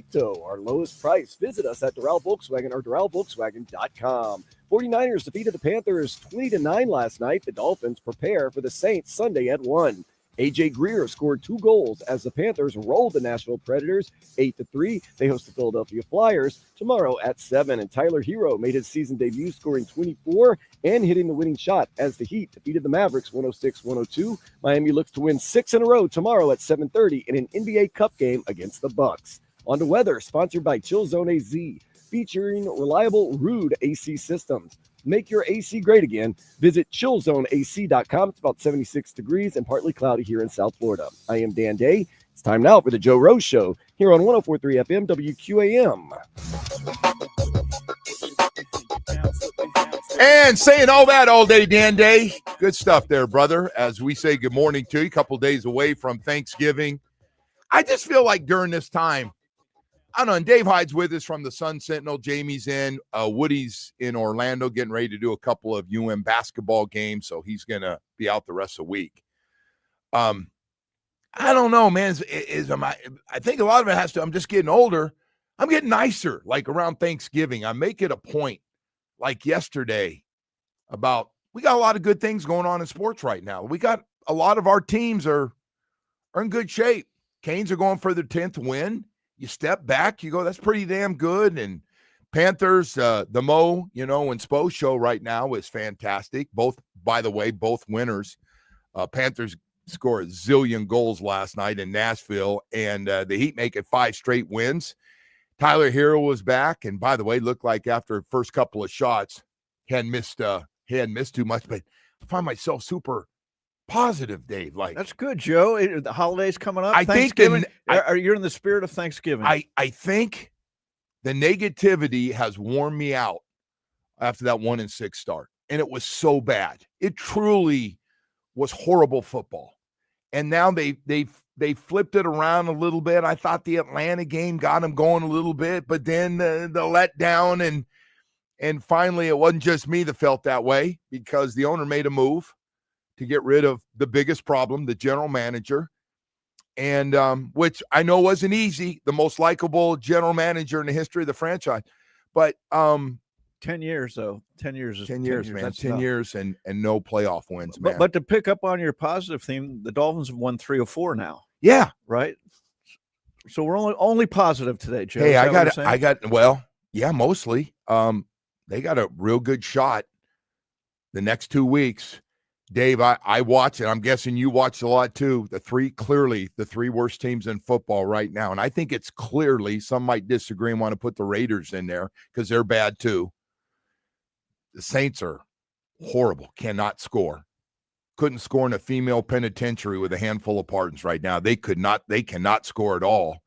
Esposito, our lowest price. Visit us at Doral Volkswagen or DoralVolkswagen.com. 49ers defeated the Panthers 20-9 last night. The Dolphins prepare for the Saints Sunday at 1. A.J. Greer scored 2 goals as the Panthers rolled the Nashville Predators 8-3. They host the Philadelphia Flyers tomorrow at 7. And Tyler Herro made his season debut, scoring 24 and hitting the winning shot as the Heat defeated the Mavericks 106-102. Miami looks to win 6 in a row tomorrow at 7:30 in an NBA Cup game against the Bucks. On to weather, sponsored by Chill Zone AZ, featuring reliable Rude AC systems. Make your AC great again. Visit chillzoneac.com. It's about 76 degrees and partly cloudy here in South Florida. I am Dan Day. It's time now for the Joe Rose Show here on 104.3 FM WQAM. And saying all that all day, Dan Day. Good stuff there, brother. As we say good morning to you, a couple days away from Thanksgiving. I just feel like during this time, I don't know, and Dave Hyde's with us from the Sun Sentinel. Jamie's in. Woody's in Orlando getting ready to do a couple of UM basketball games, so he's going to be out the rest of the week. I don't know, man. I think a lot of it has to, I'm just getting older. I'm getting nicer, like around Thanksgiving. I make it a point, like yesterday, about we got a lot of good things going on in sports right now. We got a lot of our teams are in good shape. Canes are going for their 10th win. You step back, you go, that's pretty damn good. And Panthers, the Mo, and Spo show right now is fantastic. Both, by the way, both winners. Panthers scored a zillion goals last night in Nashville, and the Heat make it 5 straight wins. Tyler Herro was back, and by the way, looked like after the first couple of shots, he hadn't missed too much, but I find myself super positive, Dave. Like, that's good, Joe. The holidays coming up. I Thanksgiving. You're in the spirit of Thanksgiving. I think the negativity has worn me out after that 1-6 start, and it was so bad. It truly was horrible football. And now they flipped it around a little bit. I thought the Atlanta game got them going a little bit, but then the letdown and finally it wasn't just me that felt that way, because the owner made a move to get rid of the biggest problem, the general manager, and which I know wasn't easy, the most likable general manager in the history of the franchise. But 10 years, though. 10 years is 10 years, man. That's 10 tough. years and no playoff wins, man. But to pick up on your positive theme, the Dolphins have won 3 or 4 now. Yeah. Right? So we're only positive today, Joe. Hey, mostly. They got a real good shot the next 2 weeks. Dave, I watch it. I'm guessing you watch a lot too. The three worst teams in football right now. And I think it's clearly, some might disagree and want to put the Raiders in there because they're bad too. The Saints are horrible, cannot score. Couldn't score in a female penitentiary with a handful of pardons right now. They cannot score at all.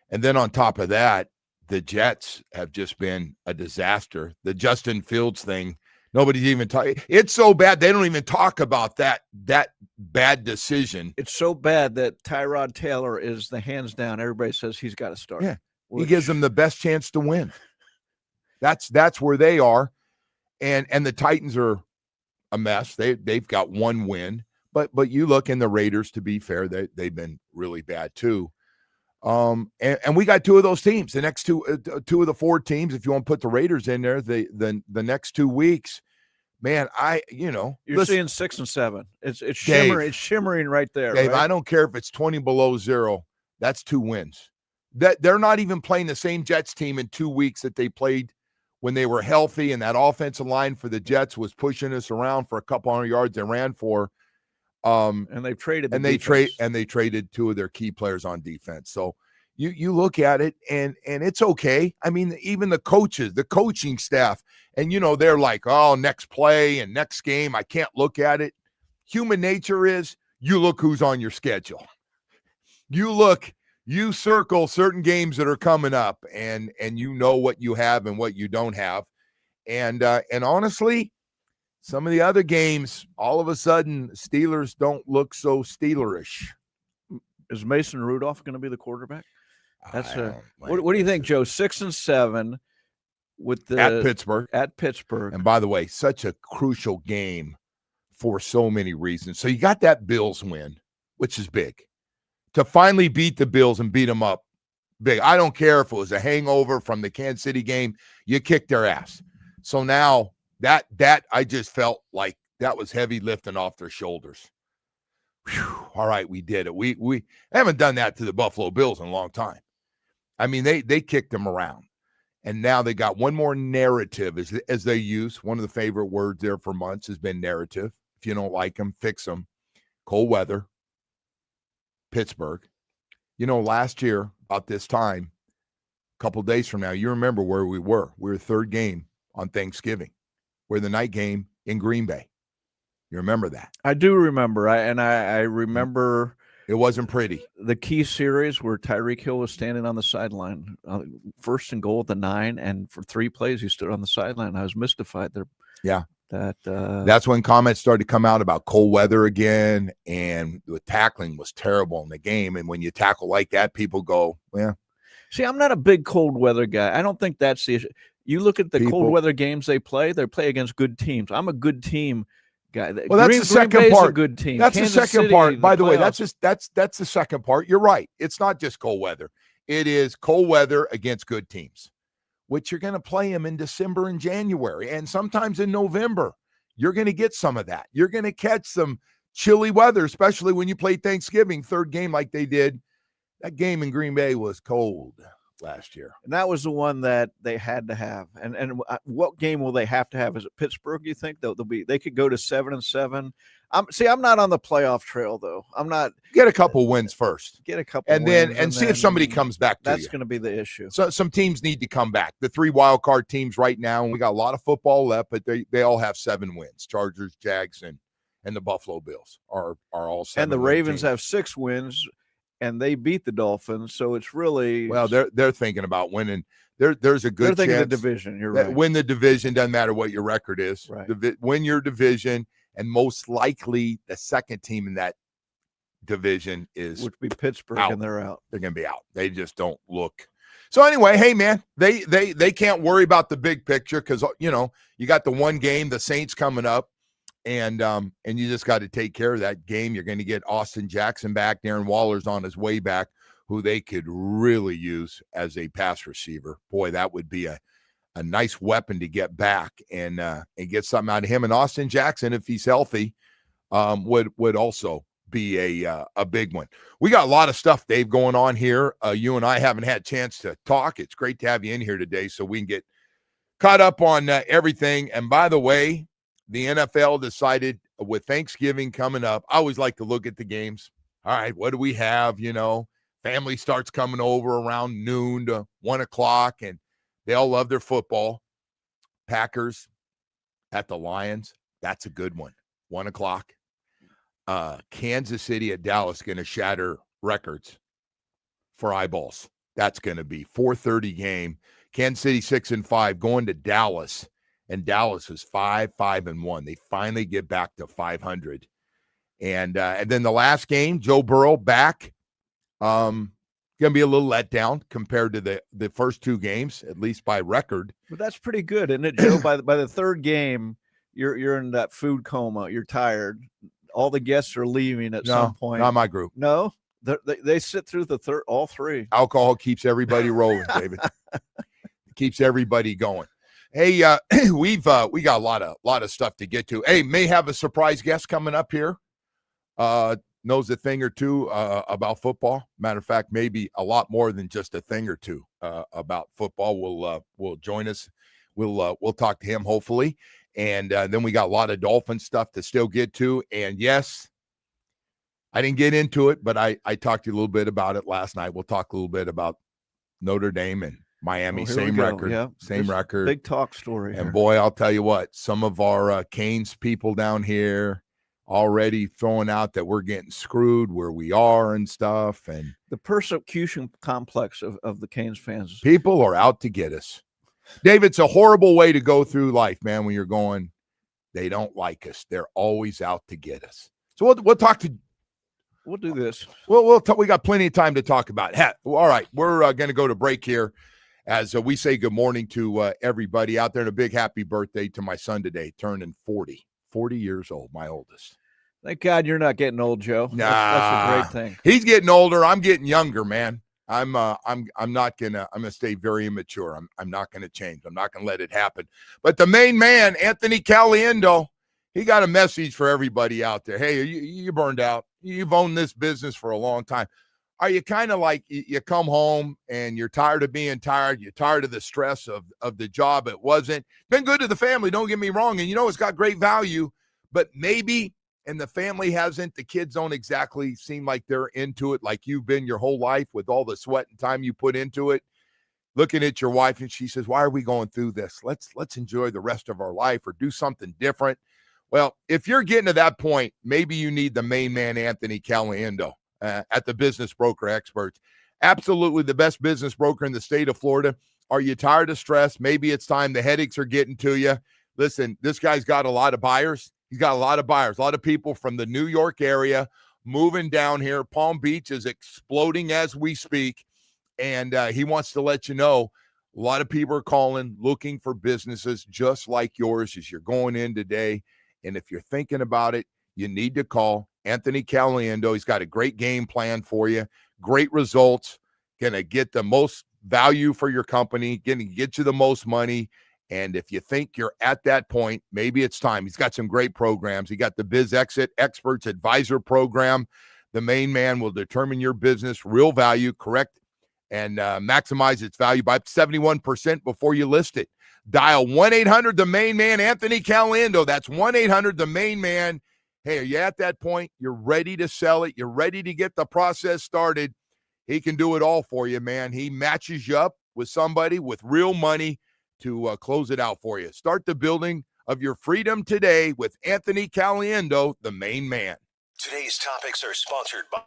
And then on top of that, the Jets have just been a disaster. The Justin Fields thing, nobody's even talking. It's so bad they don't even talk about that bad decision. It's so bad that Tyrod Taylor is the hands down. Everybody says he's got to start. Yeah, he gives them the best chance to win. That's where they are, and the Titans are a mess. They've got 1 win, but you look in the Raiders. To be fair, they've been really bad too. And we got 2 of those teams. The next 2 of the 4 teams, if you want to put the Raiders in there, the next 2 weeks, man, you're seeing 6 and 7. It's Dave, shimmering. It's shimmering right there. Dave, right? I don't care if it's 20 below 0. That's 2 wins. That they're not even playing the same Jets team in 2 weeks that they played when they were healthy, and that offensive line for the Jets was pushing us around for a couple hundred yards and ran for. And they've traded they traded 2 of their key players on defense. So you look at it and it's okay. I mean, even the coaches, the coaching staff, and they're like, oh, next play and next game, I can't look at it. Human nature is you look who's on your schedule. You circle certain games that are coming up, and you know what you have and what you don't have. And honestly, some of the other games, all of a sudden, Steelers don't look so Steelerish. Is Mason Rudolph going to be the quarterback? What do you think, Joe? 6 and 7 with at Pittsburgh. And by the way, such a crucial game for so many reasons. So you got that Bills win, which is big. To finally beat the Bills and beat them up big. I don't care if it was a hangover from the Kansas City game. You kicked their ass. So now that I just felt like that was heavy lifting off their shoulders. Whew, all right, we did it. We haven't done that to the Buffalo Bills in a long time. I mean, they kicked them around. And now they got one more narrative as they use. One of the favorite words there for months has been narrative. If you don't like them, fix them. Cold weather. Pittsburgh. Last year, about this time, a couple days from now, you remember where we were. We were third game on Thanksgiving. We're the night game in Green Bay. You remember that? I do remember. I remember it wasn't pretty. The key series where Tyreek Hill was standing on the sideline, first and goal at the 9, and for 3 plays he stood on the sideline. I was mystified there. Yeah. That's when comments started to come out about cold weather again, and the tackling was terrible in the game. And when you tackle like that, people go, "Yeah." See, I'm not a big cold weather guy. I don't think that's the issue. You look at the cold weather games they play against good teams. I'm a good team guy. Well, that's the second part. A good team. That's Kansas the second City, part. By the way, playoffs. that's the second part. You're right. It's not just cold weather. It is cold weather against good teams, which you're going to play them in December and January, and sometimes in November. You're going to get some of that. You're going to catch some chilly weather, especially when you play Thanksgiving, third game like they did. That game in Green Bay was cold last year. And that was the one that they had to have. And what game will they have to have? Is it Pittsburgh, you think? They could go to 7-7. I'm not on the playoff trail, though. I'm not. Get a couple wins first. Get a couple and wins. And see if somebody comes back to That's you. going to be the issue. So some teams need to come back. The 3 wild card teams right now, and we got a lot of football left, but they all have 7 wins. Chargers, Jags, and the Buffalo Bills are all 7. And the Ravens have 6 wins, and they beat the Dolphins. So it's really they're thinking about winning. There's a good they're chance. The division. You're right. Win the division, doesn't matter what your record is. Right. Win your division, and most likely the second team in that division would be Pittsburgh, out. And they're out. They're going to be out. They just don't look. So anyway, hey man, they can't worry about the big picture because you got the one game, the Saints coming up, and you just got to take care of that game. You're going to get Austin Jackson back. Darren Waller's on his way back, who they could really use as a pass receiver. Boy, that would be a nice weapon to get back and get something out of him. And Austin Jackson, if he's healthy, would also be a big one. We got a lot of stuff, Dave, going on here. You and I haven't had a chance to talk. It's great to have you in here today so we can get caught up on everything. And by the way, the NFL decided with Thanksgiving coming up, I always like to look at the games. All right, what do we have? Family starts coming over around noon to 1 o'clock, and they all love their football. Packers at the Lions. That's a good one. 1 o'clock. Kansas City at Dallas going to shatter records for eyeballs. That's going to be 4:30 game. Kansas City 6-5 going to Dallas, and Dallas is 5-1. They finally get back to 500. And then the last game, Joe Burrow back. Going to be a little letdown compared to the first 2 games, at least by record. But that's pretty good, isn't it, Joe? by the third game, you're in that food coma. You're tired. All the guests are leaving at some point. Not my group. No, they sit through all 3. Alcohol keeps everybody rolling, David. Keeps everybody going. Hey, we got a lot of stuff to get to. Hey, may have a surprise guest coming up here. Knows a thing or two about football. Matter of fact, maybe a lot more than just a thing or two about football. Will join us. We'll talk to him hopefully, and then we got a lot of Dolphin stuff to still get to. And yes, I didn't get into it, but I talked to you a little bit about it last night. We'll talk a little bit about Notre Dame and Miami. Same record. Yeah. Same record. Big talk story. And boy, I'll tell you what, some of our Canes people down here already throwing out that we're getting screwed where we are and stuff. And the persecution complex of the Canes fans. People are out to get us. Dave, it's a horrible way to go through life, man, when you're going, they don't like us. They're always out to get us. So we'll talk to. We'll do this. We got plenty of time to talk about it. All right, we're going to go to break here as we say good morning to everybody out there, and a big happy birthday to my son today, turning 40 years old, my oldest. Thank God you're not getting old, Joe. Nah, that's a great thing. He's getting older. I'm getting younger, man. I'm gonna stay very immature. I'm not gonna change. I'm not gonna let it happen. But the main man, Anthony Caliendo, he got a message for everybody out there. Hey, you burned out. You've owned this business for a long time. Are you kind of like you come home and you're tired of being tired? You're tired of the stress of the job. It wasn't been good to the family. Don't get me wrong. And it's got great value, but maybe, and the family hasn't, the kids don't exactly seem like they're into it like you've been your whole life with all the sweat and time you put into it. Looking at your wife and she says, why are we going through this? Let's enjoy the rest of our life or do something different. Well, if you're getting to that point, maybe you need the main man, Anthony Caliendo, at the Business Broker Experts. Absolutely the best business broker in the state of Florida. Are you tired of stress? Maybe it's time. The headaches are getting to you. Listen, this guy's got a lot of buyers. He's got a lot of buyers, a lot of people from the New York area moving down here. Palm Beach is exploding as we speak. And he wants to let you know a lot of people are calling, looking for businesses just like yours as you're going in today. And if you're thinking about it, you need to call Anthony Caliendo. He's got a great game plan for you, great results, going to get the most value for your company, going to get you the most money. And if you think you're at that point, maybe it's time. He's got some great programs. He got the Biz Exit Experts Advisor Program. The main man will determine your business real value, correct, and maximize its value by 71% before you list it. Dial 1-800 the main man, Anthony Caliendo. That's 1-800 the main man. Hey, are you at that point? You're ready to sell it. You're ready to get the process started. He can do it all for you, man. He matches you up with somebody with real money to close it out for you. Start the building of your freedom today with Anthony Caliendo, the main man. Today's topics are sponsored by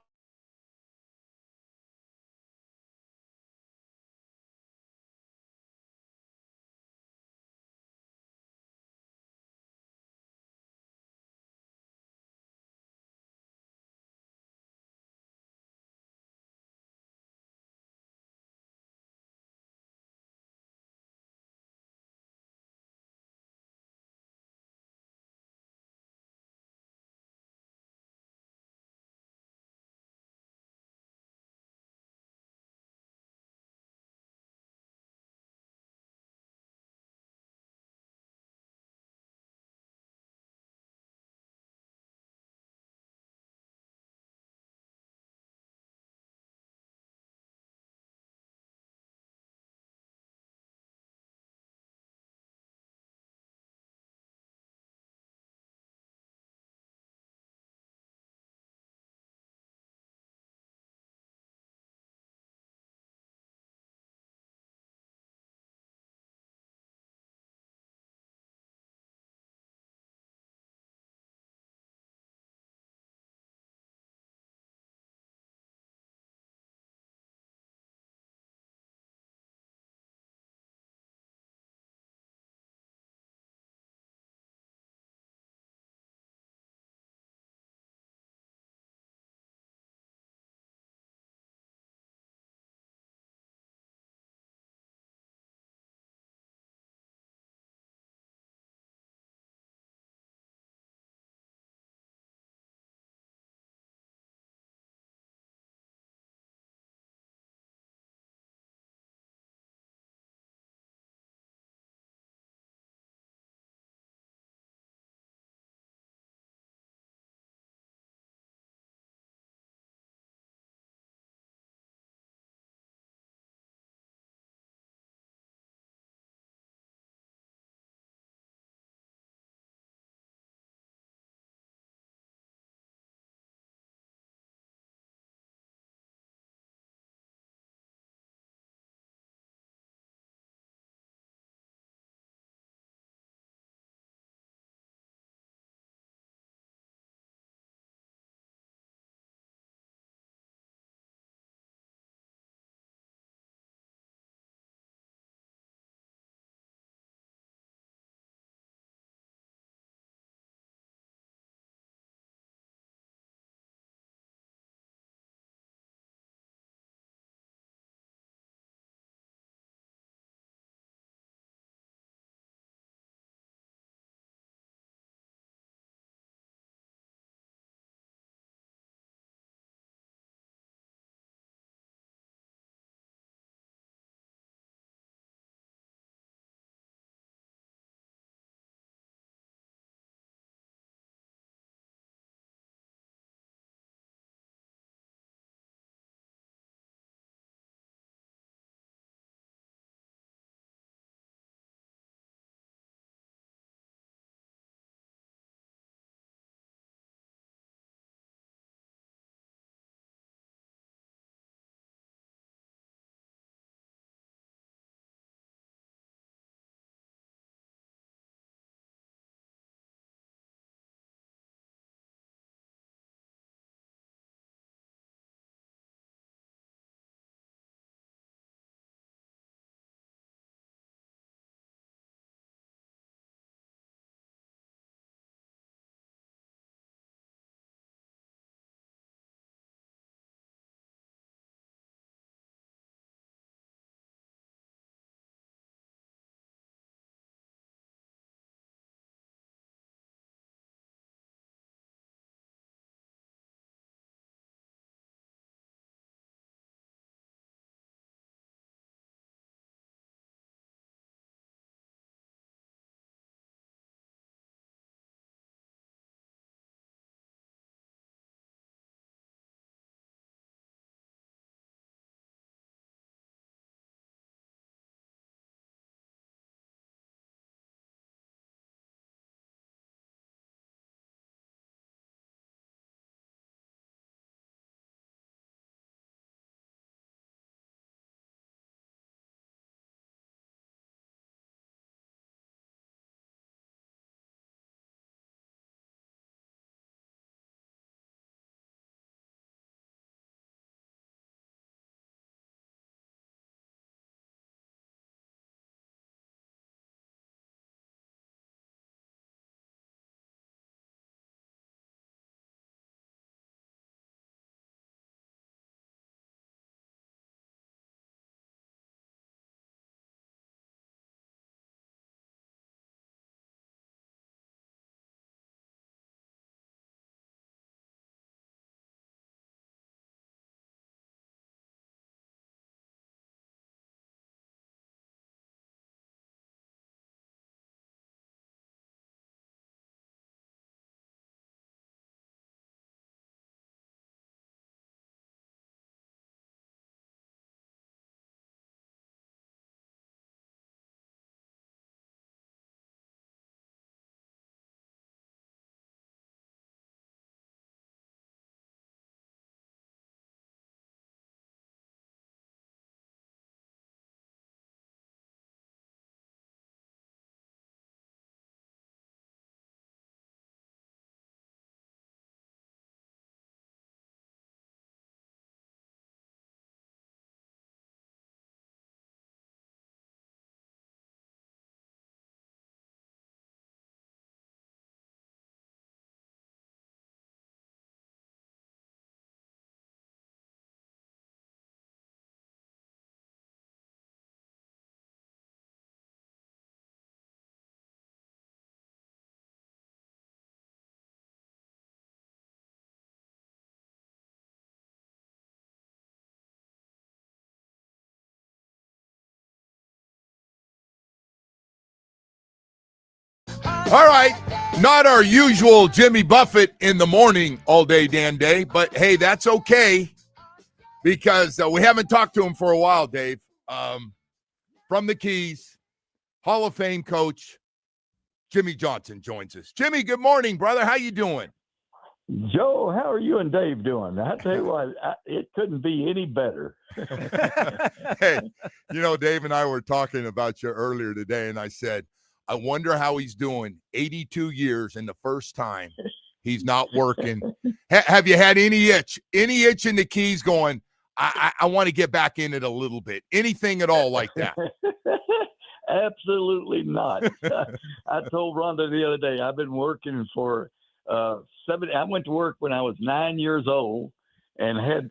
All right. Not our usual Jimmy Buffett in the morning all day, Dan Day, but hey, that's okay because we haven't talked to him for a while, Dave. From the Keys, Hall of Fame coach Jimmy Johnson joins us. Jimmy, good morning, brother. How you doing? Joe, how are you and Dave doing? I tell you what, it couldn't be any better. Hey, Dave and I were talking about you earlier today, and I said, I wonder how he's doing 82 years and the first time he's not working. Have you had any itch in the Keys going, I want to get back in it a little bit? Anything at all like that? Absolutely not. I told Rhonda the other day, I've been working for I went to work when I was 9 years old and had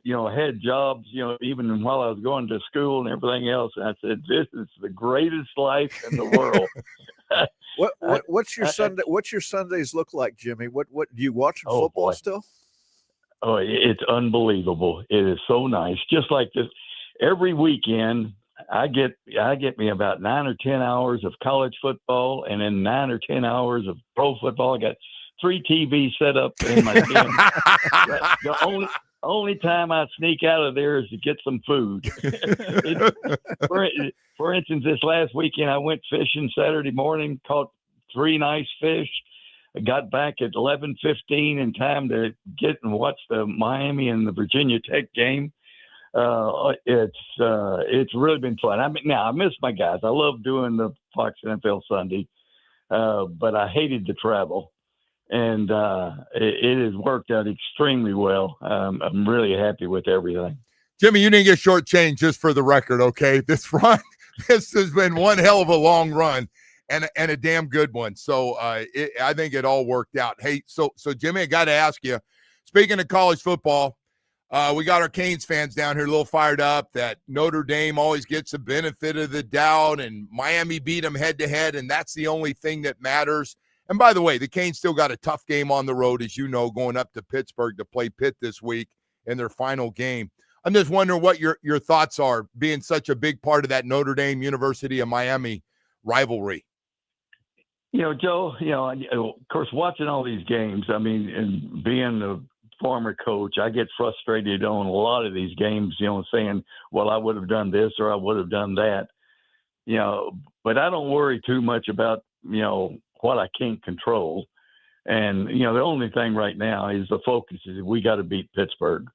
jobs, even while I was going to school and everything else. And I said, this is the greatest life in the world. What's your Sundays look like, Jimmy? What do you watch football boy. still? Oh, it's unbelievable. It is so nice. Just like this, every weekend I get me about 9 or 10 hours of college football and then 9 or 10 hours of pro football. I got 3 TVs set up in my den. The only time I sneak out of there is to get some food. For instance, this last weekend I went fishing Saturday morning, caught 3 nice fish. I got back at 11:15 in time to get and watch the Miami and the Virginia Tech game. It's really been fun. I miss my guys. I love doing the Fox NFL Sunday, but I hated the travel. And it has worked out extremely well. I'm really happy with everything. Jimmy, you didn't get shortchanged, just for the record, okay? This has been one hell of a long run and a damn good one. So I think it all worked out. Hey, so Jimmy, I got to ask you, speaking of college football, we got our Canes fans down here a little fired up that Notre Dame always gets the benefit of the doubt and Miami beat them head-to-head, and that's the only thing that matters. And by the way, the Canes still got a tough game on the road, as you know, going up to Pittsburgh to play Pitt this week in their final game. I'm just wondering what your thoughts are, being such a big part of that Notre Dame University of Miami rivalry. Joe, of course, watching all these games, and being the former coach, I get frustrated on a lot of these games, saying, well, I would have done this or I would have done that, but I don't worry too much about, what I can't control. And, the only thing right now is the focus is we got to beat Pittsburgh.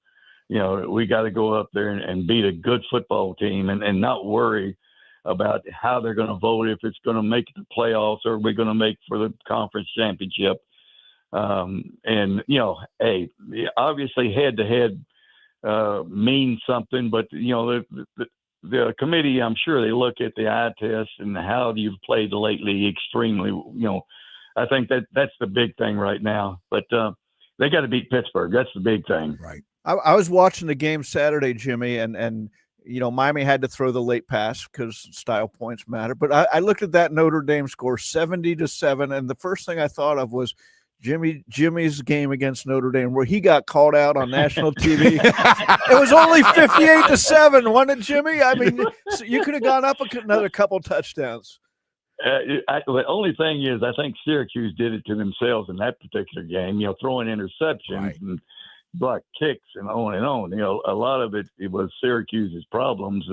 We got to go up there and beat a good football team and not worry about how they're going to vote, if it's going to make the playoffs or we're going to make for the conference championship. Hey, obviously head-to-head means something, but, the committee, I'm sure they look at the eye test and how you've played lately extremely, I think that's the big thing right now. But they got to beat Pittsburgh. That's the big thing. Right. I was watching the game Saturday, Jimmy, and Miami had to throw the late pass because style points matter. But I looked at that Notre Dame score, 70-7, and the first thing I thought of was Jimmy's game against Notre Dame, where he got called out on national TV. It was only 58-7, wasn't it, Jimmy? So you could have gone up another couple touchdowns. The only thing is, I think Syracuse did it to themselves in that particular game. Throwing interceptions and block kicks and on and on. A lot of it was Syracuse's problems.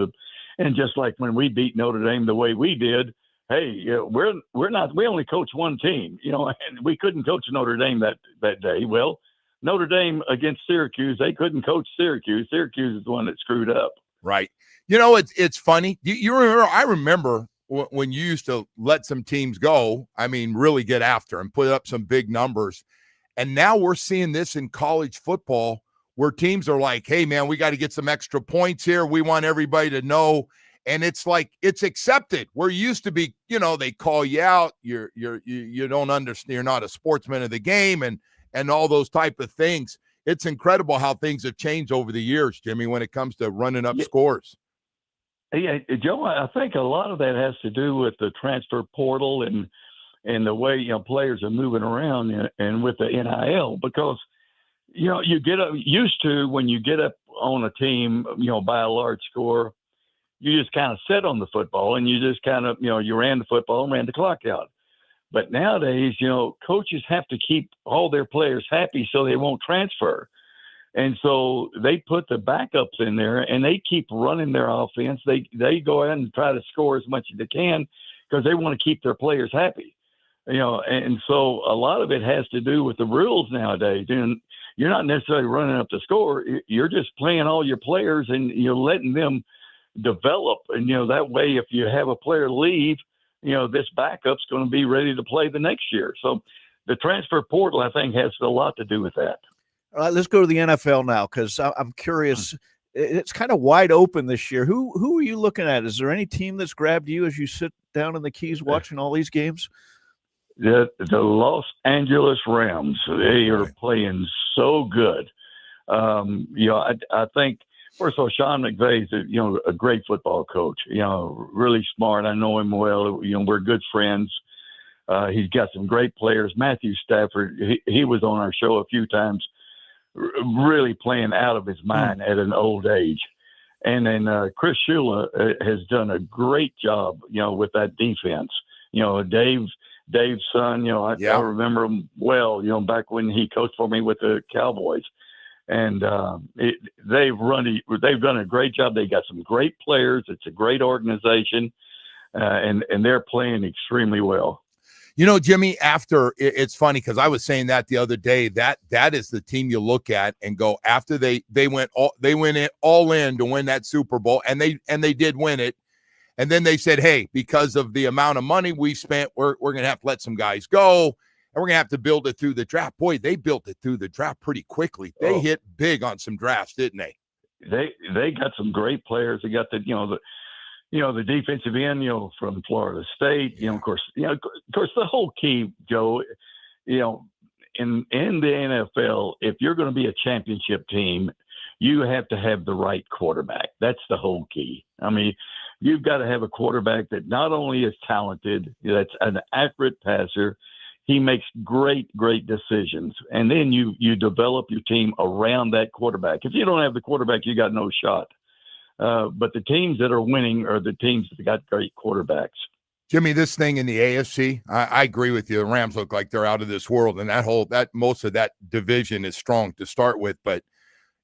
And just like when we beat Notre Dame the way we did. Hey, we only coach one team, and we couldn't coach Notre Dame that day. Well, Notre Dame against Syracuse, they couldn't coach Syracuse. Syracuse is the one that screwed up. Right. It's funny. You remember, I remember when you used to let some teams go, really get after and put up some big numbers. And now we're seeing this in college football where teams are like, hey, man, we got to get some extra points here. We want everybody to know. And it's like, it's accepted. Where you used to be, they call you out. You don't understand. You're not a sportsman of the game and all those type of things. It's incredible how things have changed over the years, Jimmy, when it comes to running up scores. Yeah, Joe, I think a lot of that has to do with the transfer portal and the way, players are moving around and with the NIL, because, you get used to when you get up on a team, by a large score, you just kind of sit on the football and you just kind of, you ran the football and ran the clock out. But nowadays, coaches have to keep all their players happy so they won't transfer. And so they put the backups in there, and they keep running their offense. They go out and try to score as much as they can because they want to keep their players happy. And so a lot of it has to do with the rules nowadays. And you're not necessarily running up the score. You're just playing all your players, and you're letting them develop. And, that way, if you have a player leave, this backup's going to be ready to play the next year. So the transfer portal, I think, has a lot to do with that. All right, let's go to the NFL now, because I'm curious. It's kind of wide open this year. Who are you looking at? Is there any team that's grabbed you as you sit down in the Keys watching all these games? The Los Angeles Rams, they are playing so good. I think, first of all, Sean McVay's a great football coach. Really smart. I know him well. We're good friends. He's got some great players. Matthew Stafford, he was on our show a few times, really playing out of his mind at an old age. And then Chris Shula has done a great job, with that defense. Dave's son, I remember him well, back when he coached for me with the Cowboys. And they've done a great job. They got some great players. It's a great organization, and they're playing extremely well. Jimmy, it's funny because I was saying that the other day, that is the team you look at and go, after they went all in to win that Super Bowl, and they did win it. And then they said, hey, because of the amount of money we spent, we're going to have to let some guys go, and we're going to have to build it through the draft. Boy, they built it through the draft pretty quickly. They hit big on some drafts, didn't they? They got some great players. They got the defensive end, from Florida State. Of course, the whole key, Joe, in the NFL, if you're going to be a championship team, you have to have the right quarterback. That's the whole key. I mean, you've got to have a quarterback that not only is talented, that's an accurate passer, he makes great decisions. And then you develop your team around that quarterback. If you don't have the quarterback, you got no shot. But the teams that are winning are the teams that got great quarterbacks. Jimmy, this thing in the AFC, I agree with you. The Rams look like they're out of this world, and that most of that division is strong to start with. But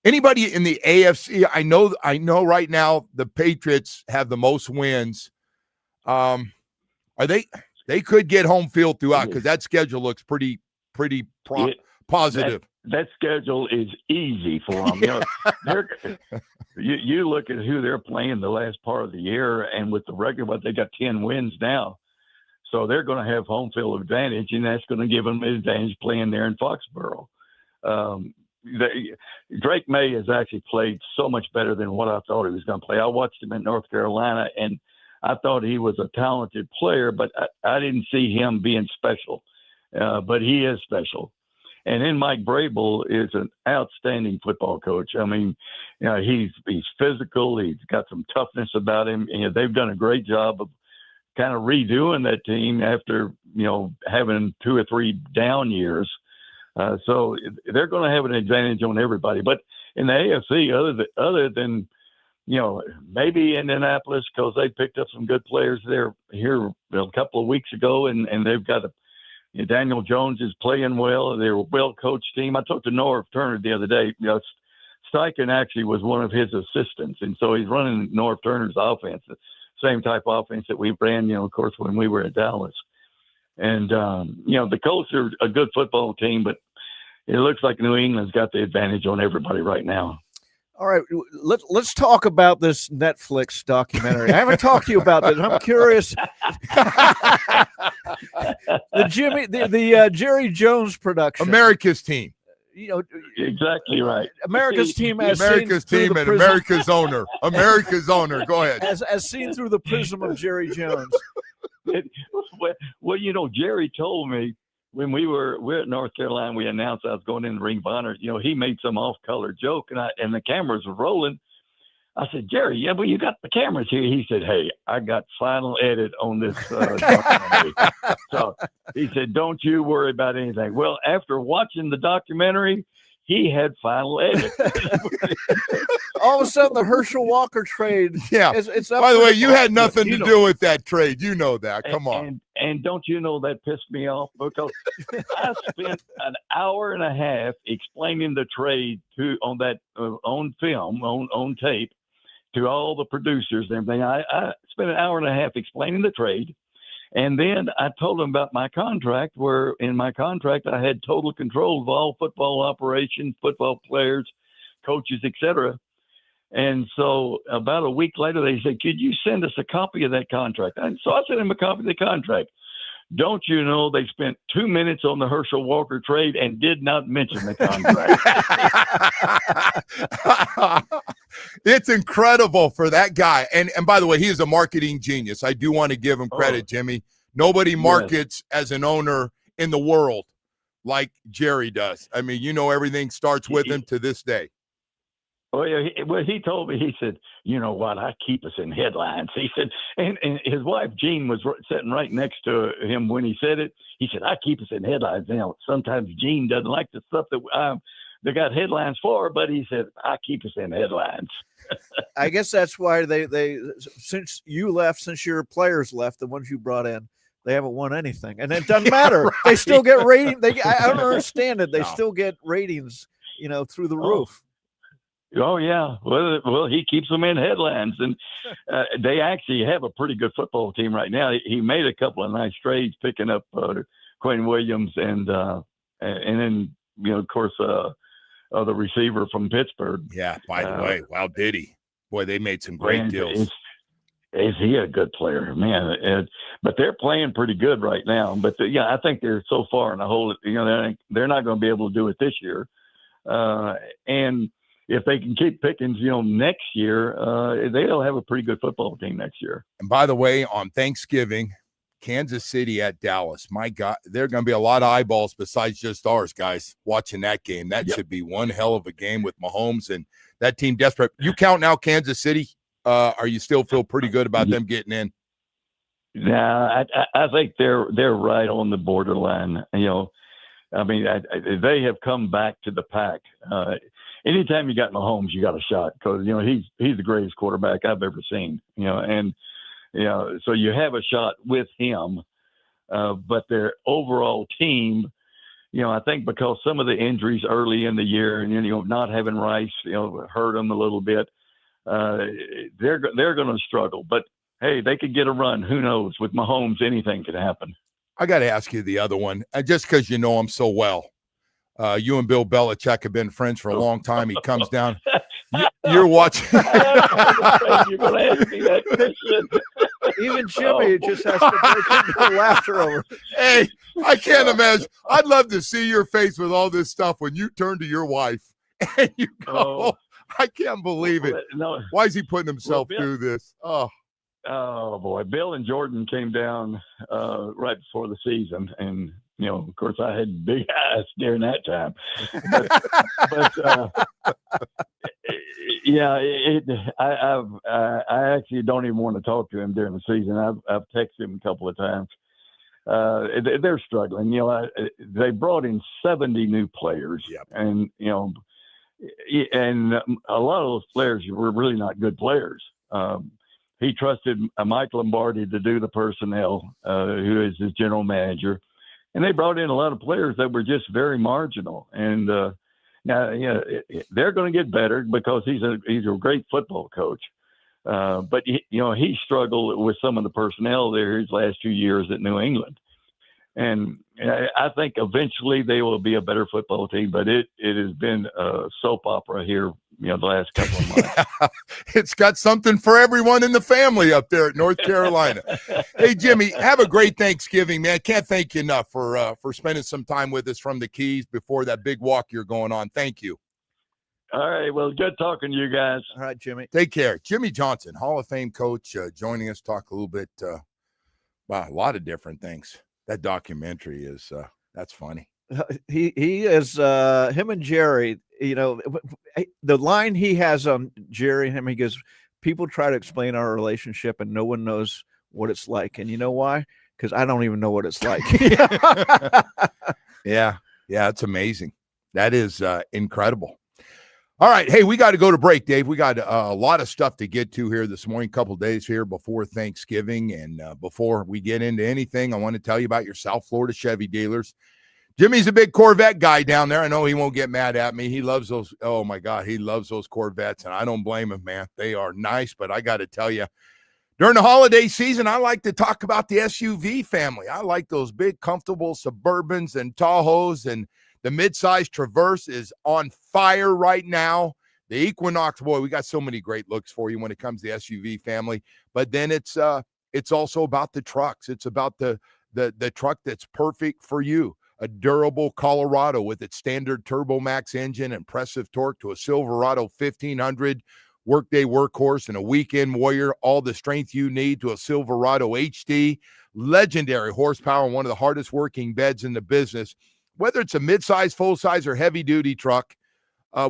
anybody in the AFC, I know right now the Patriots have the most wins. They could get home field throughout, because that schedule looks pretty positive. That schedule is easy for them. You look at who they're playing the last part of the year, and with the record, they got 10 wins now. So they're going to have home field advantage, and that's going to give them an advantage playing there in Foxborough. Drake May has actually played so much better than what I thought he was going to play. I watched him in North Carolina, and I thought he was a talented player, but I didn't see him being special. But he is special. And then Mike Vrabel is an outstanding football coach. I mean, he's physical. He's got some toughness about him. And they've done a great job of kind of redoing that team after, having 2 or 3 down years. So they're going to have an advantage on everybody. But in the AFC, other than maybe Indianapolis, because they picked up some good players there here a couple of weeks ago, and they've got Daniel Jones is playing well. They're a well-coached team. I talked to Norv Turner the other day. Steichen actually was one of his assistants, and so he's running Norv Turner's offense, the same type of offense that we ran, of course, when we were at Dallas. And, the Colts are a good football team, but it looks like New England's got the advantage on everybody right now. All right, let's talk about this Netflix documentary. I haven't talked to you about this. I'm curious. The Jerry Jones production, America's team. Exactly right. America's team, and America's owner. America's owner. Go ahead. As seen through the prism of Jerry Jones. Well, Jerry told me when we're at North Carolina, we announced I was going in the Ring of Honor. He made some off-color joke, and the cameras were rolling. I said, Jerry, you got the cameras here. He said, hey, I got final edit on this documentary. So he said, don't you worry about anything. Well, after watching the documentary, he had final edit. All of a sudden, the Herschel Walker trade. Yeah. It's up By the for way, the- you had nothing You to know- do with that trade. You know that. Come on. And don't you know that pissed me off? Because I spent an hour and a half explaining the trade on film, on tape, to all the producers and everything. I spent an hour and a half explaining the trade. And then I told them about my contract, where in my contract I had total control of all football operations, football players, coaches, etc. And so about a week later, they said, could you send us a copy of that contract? And so I sent him a copy of the contract. Don't you know they spent 2 minutes on the Herschel Walker trade and did not mention the contract? It's incredible for that guy. And by the way, he is a marketing genius. I do want to give him credit, Jimmy. Nobody markets as an owner in the world like Jerry does. I mean, you know, everything starts with him to this day. Well, yeah, he told me, he said, you know what, I keep us in headlines. He said, and his wife, Jean, was sitting right next to him when he said it. He said, I keep us in headlines. You know, sometimes Jean doesn't like the stuff that they got headlines for, but he said, I keep us in headlines. I guess that's why they since you left, since your players left, the ones you brought in, they haven't won anything. And it doesn't matter. Right. They still get rating. I don't understand it. They No. still get ratings, you know, through the roof. Oh, yeah. Well, he keeps them in headlines. And they actually have a pretty good football team right now. He made a couple of nice trades, picking up Quinn Williams and then, you know, of course, the receiver from Pittsburgh. Yeah, by the way, wow, did he? Boy, they made some great deals. Is he a good player, man? But they're playing pretty good right now. But I think they're so far in the hole. You know, they're not going to be able to do it this year. And if they can keep Pickens, you know, next year, they'll have a pretty good football team next year. And by the way, on Thanksgiving, Kansas City at Dallas. My God, there are going to be a lot of eyeballs besides just ours, guys, watching that game. That should be one hell of a game with Mahomes and that team desperate. You count now Kansas City? Are you still feel pretty good about them getting in? Yeah, I think they're right on the borderline. You know, I mean, they have come back to the pack. Anytime you got Mahomes, you got a shot because, you know, he's the greatest quarterback I've ever seen, you know, and, you know, so you have a shot with him, but their overall team, you know, I think because some of the injuries early in the year and, you know, not having Rice, you know, hurt them a little bit, they're going to struggle, but hey, they could get a run. Who knows? With Mahomes, anything could happen. I got to ask you the other one, just because you know him so well. You and Bill Belichick have been friends for a long time. He comes down. You're watching. You're going to ask me that question. Even Jimmy just has to break into laughter over. Hey, I can't imagine. I'd love to see your face with all this stuff when you turn to your wife and you go, I can't believe it. No. Why is he putting himself through this? Oh, boy. Bill and Jordan came down right before the season. And, you know, of course, I had big eyes during that time. I actually don't even want to talk to him during the season. I've texted him a couple of times. They're struggling. You know, they brought in 70 new players. Yep. And, you know, and a lot of those players were really not good players. He trusted Mike Lombardi to do the personnel, who is his general manager. And they brought in a lot of players that were just very marginal. And now, they're going to get better because he's a great football coach. But, he struggled with some of the personnel there his last 2 years at New England. And I think eventually they will be a better football team, but it has been a soap opera here, the last couple of months. Yeah, it's got something for everyone in the family up there at North Carolina. Hey, Jimmy, have a great Thanksgiving, man. Can't thank you enough for spending some time with us from the Keys before that big walk you're going on. Thank you. All right. Well, good talking to you guys. All right, Jimmy. Take care. Jimmy Johnson, Hall of Fame coach, joining us, talk a little bit about a lot of different things. That documentary is that's funny. He is him and Jerry, the line he has on Jerry and him, he goes, people try to explain our relationship and no one knows what it's like. And you know why? Because I don't even know what it's like. Yeah, it's amazing. That is incredible. All right. Hey, we got to go to break, Dave. We got a lot of stuff to get to here this morning, couple days here before Thanksgiving. And before we get into anything, I want to tell you about your South Florida Chevy dealers. Jimmy's a big Corvette guy down there. I know he won't get mad at me. He loves those. Oh, my God. He loves those Corvettes, and I don't blame him, man. They are nice, but I got to tell you, during the holiday season, I like to talk about the SUV family. I like those big, comfortable Suburbans and Tahoes, and the midsize Traverse is on fire right now. The Equinox, boy, we got so many great looks for you when it comes to the SUV family. But then it's also about the trucks. It's about the truck that's perfect for you. A durable Colorado with its standard Turbo Max engine, impressive torque, to a Silverado 1500 workday workhorse, and a weekend warrior, all the strength you need, to a Silverado HD, legendary horsepower, and one of the hardest working beds in the business. Whether it's a midsize, full-size, or heavy-duty truck,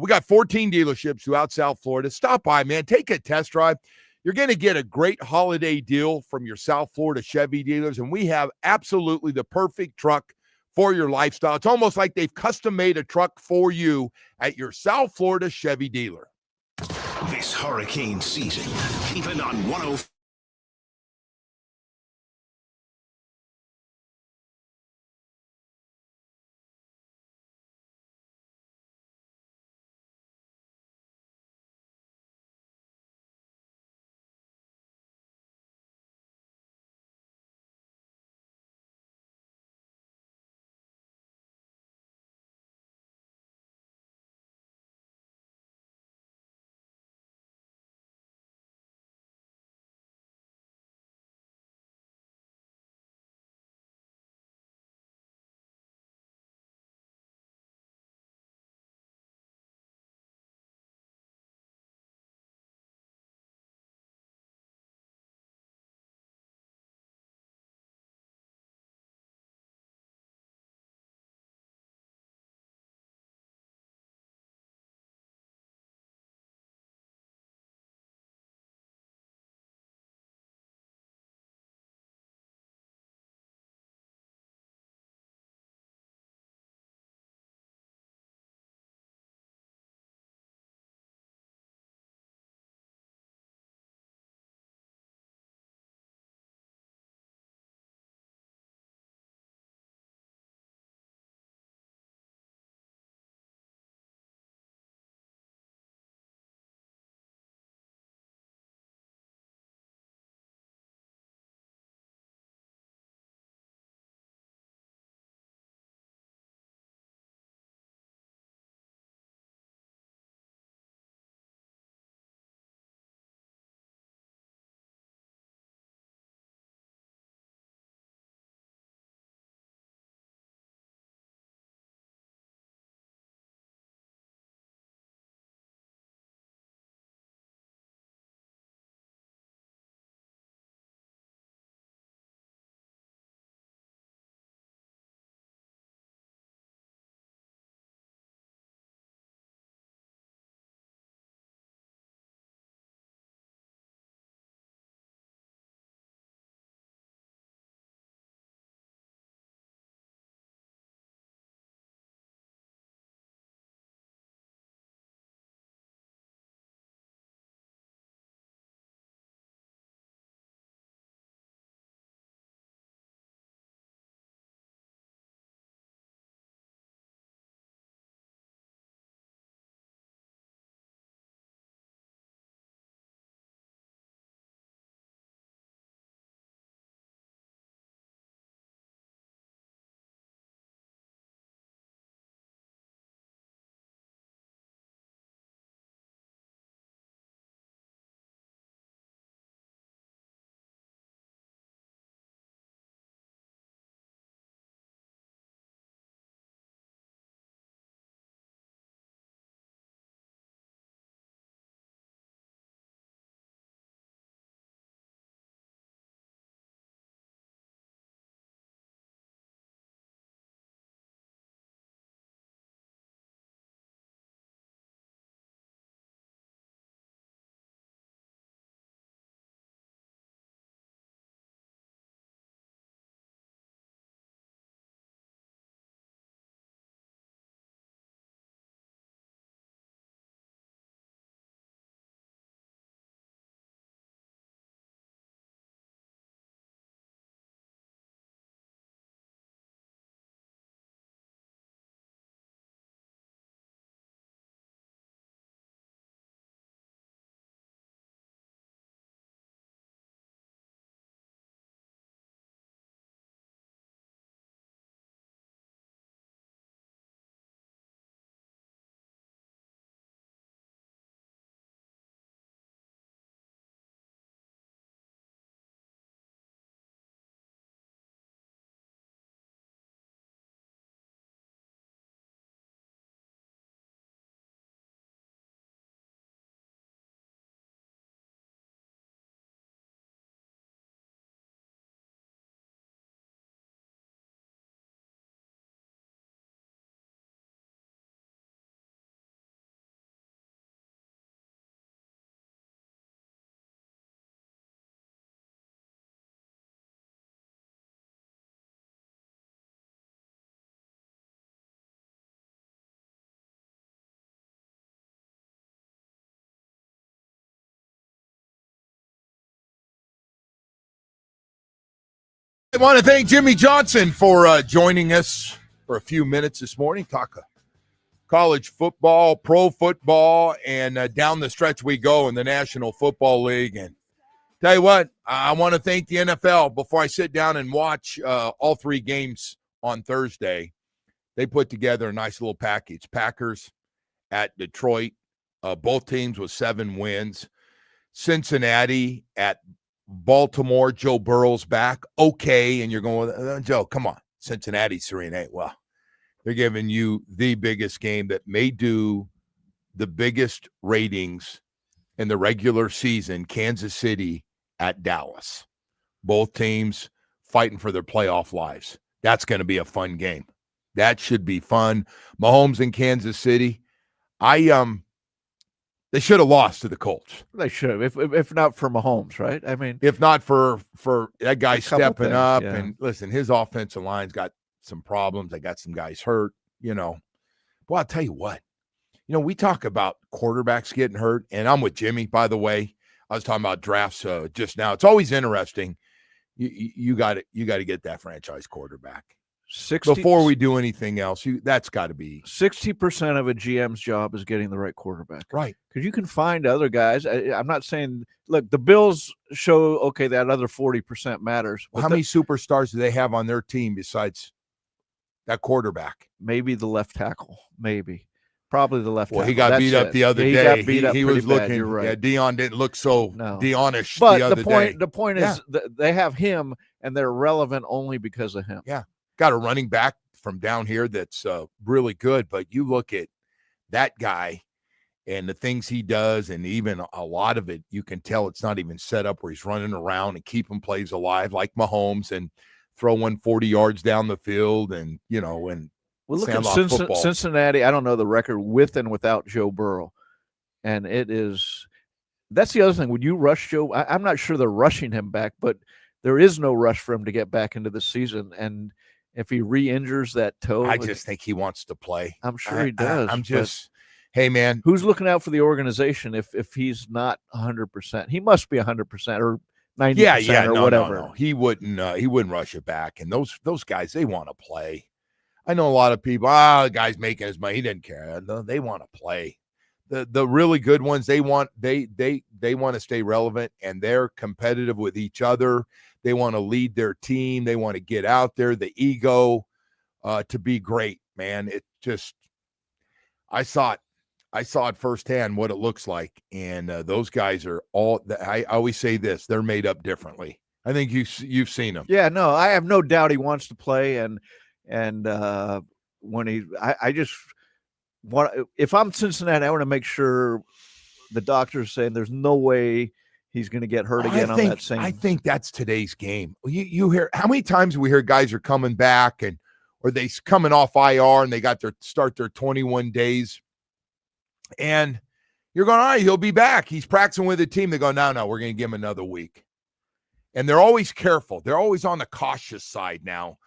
we got 14 dealerships throughout South Florida. Stop by, man. Take a test drive. You're going to get a great holiday deal from your South Florida Chevy dealers, and we have absolutely the perfect truck for your lifestyle. It's almost like they've custom-made a truck for you at your South Florida Chevy dealer. This hurricane season, keep it on 105. I want to thank Jimmy Johnson for joining us for a few minutes this morning. Talk college football, pro football, and down the stretch we go in the National Football League. And tell you what, I want to thank the NFL before I sit down and watch all 3 games on Thursday. They put together a nice little package. Packers at Detroit, both teams with 7 wins. Cincinnati at Baltimore, Joe Burrow's back. Okay, and you're going, Joe, come on. Cincinnati's 3-8. Well, they're giving you the biggest game that may do the biggest ratings in the regular season, Kansas City at Dallas. Both teams fighting for their playoff lives. That's going to be a fun game. That should be fun. Mahomes in Kansas City. They should have lost to the Colts. They should have, if not for Mahomes, right? I mean, if not for that guy stepping up. Yeah. And listen, his offensive line's got some problems. They got some guys hurt, Well, I'll tell you what. We talk about quarterbacks getting hurt, and I'm with Jimmy, by the way. I was talking about drafts just now. It's always interesting. You got to get that franchise quarterback. Before we do anything else, that's got to be 60% of a GM's job is getting the right quarterback, right? Because you can find other guys. I'm not saying, look, the Bills show that other 40% matters. Well, how many superstars do they have on their team besides that quarterback? Maybe the left tackle, probably the left tackle. Well, he got beat up the other day. He got beat up he was bad. looking. You're right. Yeah, Dion didn't look so Dionish but the other day. The point is that they have him, and they're relevant only because of him. Yeah. Got a running back from down here that's really good, but you look at that guy and the things he does, and even a lot of it, you can tell it's not even set up where he's running around and keeping plays alive like Mahomes and throwing 40 yards down the field and, and well, look at Cincinnati. I don't know the record with and without Joe Burrow, and that's the other thing. When you rush Joe, I'm not sure they're rushing him back, but there is no rush for him to get back into the season, and if he re-injures that toe, I just think he wants to play. I'm sure he does. I'm just, hey man, who's looking out for the organization if he's not 100%? He must be 100% or 90% or whatever. No. He wouldn't rush it back. And those guys, they want to play. I know a lot of people. The guy's making his money. He didn't care. No, they want to play. The really good ones, they want to stay relevant, and they're competitive with each other. They want to lead their team. They want to get out there, the ego to be great, man. It just, I saw it firsthand what it looks like. And those guys are I always say this, they're made up differently. I think you've seen them. Yeah, no, I have no doubt he wants to play. And when I just want, if I'm Cincinnati, I want to make sure the doctor's saying there's no way he's going to get hurt again on that same. I think that's today's game. You hear how many times we hear guys are coming back or they coming off IR and they got start their 21 days, and you're going, all right, he'll be back. He's practicing with the team. They go, no, we're going to give him another week, and they're always careful. They're always on the cautious side now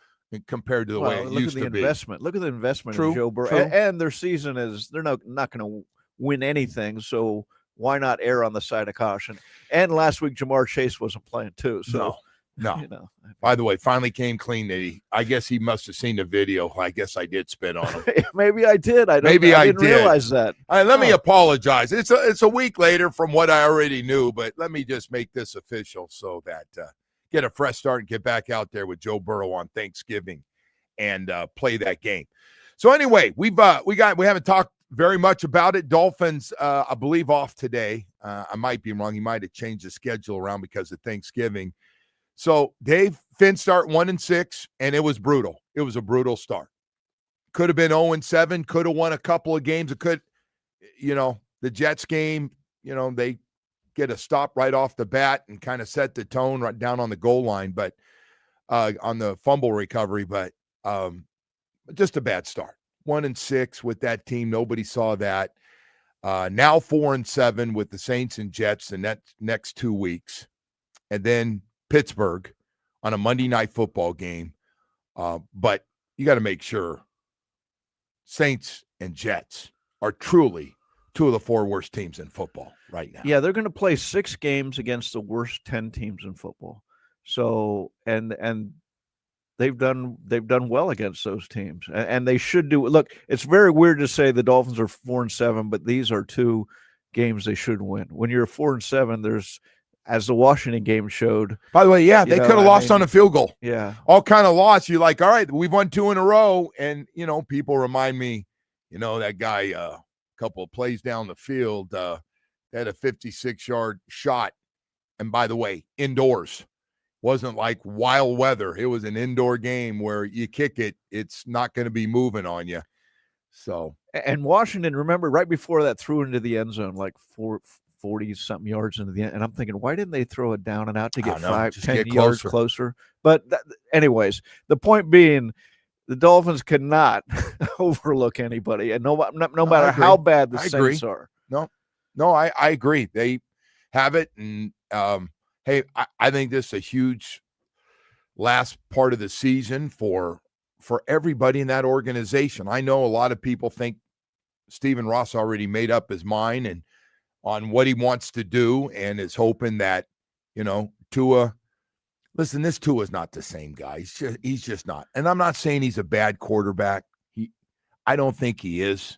compared to the way it used to be. Look at the investment True, in Joe Burrow, true. And their season is they're not going to win anything, so why not err on the side of caution? And last week, Jamar Chase wasn't playing too. So, no. By the way, finally came clean. I guess he must have seen the video. I guess I did spit on him. Maybe I did. I didn't realize that. All right, let me apologize. It's a week later from what I already knew, but let me just make this official so that get a fresh start and get back out there with Joe Burrow on Thanksgiving and play that game. So anyway, we haven't talked very much about it. Dolphins, I believe, off today. I might be wrong. He might have changed the schedule around because of Thanksgiving. So Dave, Finn start 1-6, and it was brutal. It was a brutal start. Could have been 0-7. Could have won a couple of games. It could, the Jets game. They get a stop right off the bat and kind of set the tone right down on the goal line, but on the fumble recovery. But just a bad start. 1-6 with that team. Nobody saw that. Now 4-7 with the Saints and Jets the next 2 weeks. And then Pittsburgh on a Monday Night Football game. But you got to make sure Saints and Jets are truly two of the 4 worst teams in football right now. Yeah, they're going to play 6 games against the worst 10 teams in football. So, and they've done well against those teams, and they should do. Look, it's very weird to say the Dolphins are 4-7, but these are two games they should win. When you're 4-7, there's, as the Washington game showed. By the way, yeah, they could have lost on a field goal. Yeah, all kind of loss. You're like, all right, we've won 2 in a row, and people remind me, that guy a couple of plays down the field had a 56-yard shot, and by the way, indoors. Wasn't like wild weather. It was an indoor game where you kick it, it's not going to be moving on you. So, and Washington, remember, right before that, threw into the end zone like 40-something yards into the end. And I'm thinking, why didn't they throw it down and out to get 5-10 yards closer? But anyways, the point being, the Dolphins cannot overlook anybody, and no matter how bad the Saints are. No, I agree. They have it, and hey, I think this is a huge last part of the season for everybody in that organization. I know a lot of people think Stephen Ross already made up his mind and on what he wants to do, and is hoping that, Tua. Listen, this Tua is not the same guy. He's just not. And I'm not saying he's a bad quarterback. I don't think he is.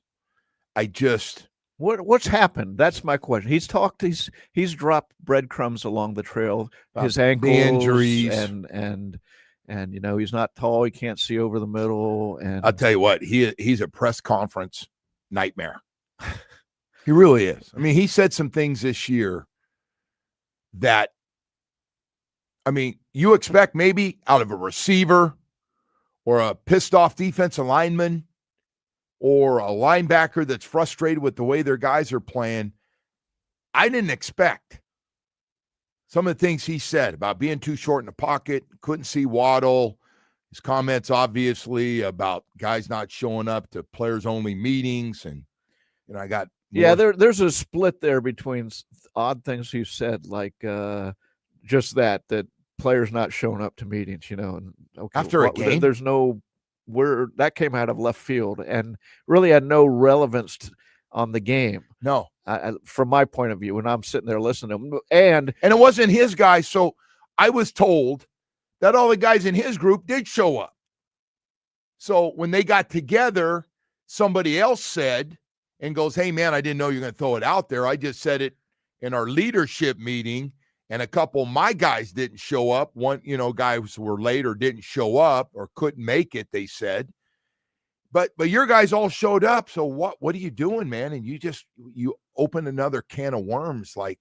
What's happened? That's my question. He's dropped breadcrumbs along the trail. His ankles, the injuries, and he's not tall. He can't see over the middle. And I'll tell you what, he's a press conference nightmare. He really is. I mean, he said some things this year that, you expect maybe out of a receiver or a pissed off defensive lineman or a linebacker that's frustrated with the way their guys are playing. I didn't expect some of the things he said about being too short in the pocket, couldn't see Waddle, his comments obviously about guys not showing up to players-only meetings. And, I got more. Yeah, there's a split there between odd things you said, like just that players not showing up to meetings, and after a game. There's no where that came out of left field and really had no relevance on the game. No, from my point of view, when I'm sitting there listening to him, and it wasn't his guys. So I was told that all the guys in his group did show up. So when they got together, somebody else said and goes, "Hey man, I didn't know you were going to throw it out there. I just said it in our leadership meeting. And a couple of my guys didn't show up. One, guys were late or didn't show up or couldn't make it, they said. But your guys all showed up. So what are you doing, man? And you open another can of worms. Like,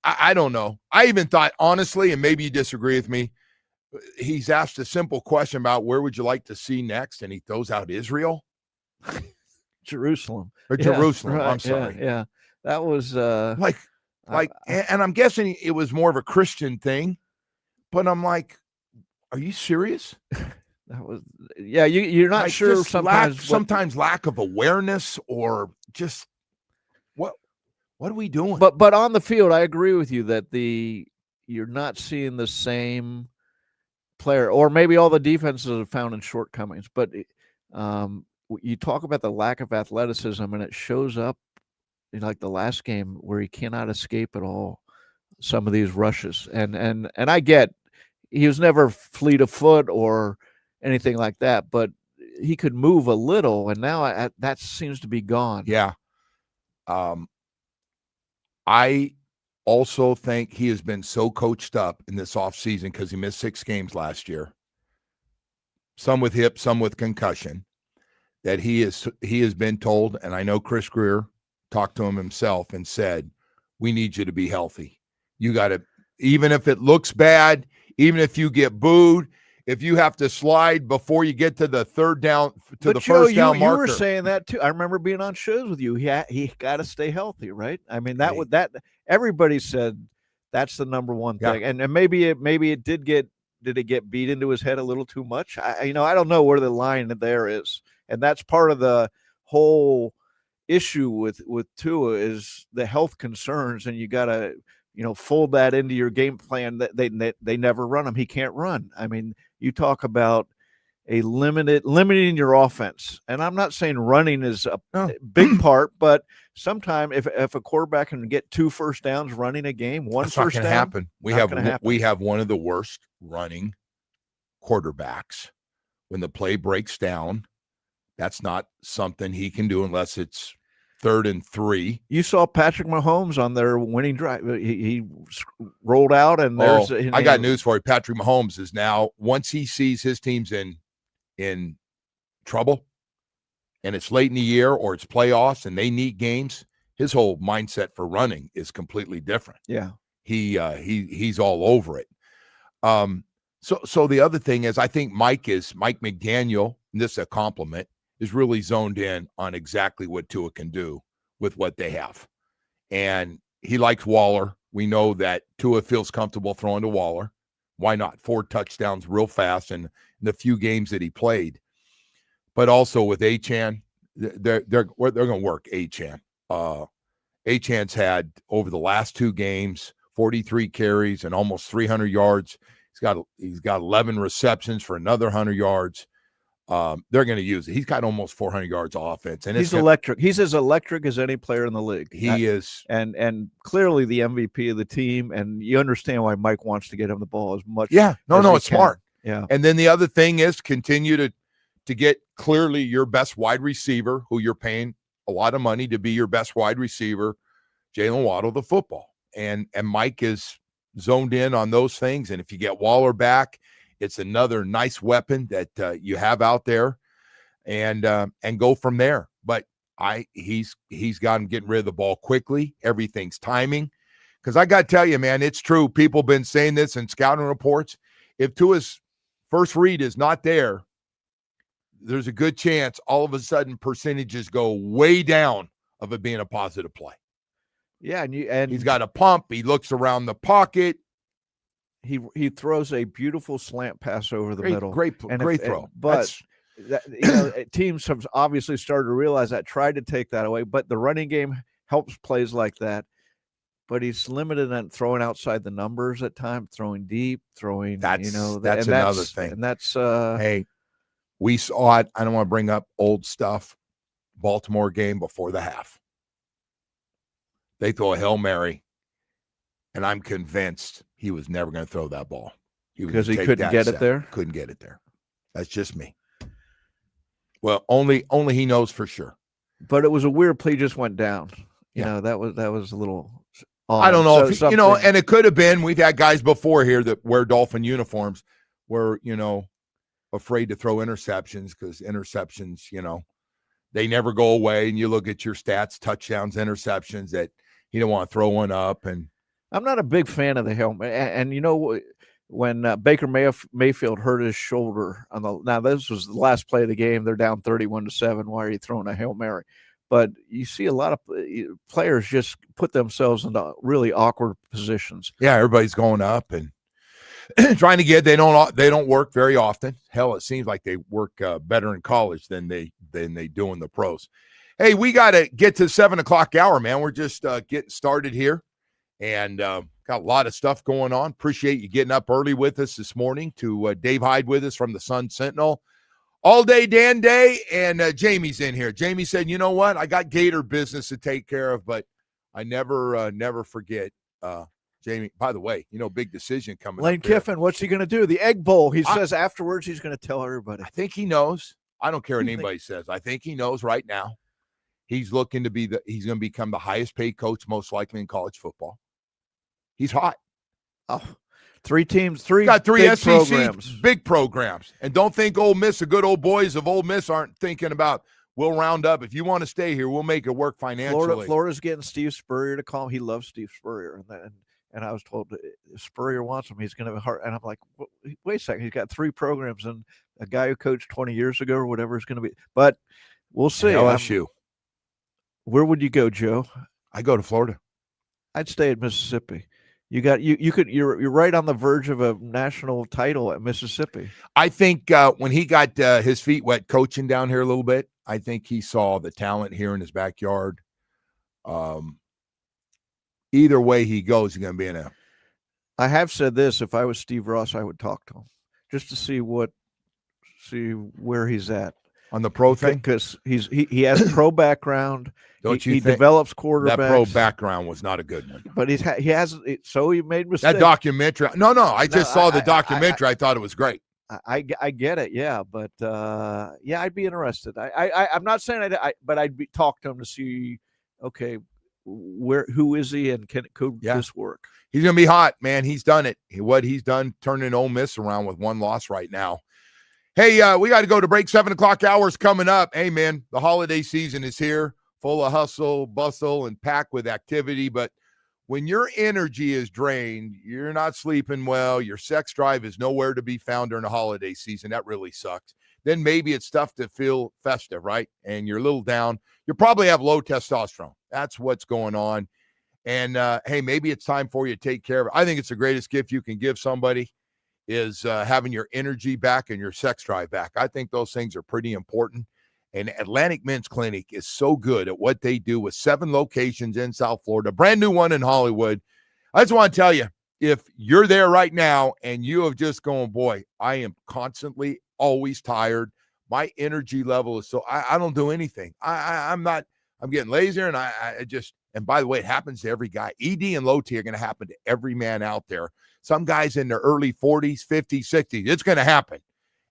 I don't know. I even thought, honestly, and maybe you disagree with me, he's asked a simple question about where would you like to see next? And he throws out Israel. Jerusalem. Or Jerusalem, right, I'm sorry. Yeah. That was and I'm guessing it was more of a Christian thing, but I'm like, are you serious? That was, you're not sure sometimes lack of awareness or just what are we doing? But on the field, I agree with you that you're not seeing the same player, or maybe all the defenses have found in shortcomings. But you talk about the lack of athleticism, and it shows up like the last game where he cannot escape at all some of these rushes. And I get he was never fleet of foot or anything like that, but he could move a little, and now that seems to be gone. Yeah. I also think he has been so coached up in this offseason because he missed 6 games last year, some with hip, some with concussion, that he has been told, and I know Chris Greer talked to him himself and said, we need you to be healthy. You got to, even if it looks bad, even if you get booed, if you have to slide before you get to the third down, the first down marker. You were saying that too. I remember being on shows with you. He got to stay healthy, right? I mean, that everybody said that's the number one thing. Yeah. And maybe it did it get beat into his head a little too much? I don't know where the line there is. And that's part of the whole issue with Tua is the health concerns, and you got to, fold that into your game plan. That they never run him. He can't run. I mean, you talk about limiting your offense, and I'm not saying running is a big part, but sometime if a quarterback can get 2 first downs running a game, that's first down, happen. We have one of the worst running quarterbacks, when the play breaks down, that's not something he can do unless it's 3rd and 3. You saw Patrick Mahomes on their winning drive. He rolled out, and there's. I got news for you. Patrick Mahomes is now, once he sees his team's in trouble, and it's late in the year or it's playoffs and they need games, his whole mindset for running is completely different. Yeah, he's all over it. So the other thing is, I think Mike McDaniel, and this is a compliment, is really zoned in on exactly what Tua can do with what they have. And he likes Waller. We know that Tua feels comfortable throwing to Waller. Why not? 4 touchdowns real fast in the few games that he played. But also with Achane, they're going to work Achane. Achane's had, over the last 2 games, 43 carries and almost 300 yards. He's got 11 receptions for another 100 yards. They're going to use it. He's got almost 400 yards of offense, and he's electric. He's as electric as any player in the league. He is, and clearly the MVP of the team. And you understand why Mike wants to get him the ball as much. Yeah, no, it's can. smart. Yeah, and then the other thing is continue to get clearly your best wide receiver, who you're paying a lot of money to be your best wide receiver, Jalen Waddle, the football, and Mike is zoned in on those things. And if you get Waller back, it's another nice weapon that you have out there, and go from there. But he's got him getting rid of the ball quickly. Everything's timing. Because I got to tell you, man, it's true. People have been saying this in scouting reports. If Tua's first read is not there, there's a good chance all of a sudden percentages go way down of it being a positive play. Yeah, and he's got a pump. He looks around the pocket. He throws a beautiful slant pass over the middle. Great throw. But teams have obviously started to realize that, tried to take that away. But the running game helps plays like that. But he's limited on throwing outside the numbers at times, throwing deep, that's another thing. And that's hey, we saw it. I don't want to bring up old stuff. Baltimore game before the half. They throw a Hail Mary, and I'm convinced he was never going to throw that ball. Because he couldn't get it there? Couldn't get it there. That's just me. Well, only he knows for sure. But it was a weird play, just went down. You know, that was a little odd. I don't know if and it could have been. We've had guys before here that wear Dolphin uniforms were, afraid to throw interceptions because interceptions, they never go away. And you look at your stats, touchdowns, interceptions, that you don't want to throw one up. And I'm not a big fan of the helmet. And when Baker Mayfield hurt his shoulder now this was the last play of the game. They're down 31-7. Why are you throwing a Hail Mary? But you see a lot of players just put themselves into really awkward positions. Yeah, everybody's going up and trying to get. They don't work very often. Hell, it seems like they work better in college than they do in the pros. Hey, we got to get to 7:00 hour, man. We're just getting started here, and got a lot of stuff going on. Appreciate you getting up early with us this morning. To Dave Hyde with us from the Sun Sentinel. All day, Dan Day, and Jamie's in here. Jamie said, you know what? I got Gator business to take care of, but I never forget. Jamie, by the way, big decision coming Lane up there. Kiffin, what's he going to do? The Egg Bowl. He says afterwards he's going to tell everybody. I think he knows. I don't care what anybody says. I think he knows right now. He's looking to he's going to become the highest paid coach most likely in college football. He's hot. Oh. 3 teams, got 3 big SEC programs. Big programs. And don't think Ole Miss, the good old boys of Ole Miss, aren't thinking about, we'll round up. If you want to stay here, we'll make it work financially. Florida's getting Steve Spurrier to call him. He loves Steve Spurrier. And I was told if Spurrier wants him, he's going to have a heart. And I'm like, wait a second. He's got 3 programs, and a guy who coached 20 years ago or whatever is going to be. But we'll see. LSU. Where would you go, Joe? I go to Florida. I'd stay at Mississippi. You're right on the verge of a national title at Mississippi. I think when he got his feet wet coaching down here a little bit, I think he saw the talent here in his backyard. Either way he goes, he's going to be in a. I have said this: if I was Steve Ross, I would talk to him just to see where he's at on the pro thing, because he has a pro background. He develops quarterbacks. That pro background was not a good one. But he made mistakes. That documentary. No, I just saw the documentary. I thought it was great. I get it, yeah, but yeah, I'd be interested. I'm not saying but I'd be talk to him to see, okay, who is he, and could this work? He's gonna be hot, man. He's done it. What he's done, turning Ole Miss around with one loss right now. Hey, we got to go to break. 7:00 hours coming up. Hey, man, the holiday season is here, full of hustle, bustle, and packed with activity. But when your energy is drained, you're not sleeping well, your sex drive is nowhere to be found during the holiday season. That really sucks. Then maybe it's tough to feel festive, right? And you're a little down. You probably have low testosterone. That's what's going on. And, hey, maybe it's time for you to take care of it. I think it's the greatest gift you can give somebody is having your energy back and your sex drive back. I think those things are pretty important. And Atlantic Men's Clinic is so good at what they do with 7 locations in South Florida, brand new one in Hollywood. I just want to tell you, if you're there right now and you have just gone, boy, I am constantly always tired. My energy level is so, I don't do anything. I'm getting lazier, and I just, and by the way, it happens to every guy. ED and low T are going to happen to every man out there. Some guys in their early 40s, 50s, 60s, it's going to happen.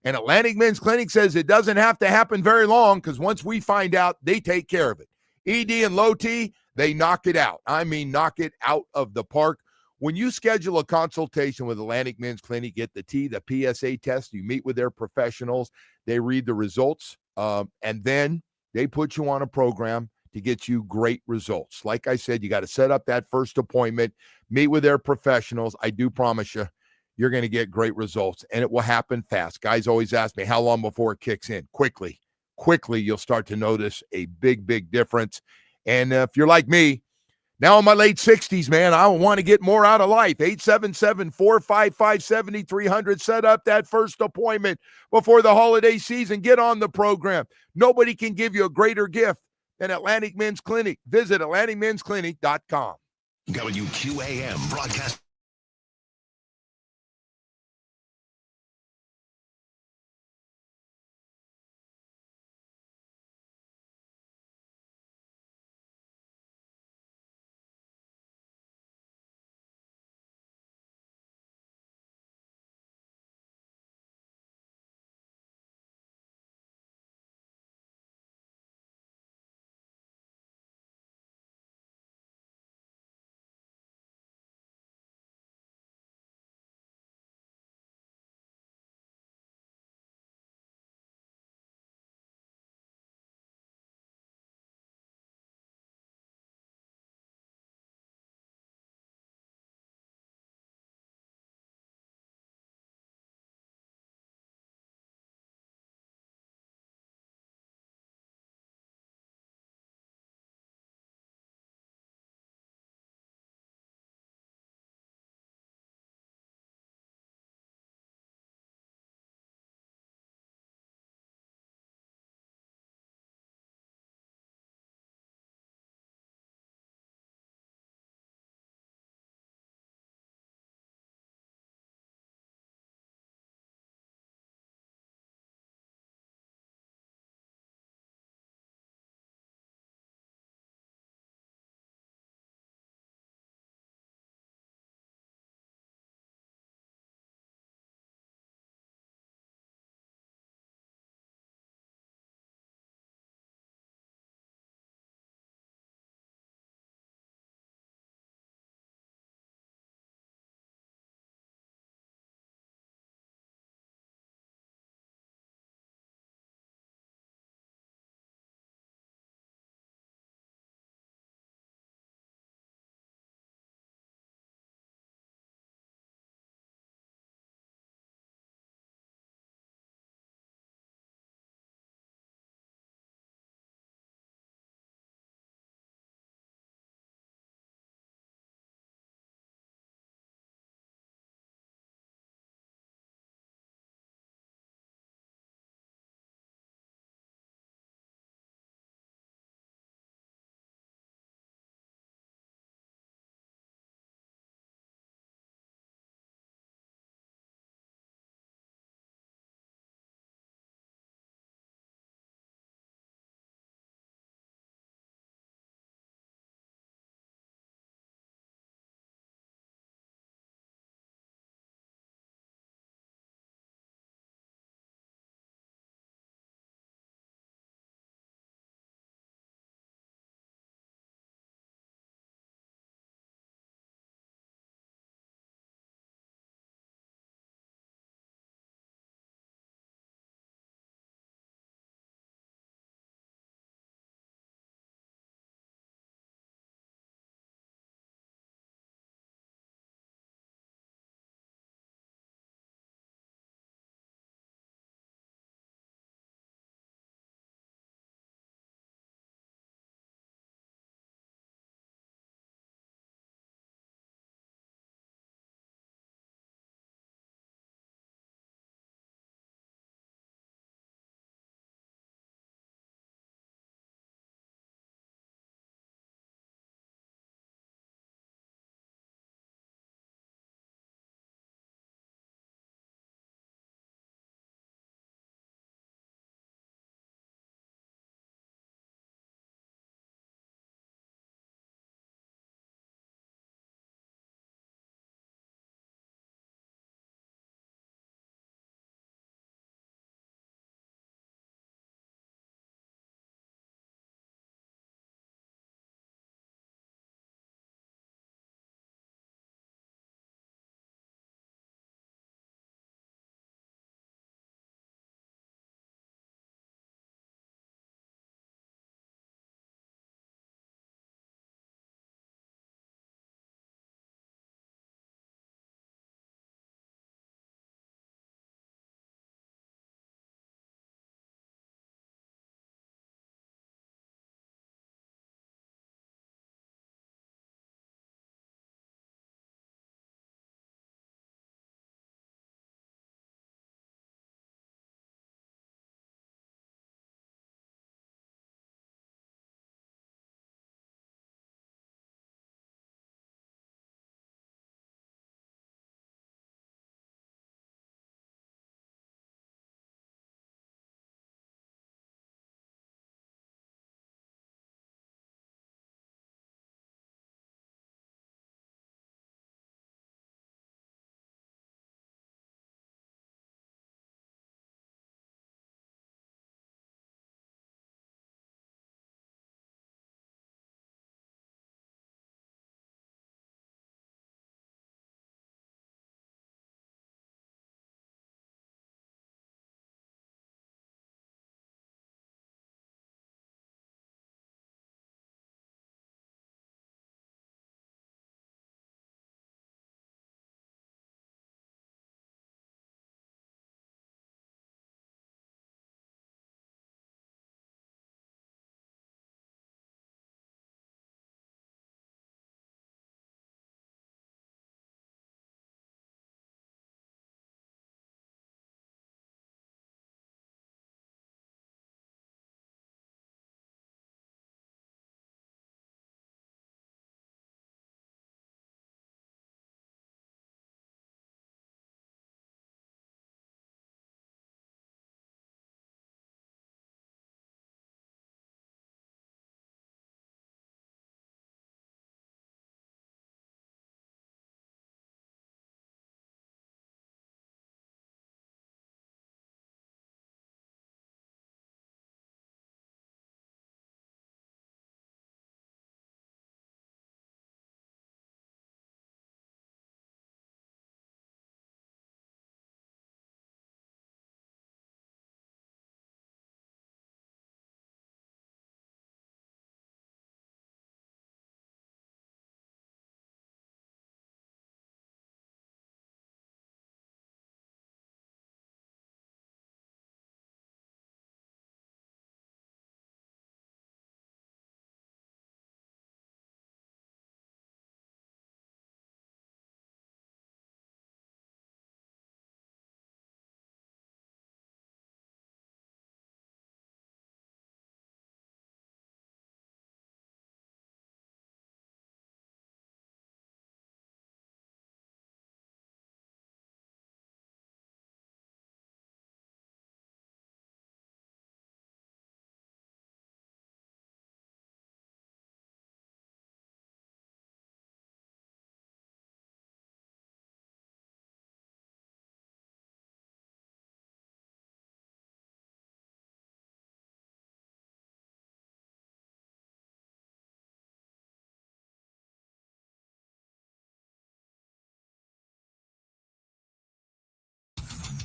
And Atlantic Men's Clinic says it doesn't have to happen very long, because once we find out, they take care of it. ED and low T, they knock it out. I mean, knock it out of the park. When you schedule a consultation with Atlantic Men's Clinic, get the PSA test, you meet with their professionals, they read the results, and then they put you on a program to get you great results. Like I said, you got to set up that first appointment, meet with their professionals. I do promise you, you're going to get great results, and it will happen fast. Guys always ask me, how long before it kicks in? Quickly, you'll start to notice a big, big difference. And if you're like me, now in my late 60s, man, I want to get more out of life. 877-455-7300. Set up that first appointment before the holiday season. Get on the program. Nobody can give you a greater gift than Atlantic Men's Clinic. Visit AtlanticMen'sClinic.com. WQAM broadcast.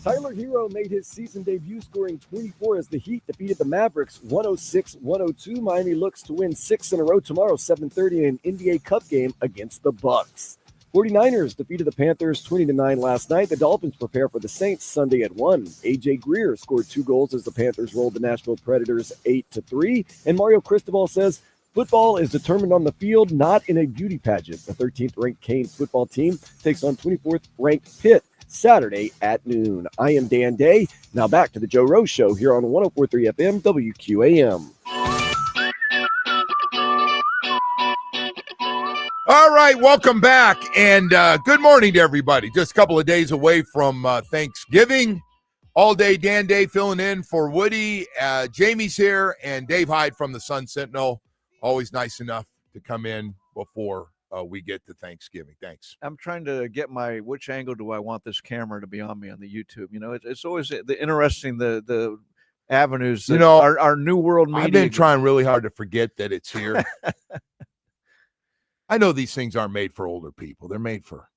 Tyler Herro made his season debut scoring 24 as the Heat defeated the Mavericks 106-102. Miami looks to win 6 in a row tomorrow, 7:30 in an NBA Cup game against the Bucks. 49ers defeated the Panthers 20-9 last night. The Dolphins prepare for the Saints Sunday at 1. A.J. Greer scored 2 goals as the Panthers rolled the Nashville Predators 8-3. And Mario Cristobal says, football is determined on the field, not in a beauty pageant. The 13th-ranked Canes football team takes on 24th-ranked Pitt Saturday at noon. I am Dan Day. Now back to the Joe Rose Show here on 104.3 FM WQAM. All right, welcome back, and good morning to everybody. Just a couple of days away from Thanksgiving. All day, Dan Day filling in for Woody. Jamie's here, and Dave Hyde from the Sun Sentinel. Always nice enough to come in before we get to Thanksgiving. Thanks. I'm trying to get which angle do I want this camera to be on me on the YouTube? You know, it's always the interesting, the avenues that our new world media. I've been trying really hard to forget that it's here. I know these things aren't made for older people. They're made for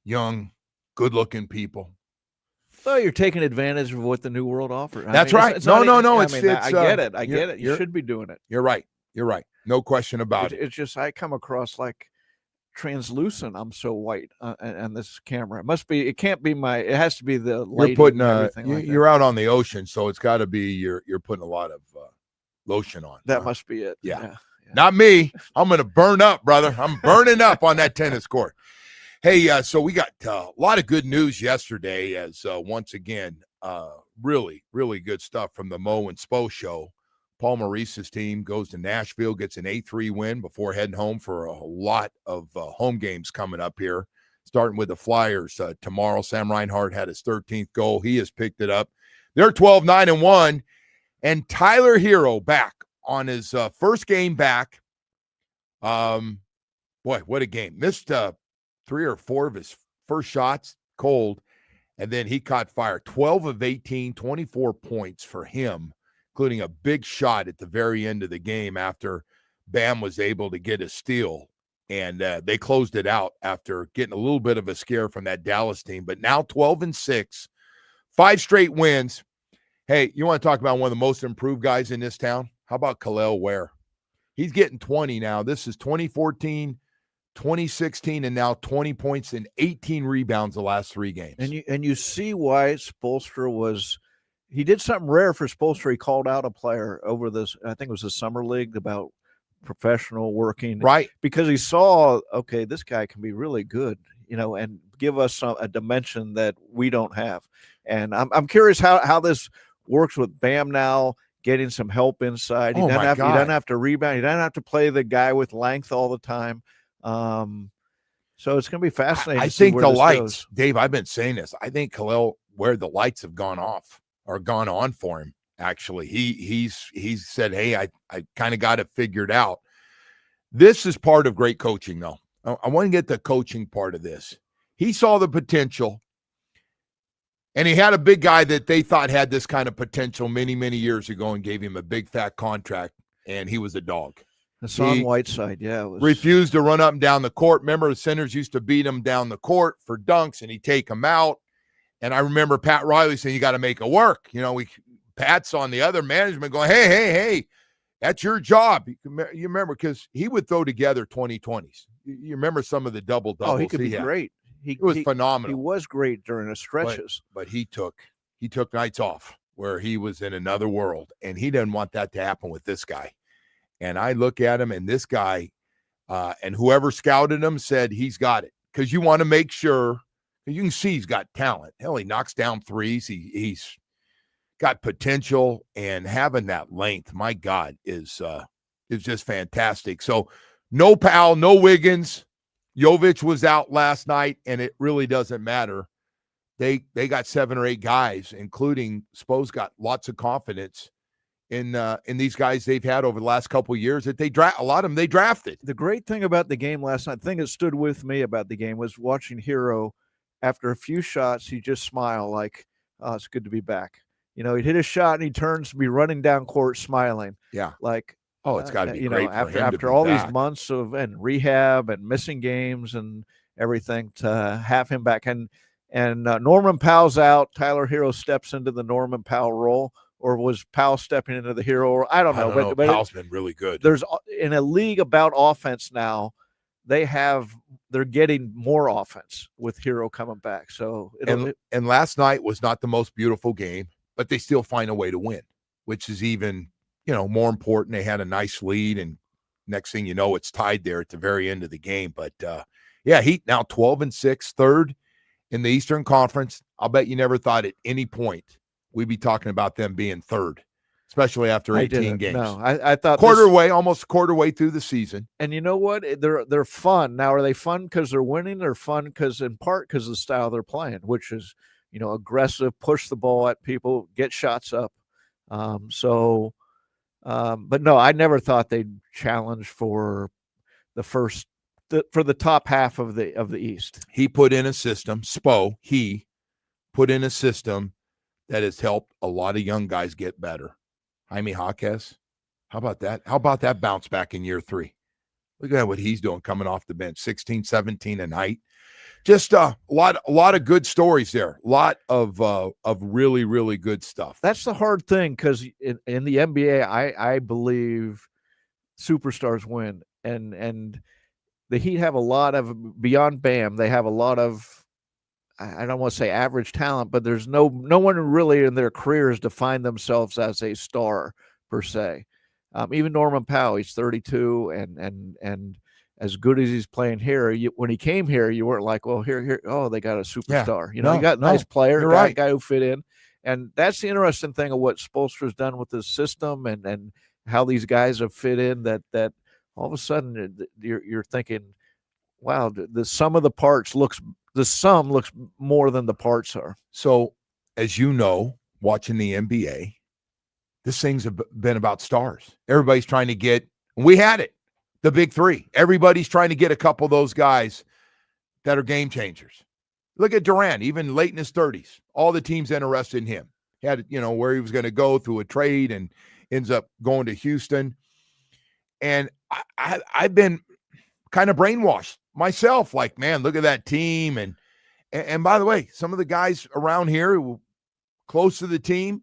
young, good-looking people. Well, you're taking advantage of what the new world offers. That's right. It's no. I get it. I get it. You should be doing it. You're right. No question about it. It's just I come across like translucent. I'm so white, and this camera. It can't be it has to be the light. You're putting you're out on the ocean, so it's got to be you're putting a lot of lotion on. That must be it. Yeah. Not me. I'm going to burn up, brother. I'm burning up on that tennis court. Hey, so we got a lot of good news yesterday as once again, really, really good stuff from the Mo and Spo show. Paul Maurice's team goes to Nashville, gets an 8-3 win before heading home for a lot of home games coming up here, starting with the Flyers tomorrow. Sam Reinhart had his 13th goal. He has picked it up. They're 12-9-1, and Tyler Herro back on his first game back. Boy, what a game. Missed 3 or 4 of his first shots cold, and then he caught fire. 12 of 18, 24 points for him, including a big shot at the very end of the game after Bam was able to get a steal. And they closed it out after getting a little bit of a scare from that Dallas team. But now 12-6, 5 straight wins. Hey, you want to talk about one of the most improved guys in this town? How about Khalil Ware? He's getting 20 now. This is 2014, 2016, and now 20 points and 18 rebounds the last 3 games. And you see why Spoelstra he did something rare for Spoelstra. He called out a player over this, I think it was the summer league, about professional working. Right. Because he saw, okay, this guy can be really good, and give us a dimension that we don't have. And I'm curious how this works with Bam now, getting some help inside. He doesn't have to rebound. He doesn't have to play the guy with length all the time. So it's going to be fascinating. I think the lights, Dave, I've been saying this. I think Khalil, where the lights have gone off or gone on for him, actually. He's said, hey, I kind of got it figured out. This is part of great coaching, though. I want to get the coaching part of this. He saw the potential. And he had a big guy that they thought had this kind of potential many, many years ago and gave him a big fat contract, and he was a dog. Hassan Whiteside, refused to run up and down the court. Remember, the centers used to beat him down the court for dunks, and he'd take him out. And I remember Pat Riley saying, you got to make it work. Pat's on the other management going, hey, that's your job. You remember, because he would throw together 20-20s. You remember some of the double-doubles. Oh, he could be great. He was phenomenal. He was great during the stretches. But he took nights off where he was in another world, and he didn't want that to happen with this guy. And I look at him, and this guy, and whoever scouted him said he's got it, because you want to make sure. You can see he's got talent. Hell, he knocks down threes. He's got potential, and having that length, my God, is just fantastic. So no Powell, no Wiggins. Jovic was out last night, and it really doesn't matter. They got 7 or 8 guys, including Spo's got lots of confidence in these guys they've had over the last couple of years that a lot of them they drafted. The great thing about the game last night, the thing that stood with me about the game was watching Herro. After a few shots, he just smiled like, oh, it's good to be back. He'd hit a shot and he turns to be running down court smiling. Yeah. Like, oh, it's got to be great for him after all these months of rehab and missing games and everything, to have him back. And And Norman Powell's out. Tyler Herro steps into the Norman Powell role, or was Powell stepping into the Herro role? I don't know. But Powell's been really good. There's in a league about offense now. They're getting more offense with Herro coming back. So and last night was not the most beautiful game, but they still find a way to win, which is even, more important. They had a nice lead, and next thing you know, it's tied there at the very end of the game. But Heat now 12-6, third in the Eastern Conference. I'll bet you never thought at any point we'd be talking about them being third, especially after 18 games. No, I thought almost a quarter way through the season. And you know what? They're fun. Now, are they fun because they're winning? They're fun in part because of the style they're playing, which is, aggressive, push the ball at people, get shots up. But no, I never thought they'd challenge for the top half of the East. He put in a system, he put in a system that has helped a lot of young guys get better. Jaime Jaquez, how about that? How about that bounce back in year 3? Look at what he's doing coming off the bench, 16, 17 a night. Just a lot of good stories there. A lot of really, really good stuff. That's the hard thing, because in the NBA, I believe superstars win, and the Heat have a lot of, beyond Bam, they have a lot of, I don't want to say average talent, but there's no one really in their careers defined themselves as a star per se. Even Norman Powell, he's 32, and as good as he's playing here, when he came here, you weren't like, well, here, oh, they got a superstar. You got a nice player, right. Guy who fit in. And that's the interesting thing of what Spoelstra's done with his system and how these guys have fit in, that all of a sudden you're thinking, wow, the sum of the parts looks more than the parts are. So, as you know, watching the NBA, this thing's been about stars. Everybody's trying to get, and we had it, the big 3. Everybody's trying to get a couple of those guys that are game changers. Look at Durant, even late in his 30s. All the teams interested in him. He had, where he was going to go through a trade and ends up going to Houston. And I've been kind of brainwashed myself, like, man, look at that team. And by the way, some of the guys around here who close to the team,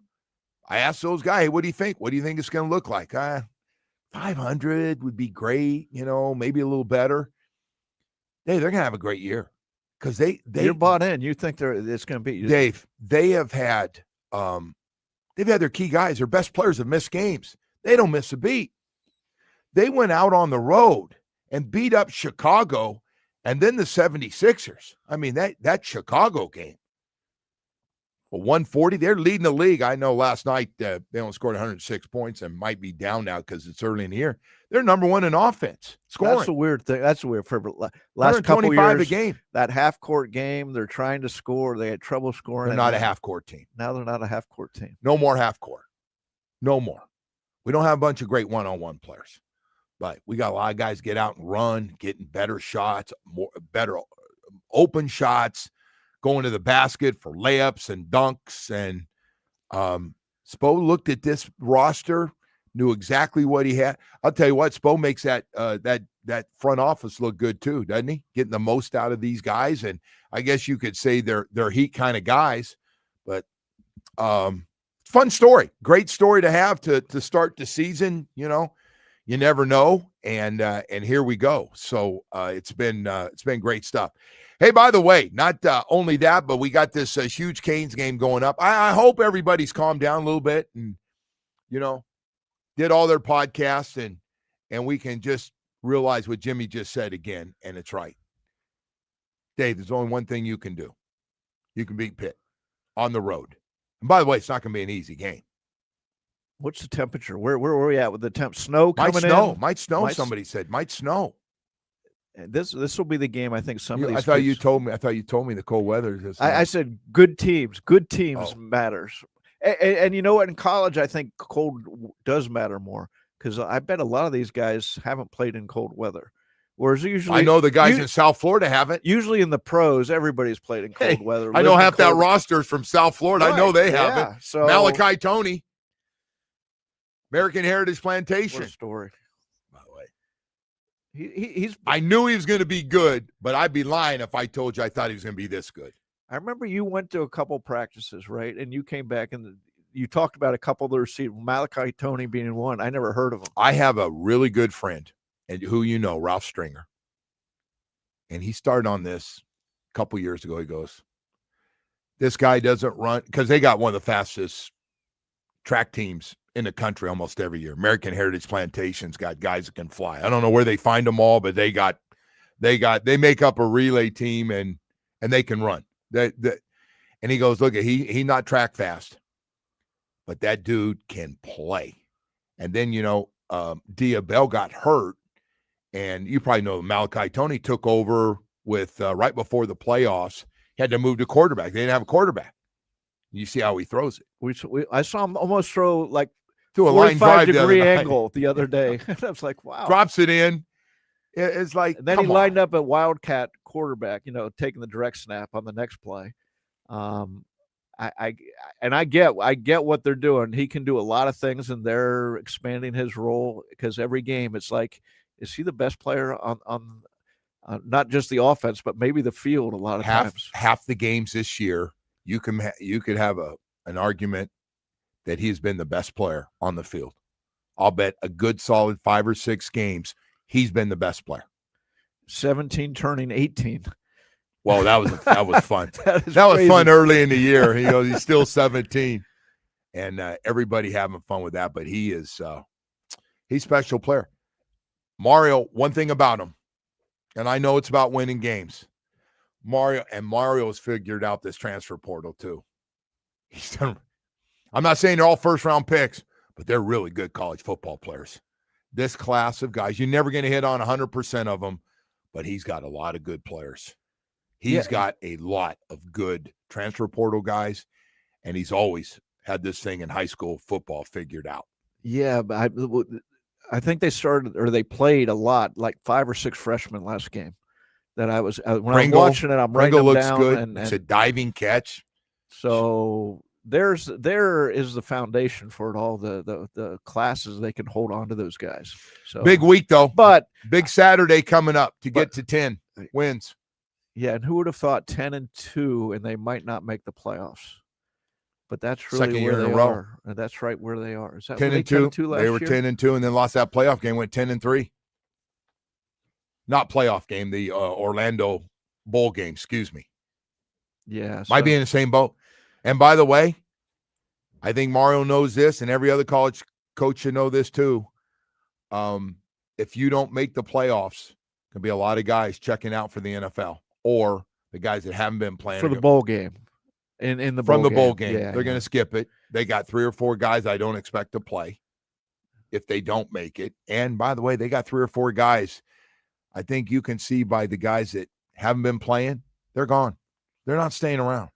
I asked those guys, hey, what do you think? What do you think it's going to look like? 500 would be great, maybe a little better. Hey, they're going to have a great year because you're bought in. You think it's going to be Dave. They have had they've had their key guys, their best players have missed games. They don't miss a beat. They went out on the road and beat up Chicago and then the 76ers. I mean, that Chicago game. Well, 140, they're leading the league. I know last night they only scored 106 points and might be down now because it's early in the year. They're number 1 in offense scoring. That's a weird thing. That's weird. For last couple years, a game. That half-court game, they're trying to score. They had trouble scoring. They're not a half-court team. Now they're not a half-court team. No more half-court. No more. We don't have a bunch of great one-on-one players. But we got a lot of guys get out and run, getting better shots, better open shots, going to the basket for layups and dunks. And Spo looked at this roster, knew exactly what he had. I'll tell you what, Spo makes that front office look good too, doesn't he? Getting the most out of these guys. And I guess you could say they're Heat kind of guys. But fun story. Great story to have to start the season, You never know, and here we go. So it's been great stuff. Hey, by the way, not only that, but we got this huge Canes game going up. I hope everybody's calmed down a little bit and did all their podcasts and we can just realize what Jimmy just said again, and it's right. Dave, there's only one thing you can do. You can beat Pitt on the road. And by the way, it's not going to be an easy game. What's the temperature? Where are we at with the temp? Snow coming in? Might snow. Somebody said might snow. This will be the game. I think some of these. I thought you told me the cold weather. I said good teams. Good teams matters. And you know what? In college, I think cold does matter more because I bet a lot of these guys haven't played in cold weather. Whereas usually, I know the guys in South Florida haven't. Usually in the pros, everybody's played in cold weather. I know half that roster's from South Florida. Right. I know they haven't. So Malachi Tony. American Heritage Plantation. What a story. By the way. He's. I knew he was going to be good, but I'd be lying if I told you I thought he was going to be this good. I remember you went to a couple practices, right? And you came back and you talked about a couple of the receivers, Malachi Tony being one. I never heard of him. I have a really good friend, and who you know, Ralph Stringer. And he started on this a couple years ago. He goes, this guy doesn't run, because they got one of the fastest track teams in the country almost every year. American Heritage Plantation's got guys that can fly. I don't know where they find them all, but they make up a relay team and they can run. And he goes, look, he not track fast, but that dude can play. And then, Dia Bell got hurt, and you probably know Malachi Tony took over with right before the playoffs. He had to move to quarterback. They didn't have a quarterback. You see how he throws it. I saw him almost throw like to a line drive degree angle the other day. I was like, wow. Drops it in. It's like, and then he lined up at Wildcat quarterback, taking the direct snap on the next play. I get what they're doing. He can do a lot of things, and they're expanding his role, because every game it's like, is he the best player on not just the offense, but maybe the field a lot of times? Half the games this year, you could have an argument that he's been the best player on the field. I'll bet a good solid 5 or 6 games, he's been the best player. 17 turning 18. Well, that was fun. that was fun early in the year. He goes, he's still 17, and everybody having fun with that. But he's a special player. Mario, one thing about him, and I know it's about winning games. Mario's figured out this transfer portal too. He's done. I'm not saying they're all first-round picks, but they're really good college football players. This class of guys, you're never going to hit on 100% of them, but he's got a lot of good players. He's got a lot of good transfer portal guys, and he's always had this thing in high school football figured out. Yeah, but I think they played a lot, like 5 or 6 freshmen last game. That I was when I'm watching it, I'm writing them looks down. Good. It's a diving catch. So there is the foundation for it all. The classes, they can hold on to those guys. So big week though, but big Saturday coming up to get to 10 wins. Yeah, and who would have thought 10-2, and they might not make the playoffs? But that's really Second where year in they a row. are. And that's right where they are. Is that 10-2 last They were year? 10-2, and then lost that playoff game. Went 10-3. Not playoff game, the Orlando bowl game. Excuse me. Yeah, Might be in the same boat. And by the way, I think Mario knows this, and every other college coach should know this too. If you don't make the playoffs, there'll be a lot of guys checking out for the NFL, or the guys that haven't been playing for the bowl game. In the bowl game, yeah, they're going to skip it. They got 3 or 4 guys I don't expect to play if they don't make it. And by the way, they got 3 or 4 guys. I think you can see by the guys that haven't been playing, they're gone. They're not staying around.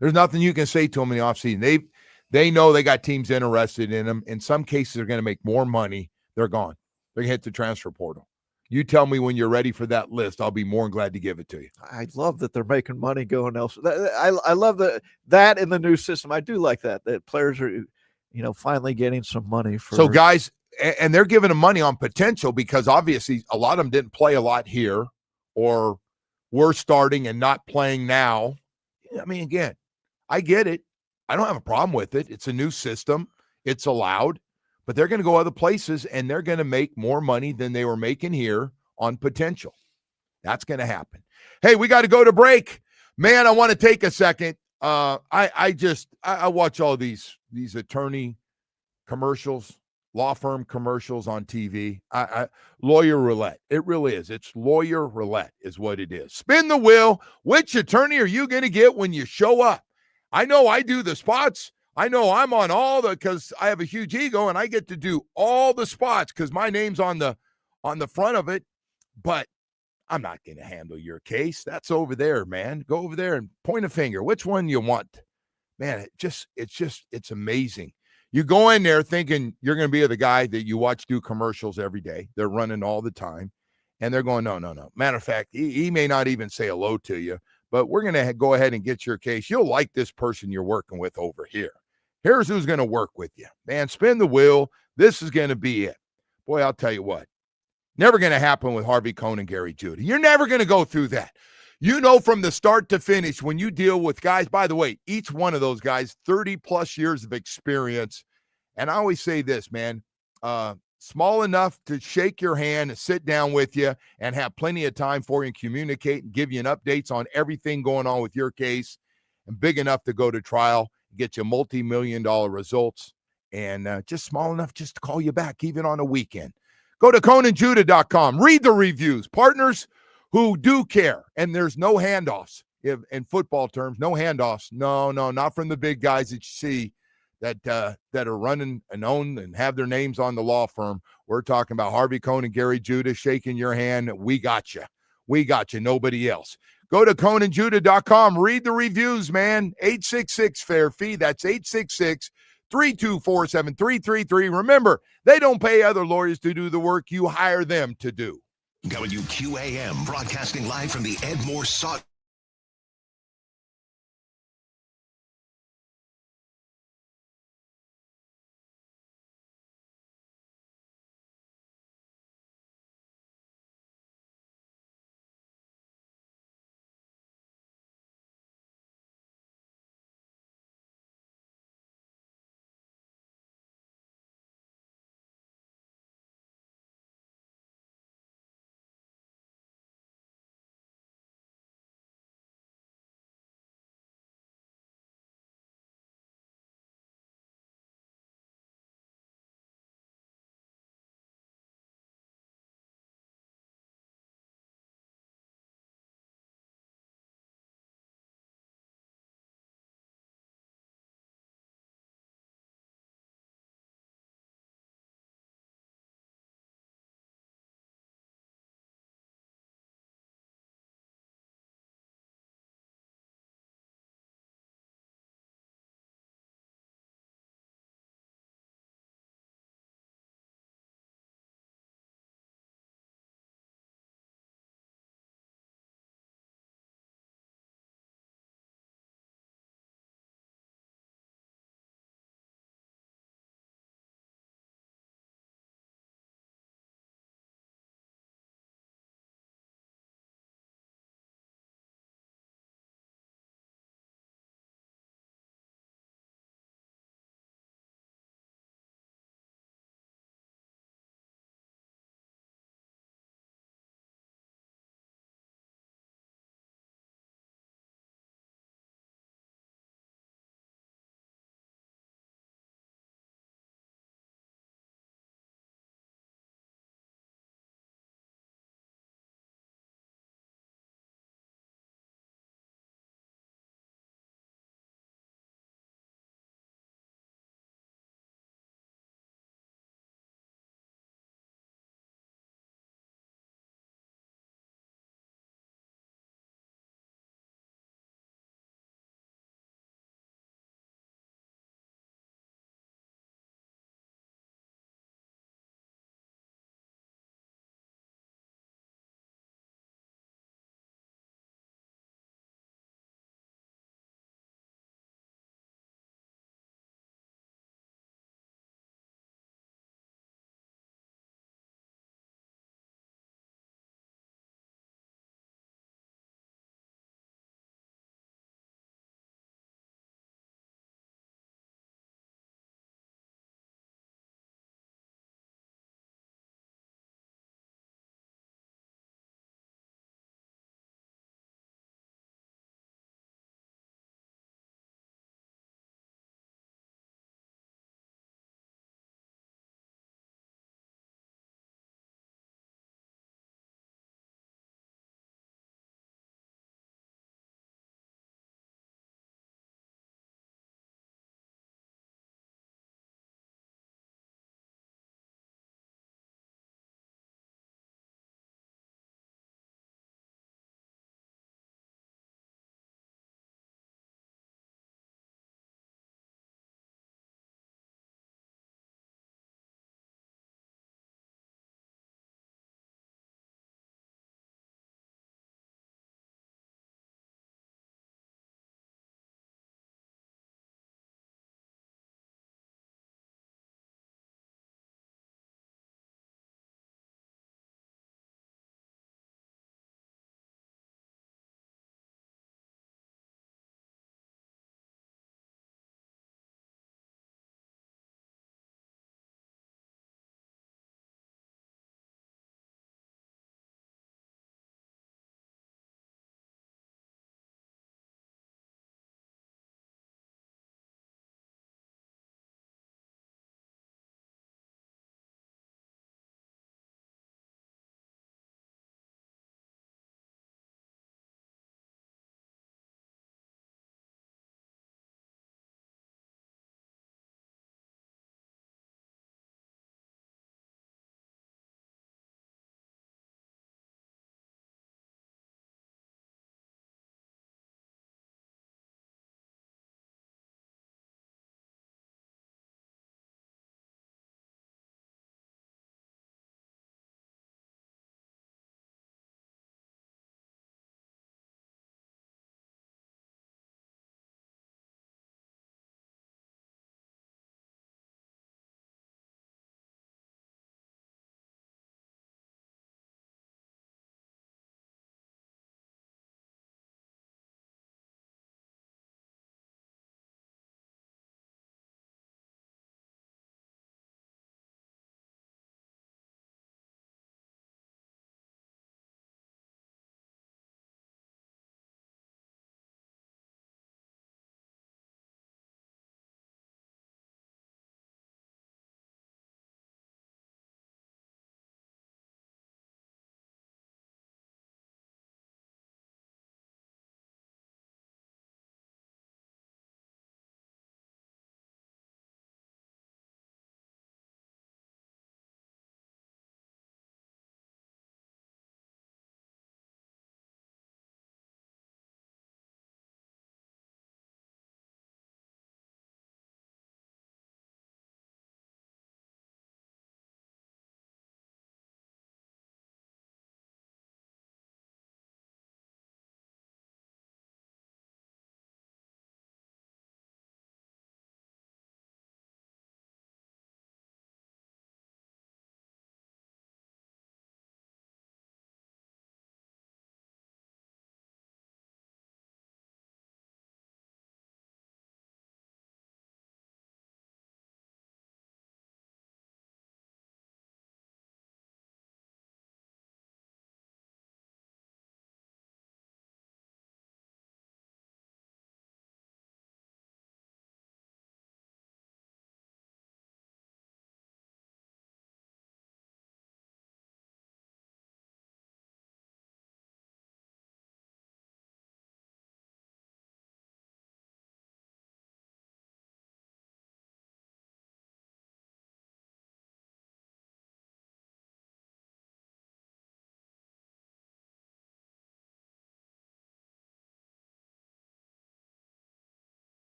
There's nothing you can say to them in the offseason. They know they got teams interested in them. In some cases, they're going to make more money. They're gone. They're going to hit the transfer portal. You tell me when you're ready for that list. I'll be more than glad to give it to you. I love that they're making money going elsewhere. I love that in the new system. I do like that players are, finally getting some money for. So guys, and they're giving them money on potential, because obviously a lot of them didn't play a lot here, or were starting and not playing now. I mean, again, I get it. I don't have a problem with it. It's a new system. It's allowed. But they're going to go other places, and they're going to make more money than they were making here on potential. That's going to happen. Hey, we got to go to break. Man, I want to take a second. I watch all these attorney commercials, law firm commercials on TV. Lawyer roulette. It really is. It's lawyer roulette is what it is. Spin the wheel. Which attorney are you going to get when you show up? I know I do the spots. I know I'm on all because I have a huge ego and I get to do all the spots because my name's on the front of it. But I'm not going to handle your case. That's over there, man. Go over there and point a finger. Which one you want? Man, it's amazing. You go in there thinking you're going to be the guy that you watch do commercials every day. They're running all the time. And they're going, no. Matter of fact, he may not even say hello to you, but we're going to go ahead and get your case. You'll like this person you're working with over here. Here's who's going to work with you. Man, spin the wheel. This is going to be it. Boy, I'll tell you what. Never going to happen with Harvey Cohn and Gary Judy. You're never going to go through that. You know, from the start to finish, when you deal with guys, by the way, each one of those guys, 30 plus years of experience. And I always say this, man, small enough to shake your hand and sit down with you and have plenty of time for you and communicate and give you an updates on everything going on with your case, and big enough to go to trial, get you multi-million-dollar results, and just small enough just to call you back even on a weekend. Go to ConanJudah.com. Read the reviews. Partners who do care, and there's no handoffs. If, in football terms, no handoffs. No, not from the big guys that you see that are running and own and have their names on the law firm. We're talking about Harvey Cohn and Gary Judah shaking your hand. We got you. We got you. Nobody else. Go to ConanJudah.com. Read the reviews, man. 866 fair fee. That's 866-324-7333. Remember, they don't pay other lawyers to do the work. You hire them to do. WQAM broadcasting live from the Ed Moore Saw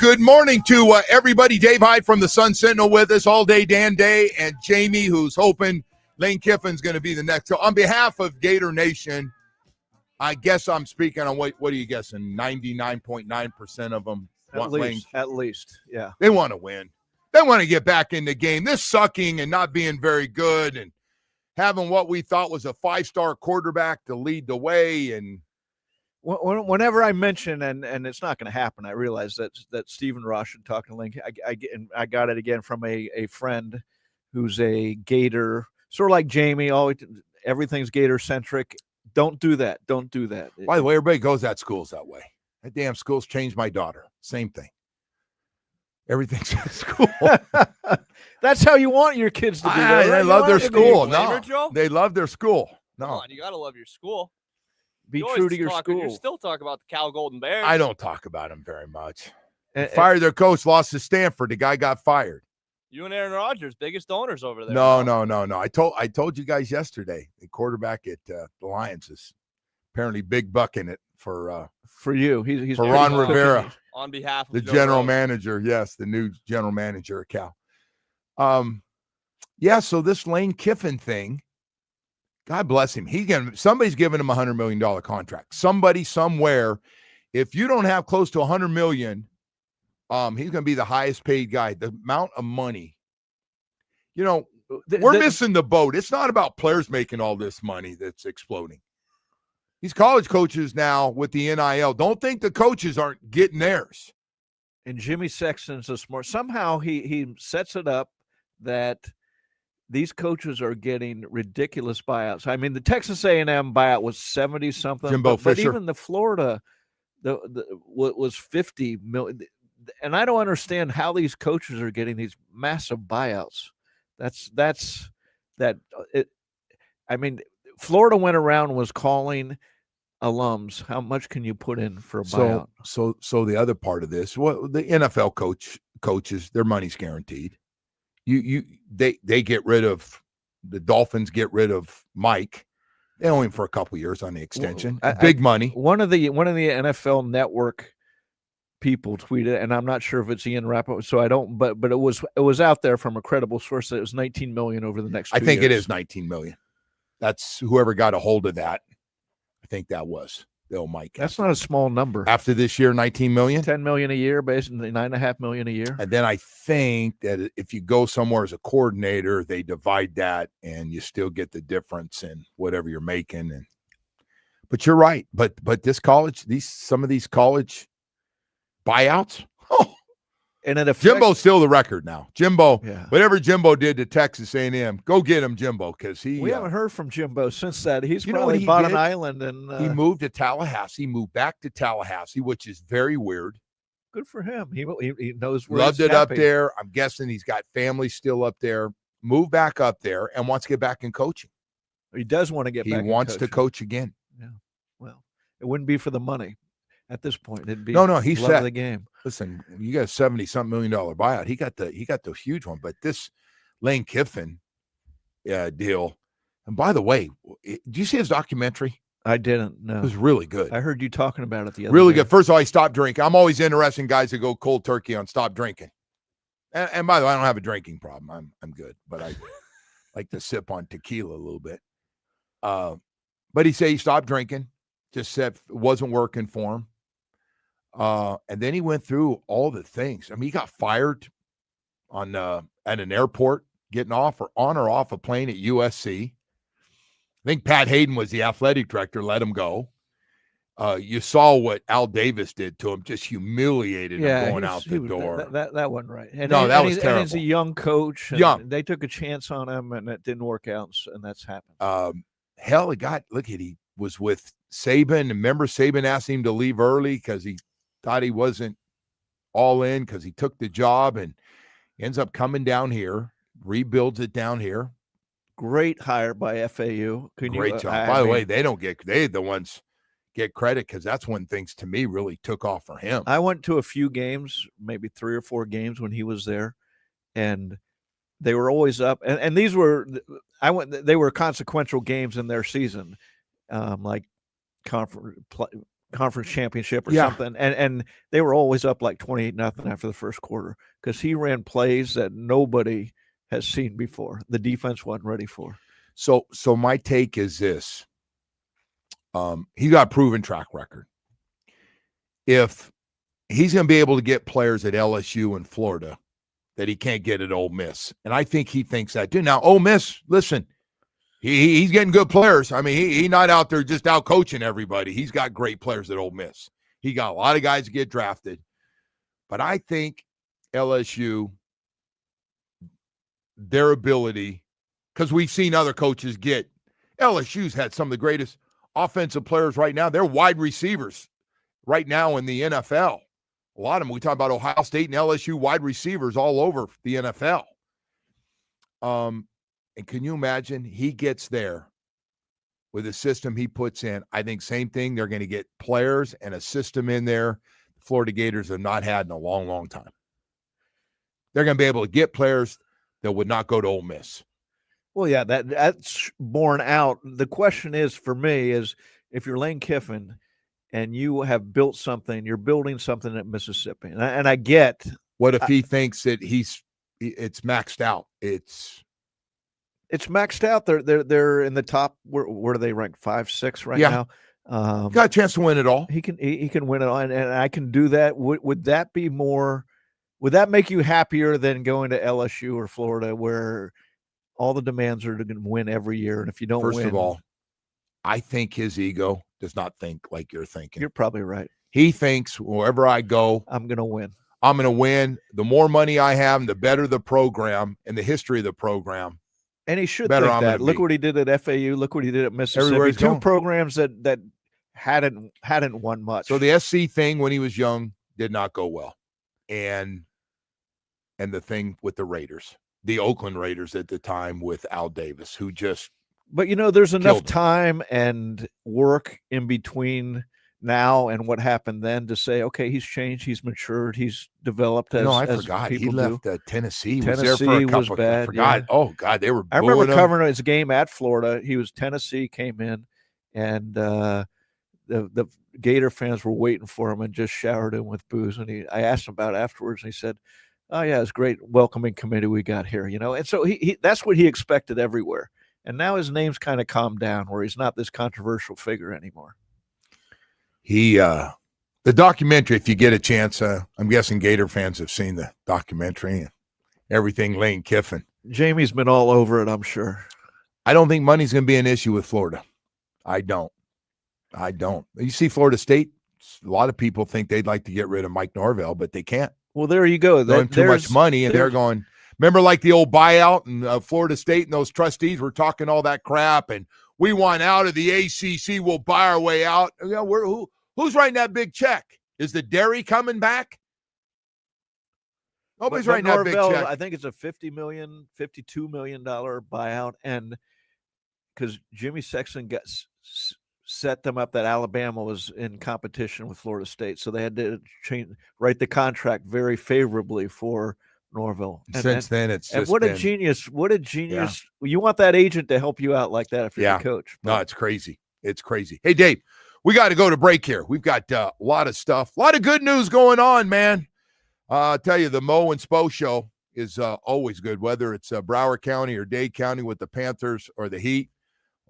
Good morning to everybody. Dave Hyde from the Sun Sentinel with us all day, Dan Day, and Jamie, who's hoping Lane Kiffin's going to be the next. So on behalf of Gator Nation, I guess I'm speaking on what are you guessing? 99.9% of them want Lane. At least, yeah. They want to win. They want to get back in the game. This sucking and not being very good and having what we thought was a 5-star quarterback to lead the way. And whenever I mention, and it's not going to happen, I realize that Stephen Ross should talk to Link. I got it again from a friend who's a Gator, sort of like Jamie. Always, everything's Gator centric. Don't do that. Don't do that. By the way, everybody goes at schools that way. That damn school's changed my daughter. Same thing. Everything's at school. That's how you want your kids to be. Right? They love their school. No, they love their school. No, come on, you gotta love your school. Be true to your school. You still talk about the Cal Golden Bears. I don't talk about them very much. Fired their coach, lost to Stanford. The guy got fired. You and Aaron Rodgers, biggest owners over there. No. I told you guys yesterday. The quarterback at the Lions is apparently big bucking it for you. He's for Ron Rivera on behalf of the Joe general Rose. manager. Yes, the new general manager at Cal. Yeah. So this Lane Kiffin thing, God bless him. Somebody's giving him $100 million contract. Somebody somewhere. If you don't have close to $100 million, he's going to be the highest paid guy. The amount of money, we're missing the boat. It's not about players making all this money that's exploding. These college coaches now with the NIL, don't think the coaches aren't getting theirs. And Jimmy Sexton's a smart. Somehow he sets it up that these coaches are getting ridiculous buyouts. I mean, the Texas A&M buyout was 70 something. Jimbo Fisher. But even the Florida, was 50 million. And I don't understand how these coaches are getting these massive buyouts. I mean, Florida went around and was calling alums, how much can you put in for a buyout? So the other part of this, the NFL coaches, their money's guaranteed. They get rid of the Dolphins, get rid of Mike. They own him for a couple years on the extension. Big money. One of the NFL Network people tweeted, and I'm not sure if it's Ian Rappaport, so I don't. But it was out there from a credible source that it was 19 million over the next 2 years. I think it is 19 million. That's whoever got a hold of that. I think that was the Mike. That's not a small number. After this year, 19 million, 10 million a year, basically $9.5 million a year. And then I think that if you go somewhere as a coordinator, they divide that, and you still get the difference in whatever you're making. But you're right. But this college, some of these college buyouts. Oh, and it affects, Jimbo's still the record now. Jimbo, yeah. Whatever Jimbo did to Texas A&M, go get him, Jimbo, because we haven't heard from Jimbo since that. He's probably bought an island and he moved to Tallahassee. Moved back to Tallahassee, which is very weird. Good for him. He knows where loved he's it happy. Up there. I'm guessing he's got family still up there. Moved back up there and wants to get back in coaching. He does want to get back. He wants to coach again. Yeah. Well, it wouldn't be for the money. At this point, it'd be he love said of the game. Listen, you got a $70-something million buyout. He got the huge one, but this Lane Kiffin deal. And by the way, did you see his documentary? I didn't. No, it was really good. I heard you talking about it the other really day. good. First of all, he stopped drinking. I'm always interested in guys that go cold turkey on stop drinking. And by the way, I don't have a drinking problem. I'm good, but I like to sip on tequila a little bit. But he said he stopped drinking. Just said it wasn't working for him. And then he went through all the things. I mean, he got fired at an airport, getting off or on or off a plane at USC. I think Pat Hayden was the athletic director, let him go. You saw what Al Davis did to him, just humiliated him going out the door. That wasn't right. And that was terrible. And he's a young coach. Young. They took a chance on him, and it didn't work out, and that's happened. He was with Saban, and remember Saban asked him to leave early because he thought he wasn't all in because he took the job, and ends up coming down here, rebuilds it down here. Great hire by FAU. Great job. By the way, they the ones get credit because that's when things to me really took off for him. I went to a few games, maybe 3 or 4 games when he was there, and they were always up. And these were they were consequential games in their season, like conference championship or Yeah. something. And they were always up like 28-0 after the first quarter because he ran plays that nobody has seen before. The defense wasn't ready for. So my take is this. He got a proven track record. If he's going to be able to get players at LSU and Florida that he can't get at Ole Miss, and I think he thinks that too. Now, Ole Miss, listen, he's getting good players. I mean, he's not out there just out coaching everybody. He's got great players at Ole Miss. He got a lot of guys to get drafted. But I think LSU, their ability, because we've seen other coaches get, LSU's had some of the greatest offensive players right now. They're wide receivers right now in the NFL. A lot of them, we talk about Ohio State and LSU wide receivers all over the NFL. And can you imagine he gets there with the system he puts in? I think same thing. They're going to get players and a system in there the Florida Gators have not had in a long, long time. They're going to be able to get players that would not go to Ole Miss. Well, yeah, that's borne out. The question is, for me, is if you're Lane Kiffin and you have built something, you're building something at Mississippi. And I get. What if he thinks that it's maxed out? It's maxed out. They're in the top. Where do they rank? 5, 6 right now. Got a chance to win it all. He can win it all, and I can do that. Would that be more? Would that make you happier than going to LSU or Florida, where all the demands are to win every year, and if you don't win, first of all, I think his ego does not think like you're thinking. You're probably right. He thinks wherever I go, I'm going to win. I'm going to win. The more money I have, the better the program and the history of the program. And he should better think I'm that. gonna Look be. what he did at FAU. Look what he did at Mississippi. Everywhere he's Two going. programs that hadn't won much. So the SC thing when he was young did not go well, and the thing with the Raiders, the Oakland Raiders at the time with Al Davis, who just. But there's enough him. time and work in between now and what happened then to say, okay, he's changed, he's matured, he's developed. I forgot he left Tennessee. He was there for Tennessee a couple. was bad. I forgot. Yeah. Oh God, they were. I remember booing him. covering his game at Florida. He was Tennessee, came in, and the Gator fans were waiting for him and just showered him with booze. And I asked him about it afterwards, and he said, "Oh yeah, it's a great welcoming committee we got here." And so he that's what he expected everywhere. And now his name's kind of calmed down, where he's not this controversial figure anymore. The documentary, if you get a chance, I'm guessing Gator fans have seen the documentary and everything. Lane Kiffin. Jamie's been all over it, I'm sure. I don't think money's going to be an issue with Florida. I don't. You see Florida State, a lot of people think they'd like to get rid of Mike Norvell, but they can't. Well, there you go. They have too much money, and they're going, remember like the old buyout and Florida State and those trustees were talking all that crap, and we want out of the ACC, we'll buy our way out. Who's writing that big check? Is the dairy coming back? Nobody's writing that big check. I think it's a $52 million buyout, and because Jimmy Sexton set them up that Alabama was in competition with Florida State, so they had to write the contract very favorably for Norvell. Since then, it's just what a genius! Yeah. You want that agent to help you out like that if you're the coach. No, it's crazy. It's crazy. Hey, Dave, we got to go to break here. We've got a lot of stuff, a lot of good news going on, man. I'll tell you, the Mo and Spo show is always good, whether it's Broward County or Dade County with the Panthers or the Heat.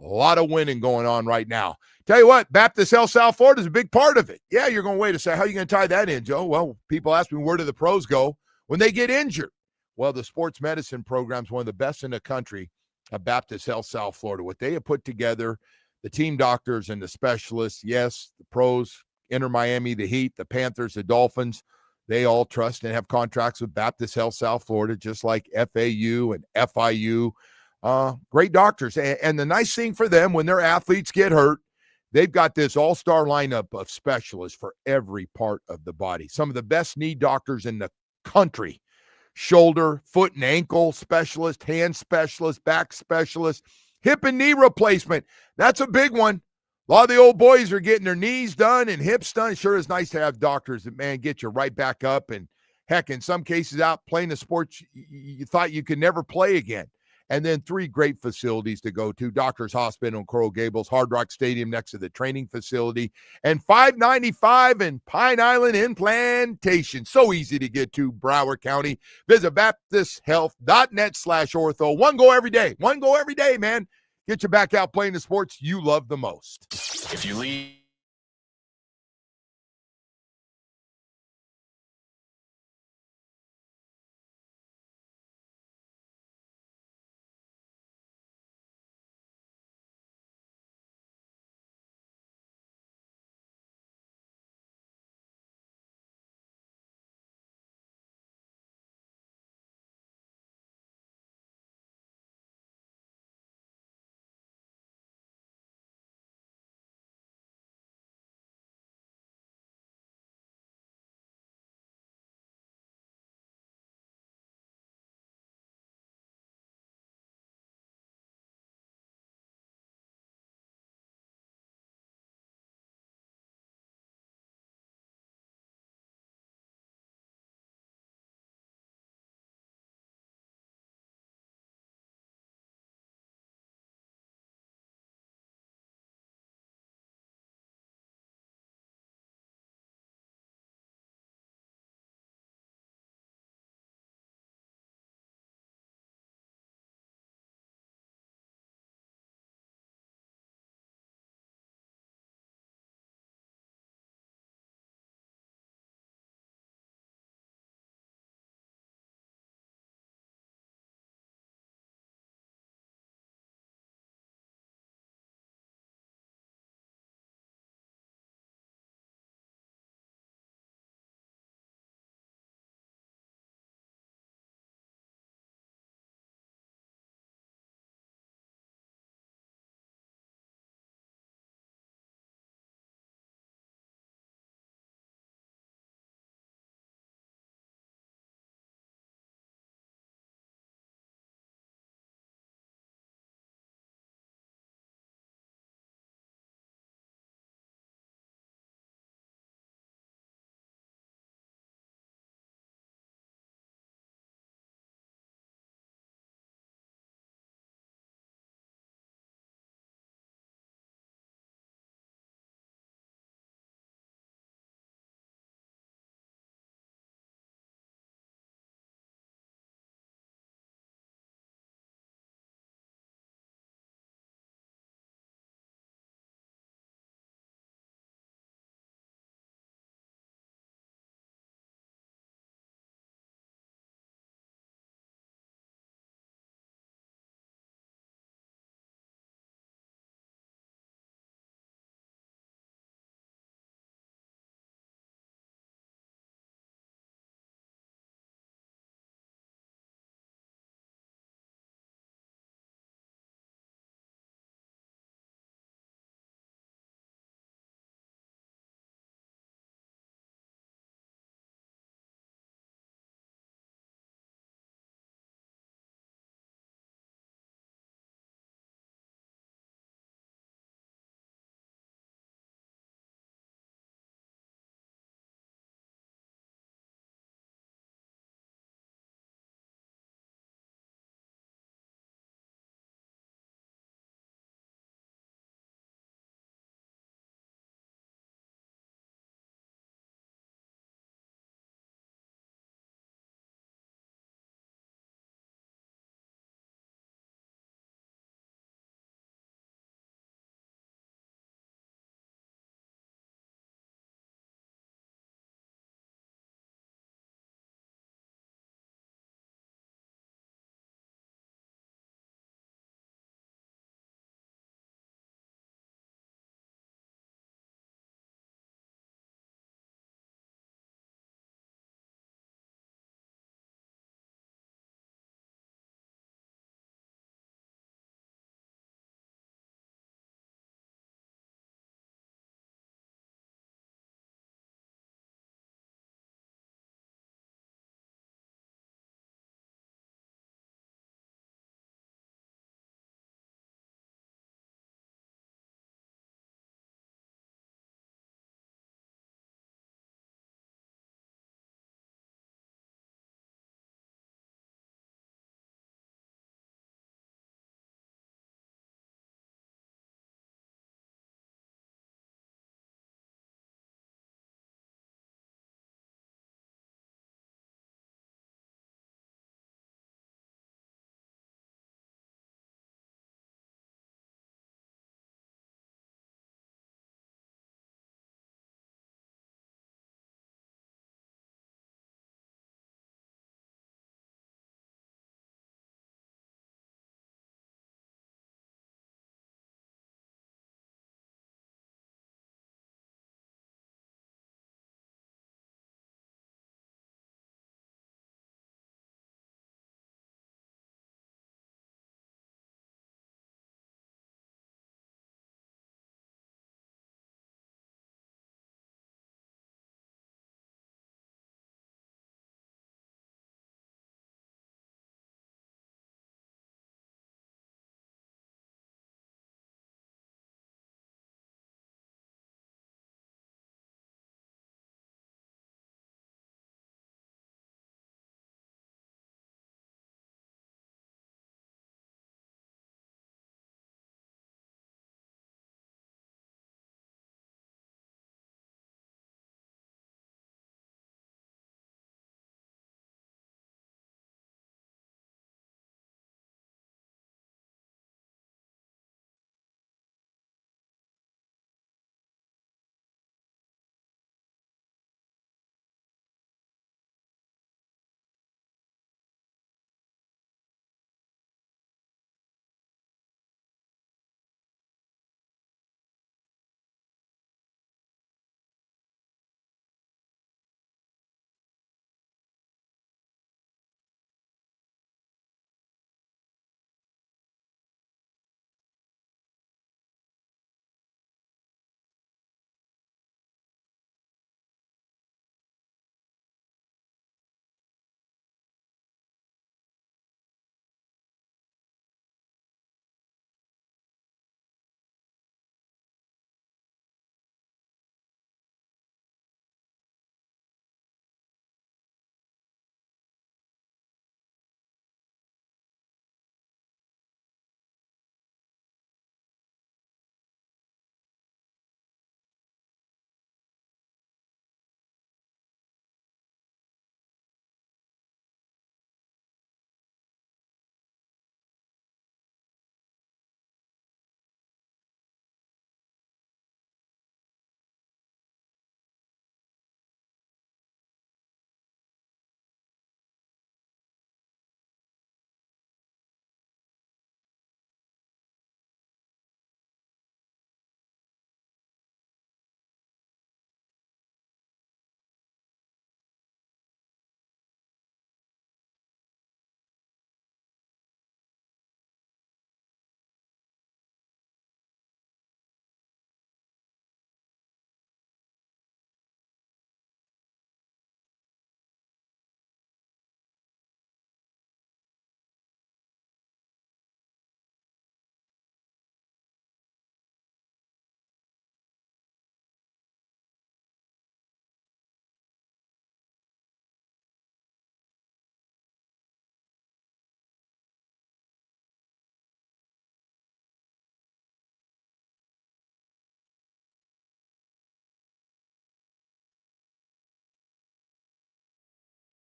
A lot of winning going on right now. Tell you what, Baptist Health South Florida is a big part of it. Yeah, you're going to wait a second. How are you going to tie that in, Joe? Well, people ask me, where do the pros go when they get injured? Well, the sports medicine program is one of the best in the country at Baptist Health South Florida. What they have put together, the team doctors and the specialists, yes, the pros, Inter Miami, the Heat, the Panthers, the Dolphins, they all trust and have contracts with Baptist Health South Florida, just like FAU and FIU. Great doctors. And the nice thing for them, when their athletes get hurt, they've got this all-star lineup of specialists for every part of the body. Some of the best knee doctors in the country. Shoulder, foot and ankle specialist, hand specialist, back specialist, hip and knee replacement. That's a big one. A lot of the old boys are getting their knees done and hips done. Sure is nice to have doctors that, man, get you right back up and, heck, in some cases out playing the sport you thought you could never play again. And then 3 great facilities to go to: Doctors Hospital in Coral Gables, Hard Rock Stadium next to the training facility, and 595 in Pine Island in Plantation. So easy to get to, Broward County. Visit baptisthealth.net/ortho. One go every day. One go every day, man. Get you back out playing the sports you love the most. If you leave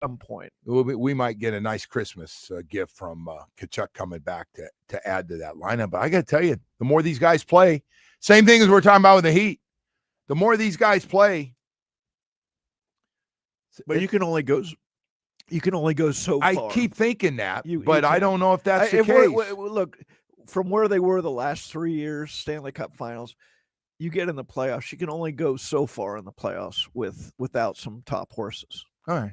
some point. We might get a nice Christmas gift from Kachuk coming back to add to that lineup. But I got to tell you, the more these guys play, same thing as we're talking about with the Heat, the more these guys play. But you can only go so far. I keep thinking that, but I don't know if that's the case. Look, from where they were the last 3 years, Stanley Cup Finals, you get in the playoffs. You can only go so far in the playoffs without some top horses. All right.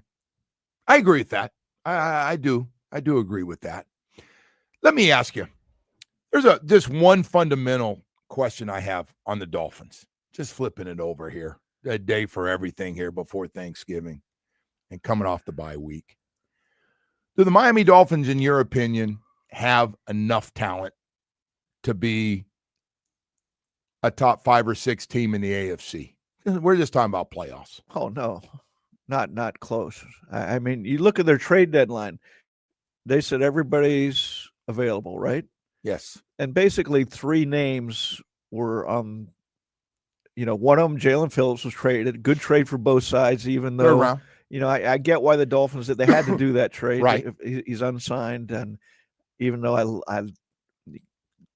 I agree with that. I do agree with that. Let me ask you. There's just one fundamental question I have on the Dolphins. Just flipping it over here. A day for everything here before Thanksgiving and coming off the bye week. Do the Miami Dolphins, in your opinion, have enough talent to be a top 5 or 6 team in the AFC? We're just talking about playoffs. Oh, no. Not close. I mean, you look at their trade deadline. They said everybody's available, right? Yes. And basically 3 names were on, one of them, Jalen Phillips, was traded. Good trade for both sides, even though, I get why the Dolphins, they had to do that trade. Right. He's unsigned. And even though I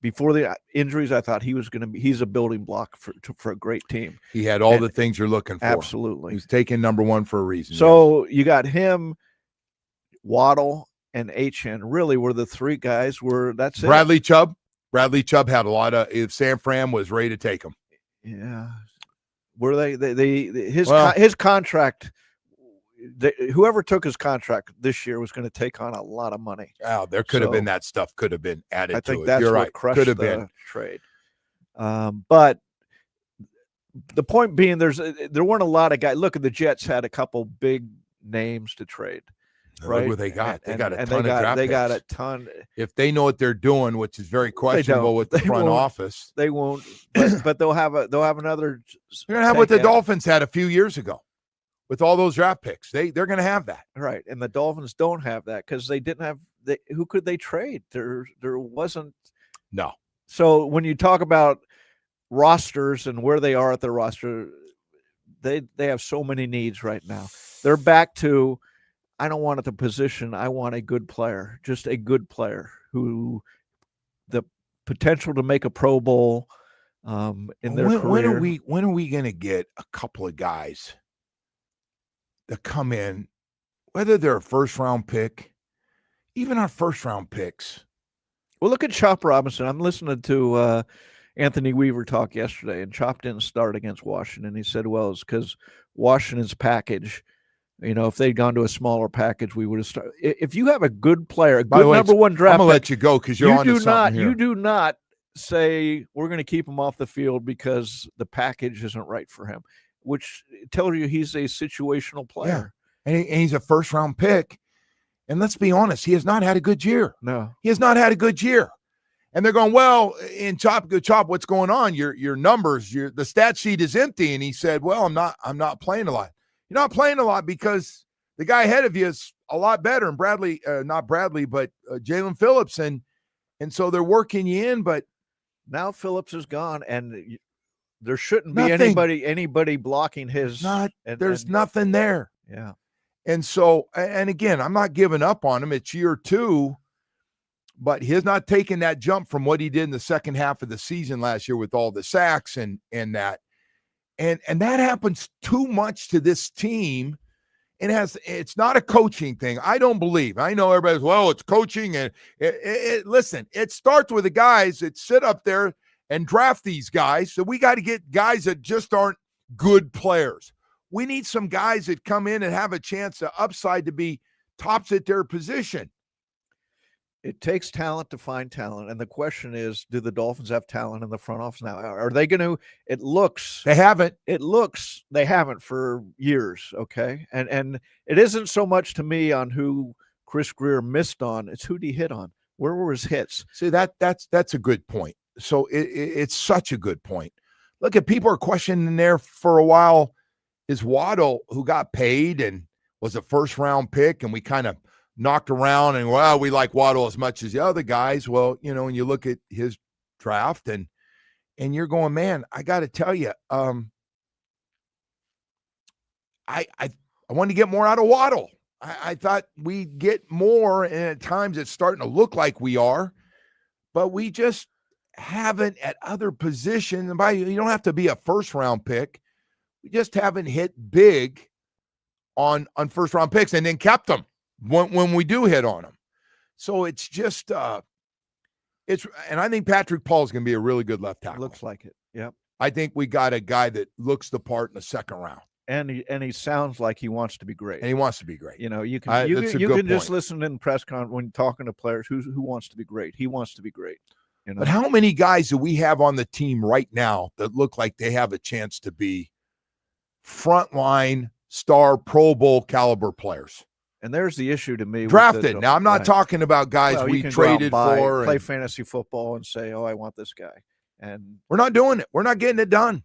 before the injuries, I thought he's a building block for a great team. He had all the things you're looking for. Absolutely. He's taken number 1 for a reason. So you got him, Waddle, and Achane really were the 3 guys that's Bradley Chubb. Bradley Chubb had a lot of, if San Fran was ready to take him. Yeah. Were his contract, whoever took his contract this year was going to take on a lot of money. Oh, there could have been that stuff could have been added to it. I think that's You're what right. crushed Could have the been. trade. But the point being, there weren't a lot of guys. Look, the Jets had a couple big names to trade. Right? Look what they got. They got a ton of draft picks. They got a ton. If they know what they're doing, which is very questionable with the front office. They won't. But they'll have another. They're gonna have what the Dolphins had a few years ago, with all those draft picks. They're gonna have that. Right, and the Dolphins don't have that because they didn't have. Who could they trade? There wasn't. No. So when you talk about rosters and where they are at their roster, they have so many needs right now. They're back to, I don't want at the position. I want a good player, just a good player who the potential to make a Pro Bowl in their career. When are we going to get a couple of guys that come in, whether they're a first-round pick, even our first-round picks? Well, look at Chop Robinson. I'm listening to Anthony Weaver talk yesterday, and Chop didn't start against Washington. He said, well, it's because Washington's package, if they'd gone to a smaller package, we would have started. If you have a good player, a good number 1 draft, I'm going to let you go because you're on to something here. You do not say we're going to keep him off the field because the package isn't right for him, which tells you he's a situational player. Yeah. And he's a first-round pick. And let's be honest, he has not had a good year. No. He has not had a good year. And they're going, well, in Chop, what's going on? Your numbers, the stat sheet is empty. And he said, well, I'm not playing a lot. You're not playing a lot because the guy ahead of you is a lot better. And Jalen Phillips. And so they're working you in, but now Phillips is gone and there shouldn't be anybody blocking his. There's nothing there. Yeah. And so, and again, I'm not giving up on him. It's year 2, but he has not taken that jump from what he did in the second half of the season last year with all the sacks and that. And that happens too much to this team. It's not a coaching thing. I don't believe. I know everybody's, well, it's coaching. And listen, it starts with the guys that sit up there and draft these guys. So we got to get guys that just aren't good players. We need some guys that come in and have a chance to upside to be tops at their position. It takes talent to find talent. And the question is, do the Dolphins have talent in the front office now? Are they going to, they haven't. They haven't for years. Okay. And it isn't so much to me on who Chris Greer missed on. It's who he hit on. Where were his hits? See, that's a good point. So it's such a good point. Look at people are questioning there for a while. Is Waddle, who got paid and was a first-round pick, and we kind of knocked around and, well, we like Waddle as much as the other guys. Well, when you look at his draft and you're going, man, I got to tell you, I wanted to get more out of Waddle. I thought we'd get more, and at times it's starting to look like we are, but we just haven't at other positions. And you don't have to be a first-round pick. We just haven't hit big on first-round picks and then kept them when we do hit on them. So it's just and I think Patrick Paul is going to be a really good left tackle. Looks like it. Yep. I think we got a guy that looks the part in the second round. And he sounds like he wants to be great. And he wants to be great. You know, you can just listen in press conference when talking to players who wants to be great. He wants to be great. You know? But how many guys do we have on the team right now that look like they have a chance to be frontline star Pro Bowl caliber players? And there's the issue to me. Drafted. Now, I'm not talking about guys we traded for. Play fantasy football and say, oh, I want this guy. And we're not doing it. We're not getting it done.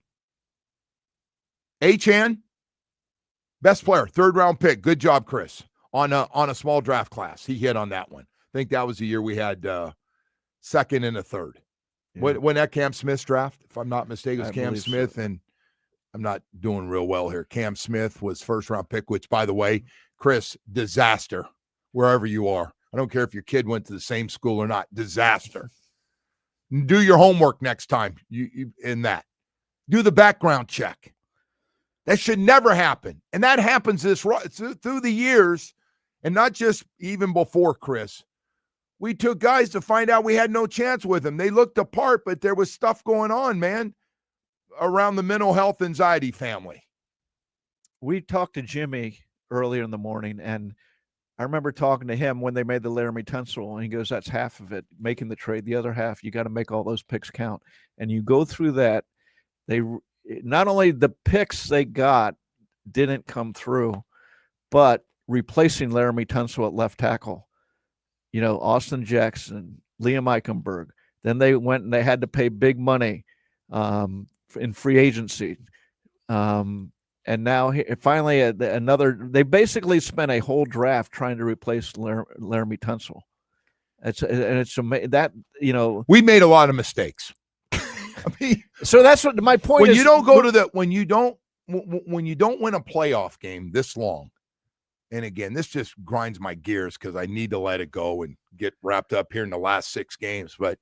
Achane, best player, third-round pick. Good job, Chris, on a small draft class. He hit on that one. I think that was the year we had second and a third. Yeah. When that Cam Smith's draft, if I'm not mistaken, it was Cam Smith, so. And I'm not doing real well here. Cam Smith was first-round pick, which, by the way, Chris, disaster wherever you are. I don't care if your kid went to the same school or not. Disaster. Do your homework next time you in that. Do the background check. That should never happen. And that happens through the years, and not just even before Chris. We took guys to find out we had no chance with them. They looked apart, but there was stuff going on, man, around the mental health anxiety family. We talked to Jimmy earlier in the morning, and I remember talking to him when they made the Laramie Tunsil, and he goes, that's half of it, making the trade. The other half, you got to make all those picks count. And you go through that, not only the picks they got didn't come through, but replacing Laramie Tunsil at left tackle, you know, Austin Jackson, Liam Eichenberg. Then they went and they had to pay big money in free agency. And now finally they basically spent a whole draft trying to replace Laramie Tunsil. It's amazing that, you know, we made a lot of mistakes. I mean, so that's what my point is. When you don't go to when you don't win a playoff game this long, and again, this just grinds my gears because I need to let it go and get wrapped up here in the last 6 games. But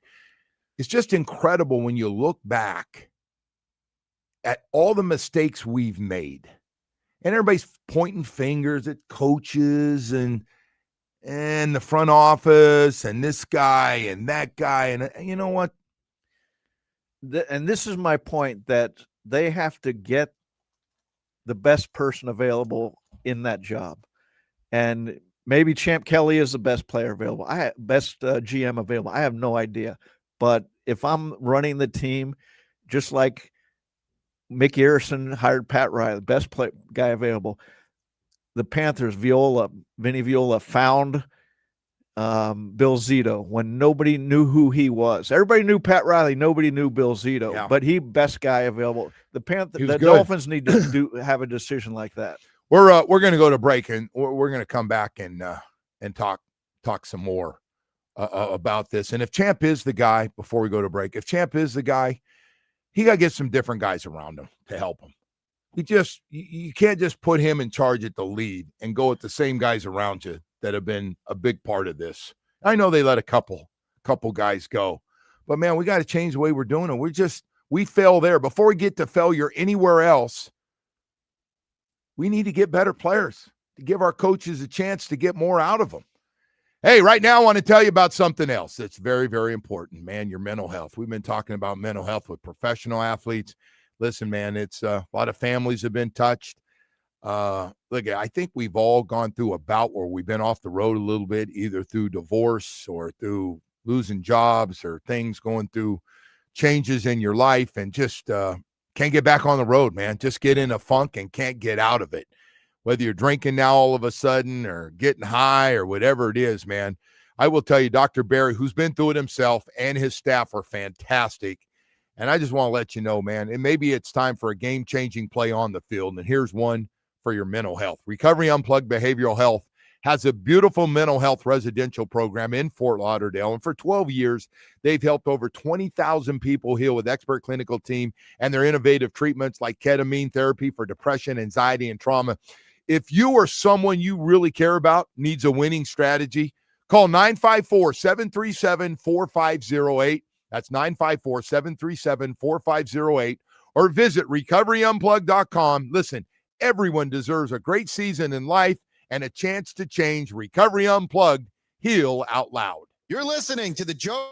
it's just incredible when you look back at all the mistakes we've made, and everybody's pointing fingers at coaches and the front office and this guy and that guy. And you know what? And this is my point, that they have to get the best person available in that job. And maybe Champ Kelly is the best player available. Best GM available. I have no idea. But if I'm running the team, just like Mick Garrison hired Pat Riley, best guy available. The Panthers, Vinny Viola found Bill Zito when nobody knew who he was. Everybody knew Pat Riley. Nobody knew Bill Zito, but he best guy available. The Dolphins need to have a decision like that. We're going to go to break, and we're going to come back and talk some more about this. And if Champ is the guy, before we go to break, if Champ is the guy, he got to get some different guys around him to help him. You can't just put him in charge at the lead and go with the same guys around you that have been a big part of this. I know they let a couple guys go, but man, we got to change the way we're doing it. We fail there. Before we get to failure anywhere else, we need to get better players to give our coaches a chance to get more out of them. Hey, right now I want to tell you about something else that's very, very important, man, your mental health. We've been talking about mental health with professional athletes. Listen, man, it's a lot of families have been touched. Look, I think we've all gone through a bout where we've been off the road a little bit, either through divorce or through losing jobs or things going through changes in your life, and just can't get back on the road, man. Just get in a funk and can't get out of it. Whether you're drinking now all of a sudden or getting high or whatever it is, man, I will tell you, Dr. Barry, who's been through it himself, and his staff are fantastic. And I just want to let you know, man, and maybe it's time for a game-changing play on the field. And here's one for your mental health. Recovery Unplugged Behavioral Health has a beautiful mental health residential program in Fort Lauderdale. And for 12 years, they've helped over 20,000 people heal with expert clinical team and their innovative treatments like ketamine therapy for depression, anxiety, and trauma. If you or someone you really care about needs a winning strategy, call 954-737-4508. That's 954-737-4508. Or visit recoveryunplug.com. Listen, everyone deserves a great season in life and a chance to change. Recovery Unplugged. Heal out loud. You're listening to the Joe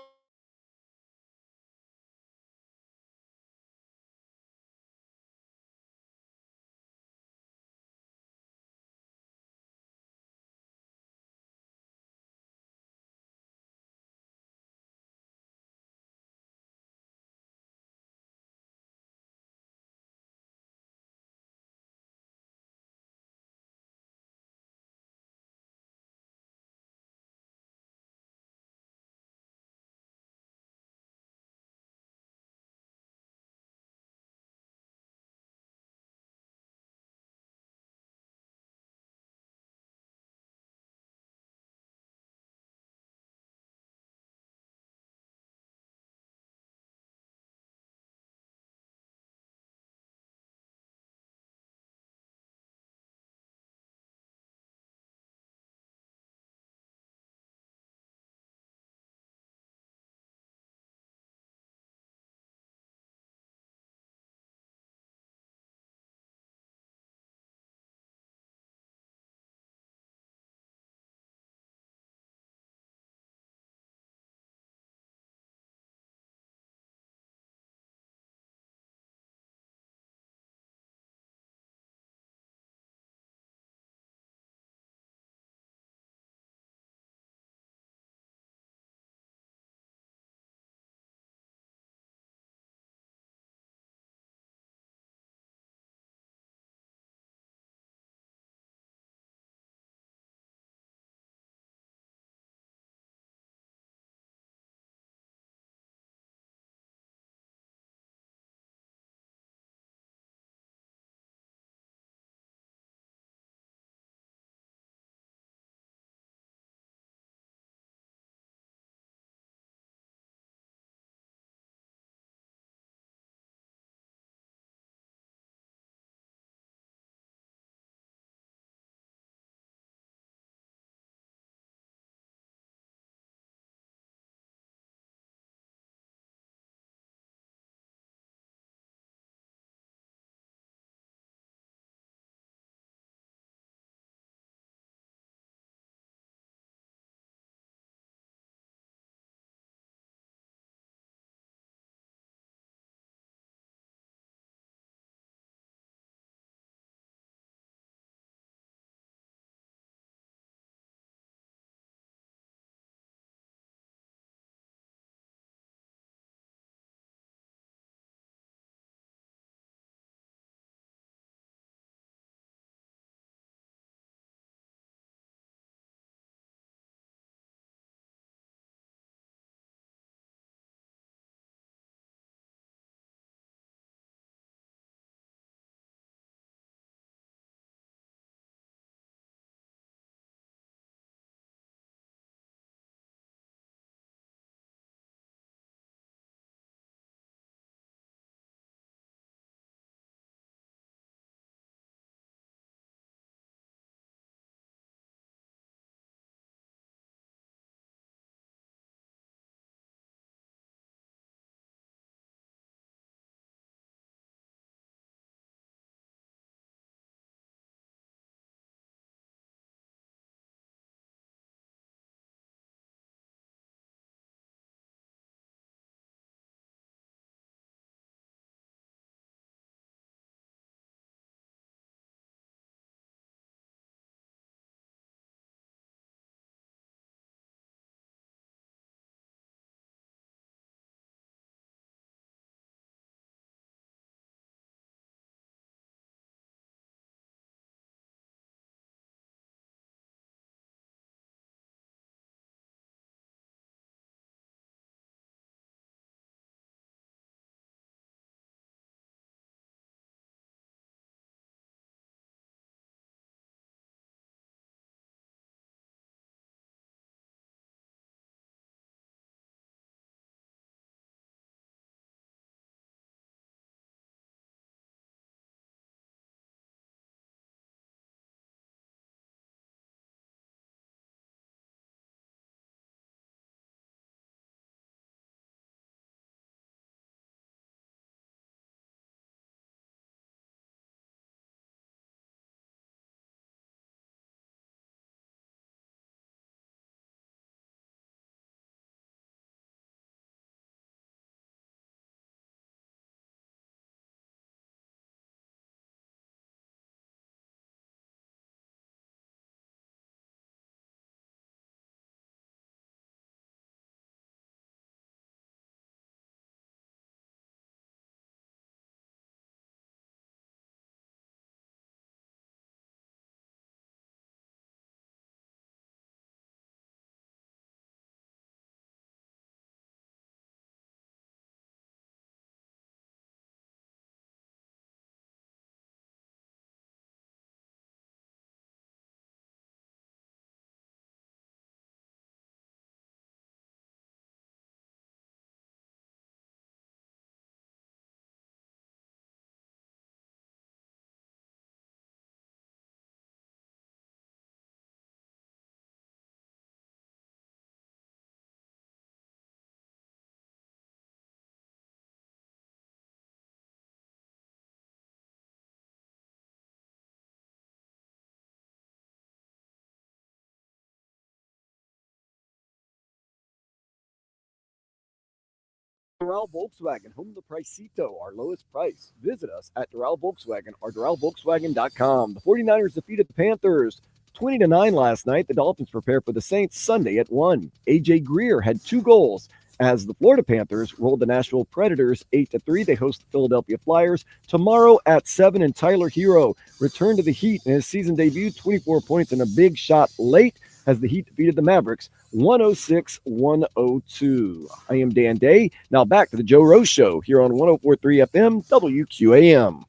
Doral Volkswagen, home of the Pricito, our lowest price. Visit us at Doral Volkswagen or DoralVolkswagen.com. The 49ers defeated the Panthers 20-9 last night. The Dolphins prepare for the Saints Sunday at 1. A.J. Greer had 2 goals as the Florida Panthers rolled the Nashville Predators 8-3. They host the Philadelphia Flyers tomorrow at 7. And Tyler Herro returned to the Heat in his season debut, 24 points and a big shot late as the Heat defeated the Mavericks 106-102. I am Dan Day. Now back to the Joe Rose Show here on 104.3 FM WQAM.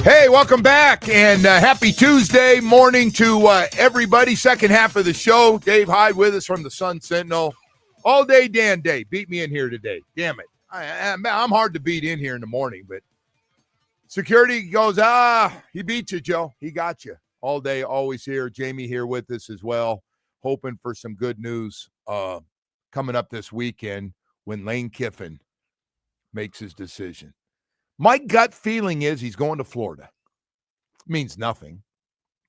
Hey, welcome back, and happy Tuesday morning to everybody. Second half of the show. Dave Hyde with us from the Sun Sentinel. All day, Dan Day. Beat me in here today. Damn it. I'm hard to beat in here in the morning, but security goes, he beat you, Joe. He got you. All day, always here. Jamie here with us as well, hoping for some good news coming up this weekend when Lane Kiffin makes his decision. My gut feeling is he's going to Florida. Means nothing.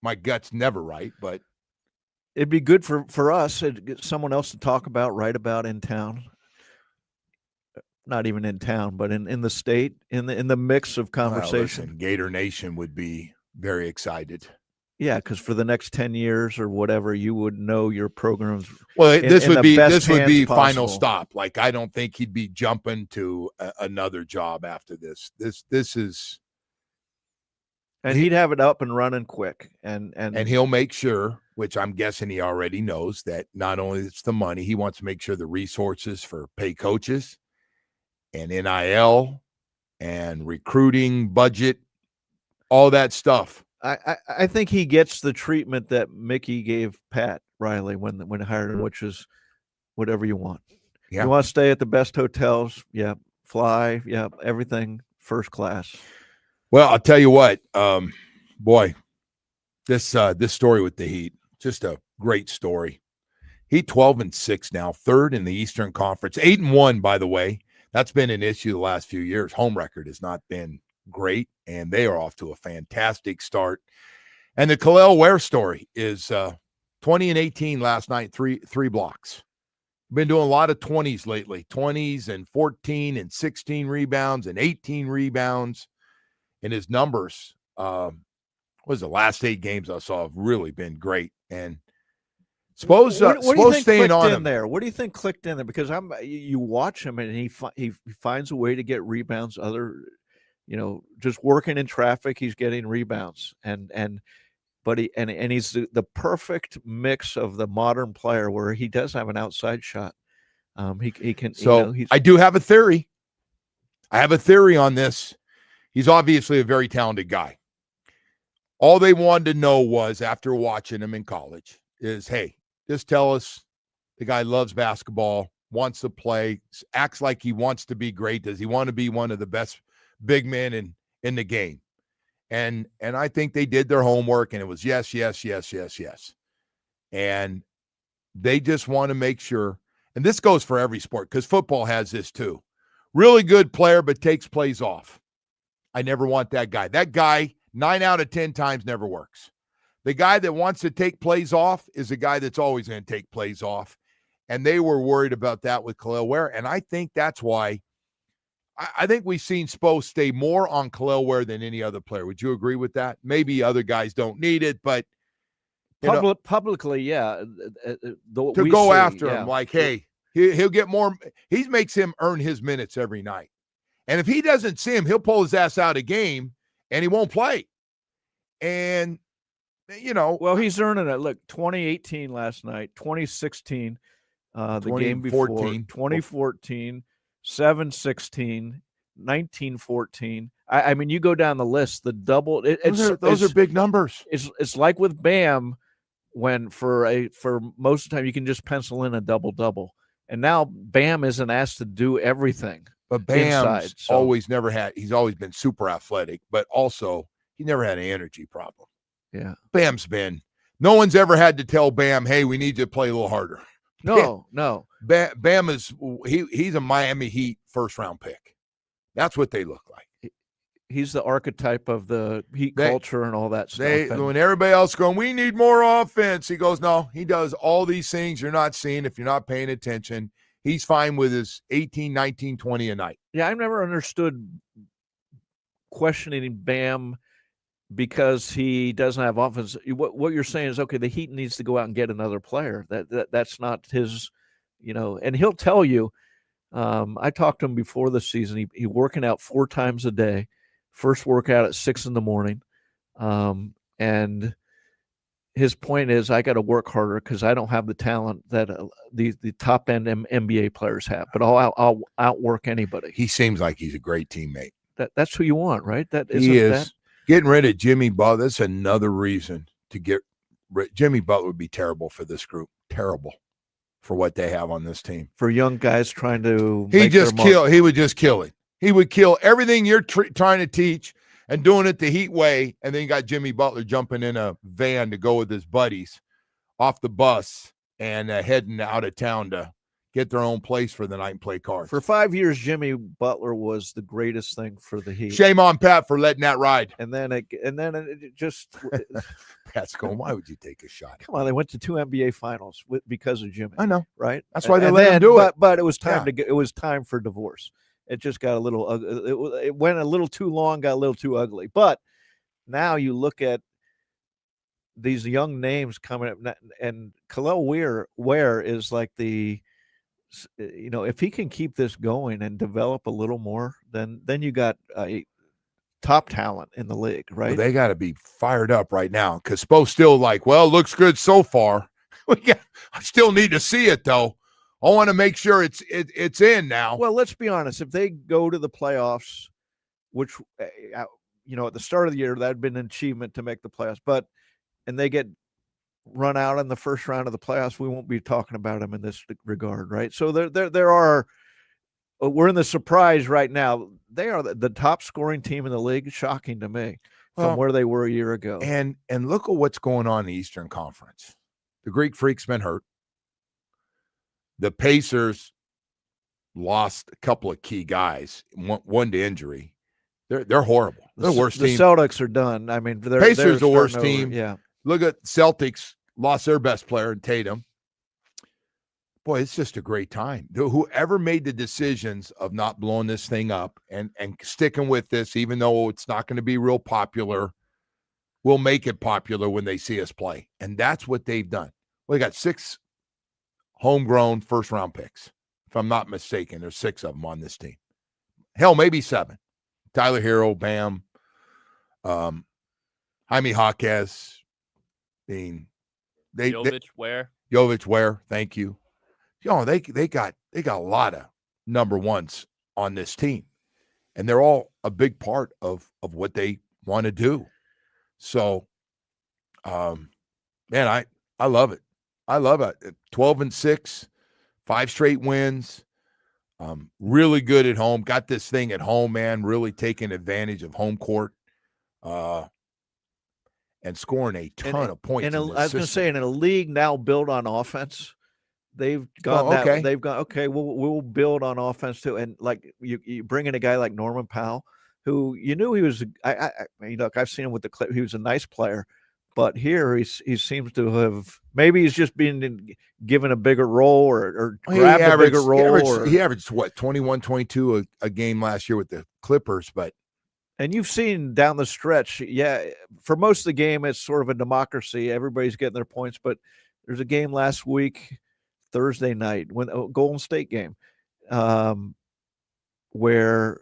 My gut's never right, but it'd be good for us to get someone else to talk about, write about in town. Not even in town, but in the state, in the mix of conversation. Listen, Gator Nation would be very excited. Yeah, because for the next 10 years or whatever, you would know your programs. Well, this would be final possible. stop. Like, I don't think he'd be jumping to another job after this. This is, and he'd have it up and running quick, and he'll make sure, which I'm guessing he already knows, that not only it's the money, he wants to make sure the resources for pay coaches and NIL and recruiting budget, all that stuff. I think he gets the treatment that Mickey gave Pat Riley when hired him, which is whatever you want. Yeah. You want to stay at the best hotels, yeah, fly, yeah, everything first class. Well, I'll tell you what, boy, this story with the Heat, just a great story. Heat 12-6 now, third in the Eastern Conference, 8-1, by the way. That's been an issue the last few years. Home record has not been great, and they are off to a fantastic start. And the Khalil Ware story is 20-18 last night, three blocks. Been doing a lot of 20s lately, 20s and 14 and 16 rebounds and 18 rebounds. And his numbers, was the last 8 games I saw have really been great. And suppose what do you think staying on in him there? What do you think clicked in there? Because you watch him and he finds a way to get rebounds. Just working in traffic, he's getting rebounds, but he's the perfect mix of the modern player where he does have an outside shot. He can. So I do have a theory. I have a theory on this. He's obviously a very talented guy. All they wanted to know was, after watching him in college, is, hey, just tell us the guy loves basketball, wants to play, acts like he wants to be great. Does he want to be one of the best big men in the game? And I think they did their homework, and it was yes. And they just want to make sure, and this goes for every sport, because football has this too. Really good player, but takes plays off. I never want that guy. That guy, 9 out of 10 times, never works. The guy that wants to take plays off is a guy that's always going to take plays off. And they were worried about that with Khalil Ware. And I think that's why I think we've seen Spo stay more on Khalil Ware than any other player. Would you agree with that? Maybe other guys don't need it, but publicly, yeah. To go after him, like, hey, he'll get more. He makes him earn his minutes every night. And if he doesn't see him, he'll pull his ass out of game and he won't play. And, well, he's earning it. Look, 2018 last night, 2016, the game before, 2014, 7-16, 19-14. I mean, you go down the list, the double. Those are big numbers. It's like with Bam, when for most of the time you can just pencil in a double-double. And now Bam isn't asked to do everything. But Bam's always been super athletic, but also he never had an energy problem. Yeah. No one's ever had to tell Bam, hey, we need you to play a little harder. No. Bam is he's a Miami Heat first round pick. That's what they look like. He's the archetype of the Heat culture and all that stuff. When everybody else going, we need more offense, he goes, no, he does all these things you're not seeing if you're not paying attention. He's fine with his 18, 19, 20 a night. Yeah, I've never understood questioning Bam because he doesn't have offense. What you're saying is, okay, the Heat needs to go out and get another player. That's not his, and he'll tell you. I talked to him before the season. He working out 4 times a day. First workout at 6 a.m. And his point is, I got to work harder because I don't have the talent that the top end NBA players have. But I'll outwork anybody. He seems like he's a great teammate. That's who you want, right? He is. Getting rid of Jimmy Butler. That's another reason to get rid. Jimmy Butler would be terrible for this group. Terrible for what they have on this team. For young guys trying to, he would just kill it. He would kill everything you're trying to teach and doing it the Heat way. And then you got Jimmy Butler jumping in a van to go with his buddies off the bus and heading out of town to get their own place for the night and play cards. For 5 years, Jimmy Butler was the greatest thing for the Heat. Shame on Pat for letting that ride. And then it just Pat's going, why would you take a shot? Come on, they went to 2 NBA finals because of Jimmy. I know, right? That's why they let him do it. But it was time it was time for divorce. It just got a little it went a little too long, got a little too ugly. But now you look at these young names coming up, and Khalil Ware is like the, if he can keep this going and develop a little more, then you got a top talent in the league, right? Well, they got to be fired up right now because Spo's still like, well, looks good so far. I still need to see it though. I want to make sure it's in now. Well, let's be honest. If they go to the playoffs, which at the start of the year that'd been an achievement to make the playoffs, and they get run out in the first round of the playoffs, we won't be talking about them in this regard, right? So there are. We're in the surprise right now. They are the top scoring team in the league. Shocking to me from where they were a year ago. And look at what's going on in the Eastern Conference. The Greek Freak's been hurt. The Pacers lost a couple of key guys, one to injury. They're horrible. They're the worst team. The Celtics are done. I mean, Pacers the worst team. Yeah. Look at Celtics lost their best player in Tatum. Boy, it's just a great time. Whoever made the decisions of not blowing this thing up and sticking with this, even though it's not going to be real popular, will make it popular when they see us play. And that's what they've done. Well, they got 6 homegrown first-round picks. If I'm not mistaken, there's 6 of them on this team. Hell, maybe 7. Tyler Herro, Bam, Jaime Jaquez, Jovic Ware, thank you. They got a lot of number ones on this team, and they're all a big part of what they want to do. So, man, I love it. I love it. 12-6, 5 straight wins. Really good at home. Got this thing at home, man. Really taking advantage of home court, and scoring a ton of points. I was going to say, in a league now built on offense, they've gone they've gone, okay, we'll build on offense too. And like you bring in a guy like Norman Powell, who he was. Look, I've seen him with the Clip. He was a nice player, but here he seems to have, maybe he's just been given a bigger role or grabbed a bigger role. He averaged what, 21, 22 a game last year with the Clippers, but. And you've seen down the stretch, for most of the game, it's sort of a democracy. Everybody's getting their points, but there's a game last week, Thursday night, Golden State game, where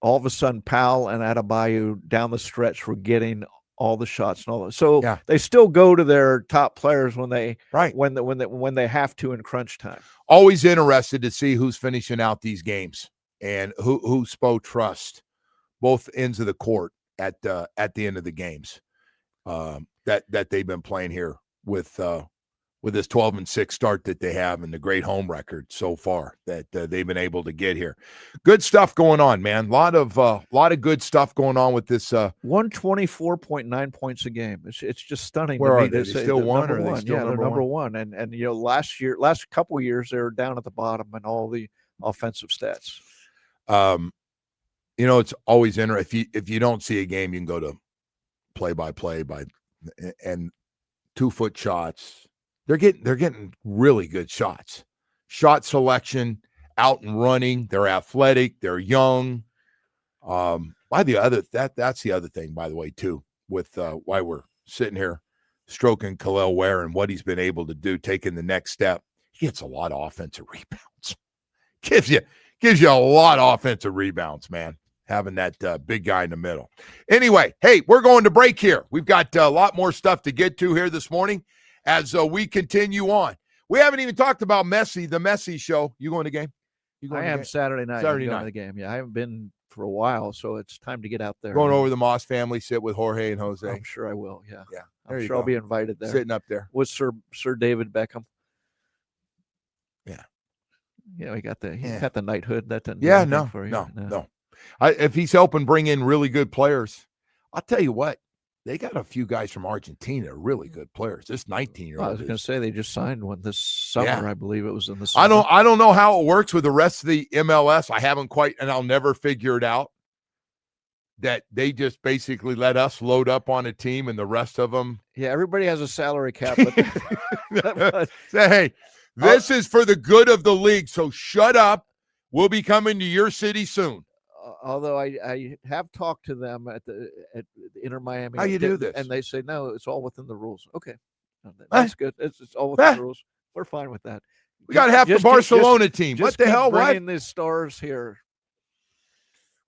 all of a sudden Powell and Adebayo down the stretch were getting all the shots and all that. So they still go to their top players when they when they have to in crunch time. Always interested to see who's finishing out these games and who Spo trusts. Both ends of the court at the end of the games that they've been playing here with this 12-6 start that they have and the great home record so far that they've been able to get here. Good stuff going on, man. A lot of good stuff going on with this. 124.9 points a game. It's just stunning. Where to are they? They still one, or are they still number one? And last couple of years they were down at the bottom in all the offensive stats. it's always interesting. If you don't see a game, you can go to play-by-play and 2-foot shots. They're getting really good shots. Shot selection, out and running. They're athletic. They're young. That's the other thing, by the way, too, with why we're sitting here stroking Khalil Ware and what he's been able to do, taking the next step. He gets a lot of offensive rebounds. Gives you a lot of offensive rebounds, man, having that big guy in the middle. Anyway, hey, we're going to break here. We've got a lot more stuff to get to here this morning as we continue on. We haven't even talked about Messi, the Messi show. You going to the game? I am Saturday night. Saturday I'm night. going to the game. Yeah, I haven't been for a while, so it's time to get out there. Going over the Moss family, sit with Jorge and Jose. I'm sure I will. Yeah. Yeah. I'm sure I'll be invited there. Sitting up there with Sir David Beckham. Yeah. He got the knighthood. That doesn't no, for you. No. If he's helping bring in really good players, I'll tell you what, they got a few guys from Argentina, really good players. This 19-year-old. I was going to say they just signed one this summer. I believe it was in the summer. I don't know how it works with the rest of the MLS. I haven't quite, and I'll never figure it out. That they just basically let us load up on a team and the rest of them. Yeah, everybody has a salary cap. But say, hey, this is for the good of the league, so shut up. We'll be coming to your city soon. Although I have talked to them at Inter Miami. How you do this? And they say, no, it's all within the rules. Okay. That's good. It's all within the rules. We're fine with that. We got half the Barcelona team. What the hell? Bringing these stars here.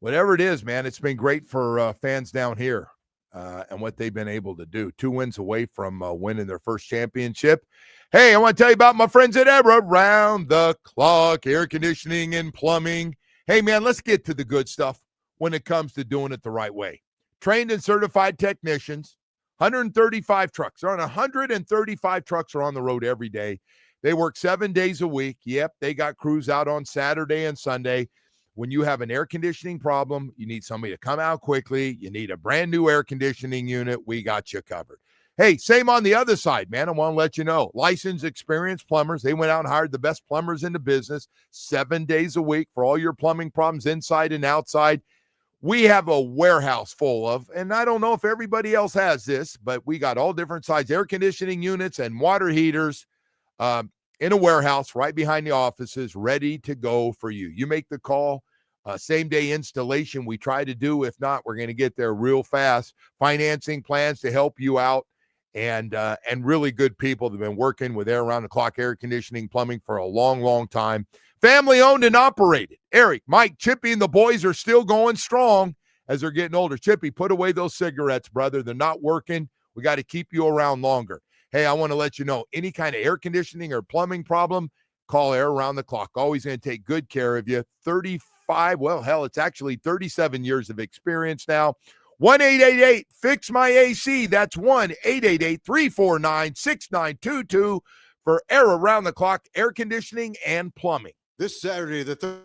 Whatever it is, man, it's been great for fans down here and what they've been able to do. 2 wins away from winning their first championship. Hey, I want to tell you about my friends at Era, round the clock, air conditioning and plumbing. Hey, man, let's get to the good stuff when it comes to doing it the right way. Trained and certified technicians, 135 trucks. They're on 135 trucks are on the road every day. They work 7 days a week. Yep, they got crews out on Saturday and Sunday. When you have an air conditioning problem, you need somebody to come out quickly. You need a brand new air conditioning unit. We got you covered. Hey, same on the other side, man. I want to let you know. Licensed, experienced plumbers. They went out and hired the best plumbers in the business 7 days a week for all your plumbing problems inside and outside. We have a warehouse full of, and I don't know if everybody else has this, but we got all different size air conditioning units and water heaters in a warehouse right behind the offices, ready to go for you. You make the call. Same day installation we try to do. If not, we're going to get there real fast. Financing plans to help you out. And really good people that have been working with around-the-clock air conditioning, plumbing for a long, long time. Family-owned and operated. Eric, Mike, Chippy, and the boys are still going strong as they're getting older. Chippy, put away those cigarettes, brother. They're not working. We got to keep you around longer. Hey, I want to let you know, any kind of air conditioning or plumbing problem, call Air Around the Clock. Always going to take good care of you. 35, well, hell, it's actually 37 years of experience now. 1-888-FIX-MY-AC. That's 1-888-349-6922 for Air Around the Clock air conditioning and plumbing. This Saturday, the 3rd.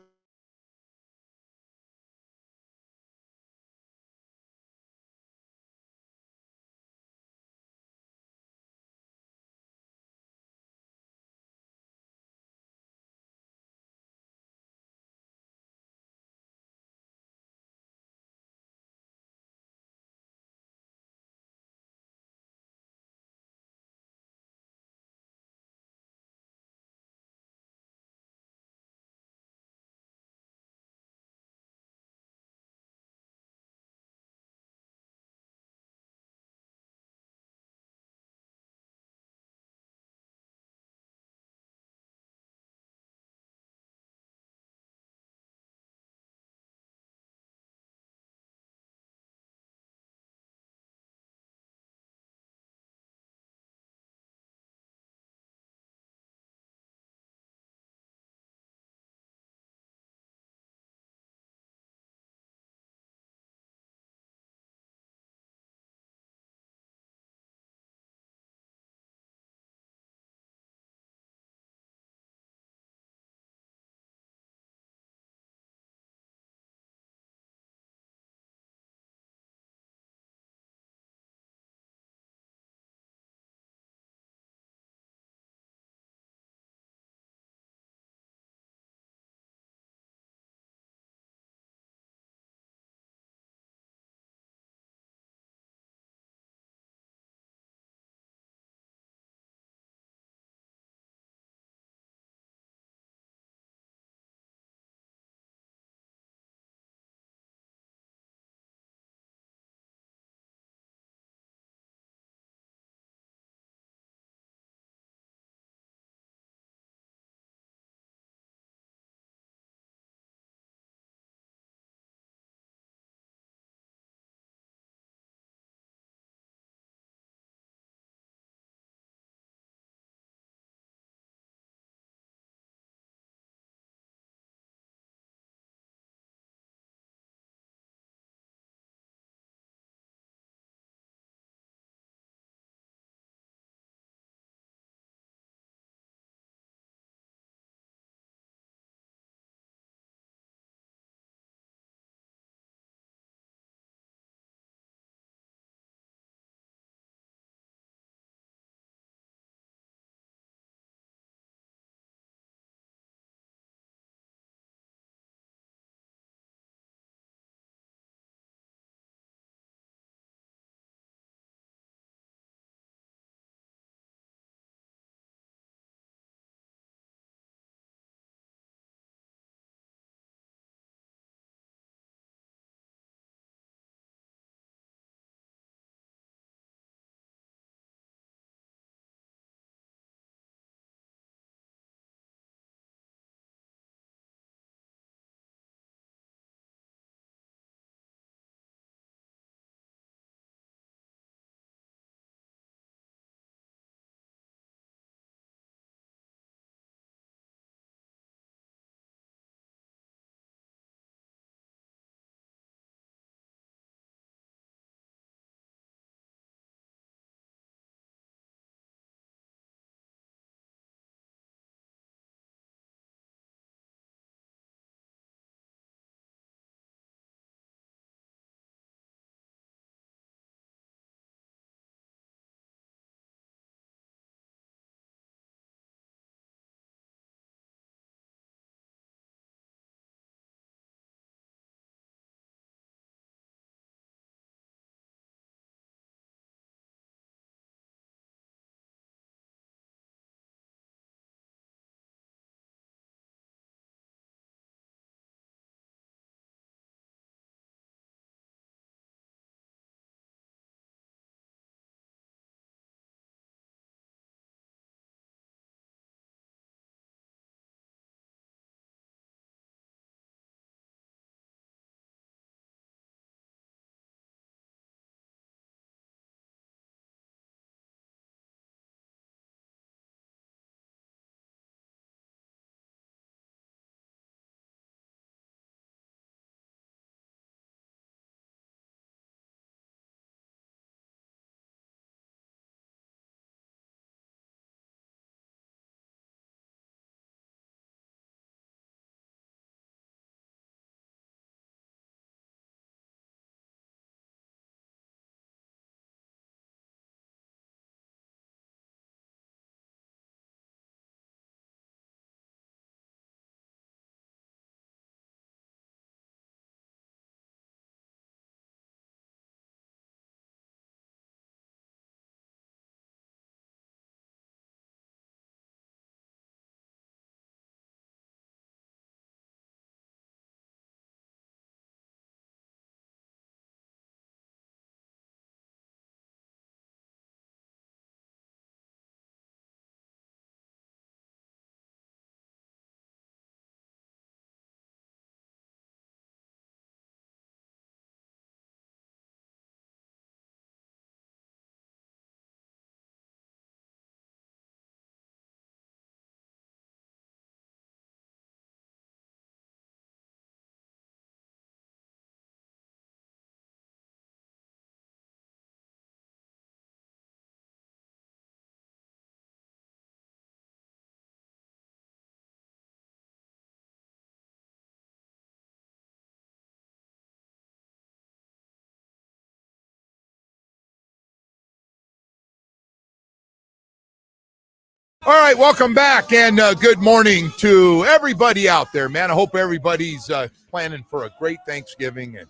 All right, welcome back, and good morning to everybody out there, man. I hope everybody's planning for a great Thanksgiving, and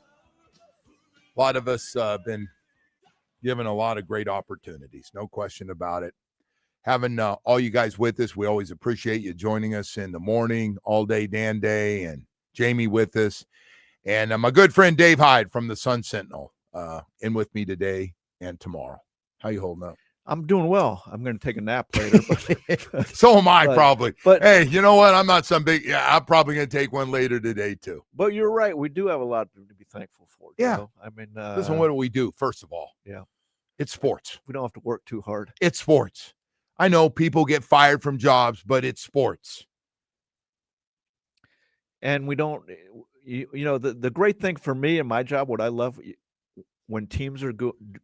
a lot of us been given a lot of great opportunities, no question about it. Having all you guys with us, we always appreciate you joining us in the morning, all day Dan Day, and Jamie with us, and my good friend Dave Hyde from the Sun Sentinel in with me today and tomorrow. How you holding up? I'm doing well. I'm going to take a nap later. But, so am I, probably. But hey, you know what? I'm not some big. Yeah, I'm probably going to take one later today too. But you're right. We do have a lot to be thankful for. Yeah. Joe. I mean, listen, what do we do? First of all, yeah, it's sports. We don't have to work too hard. It's sports. I know people get fired from jobs, but it's sports. And we don't. You know, the great thing for me and my job, what I love, when teams are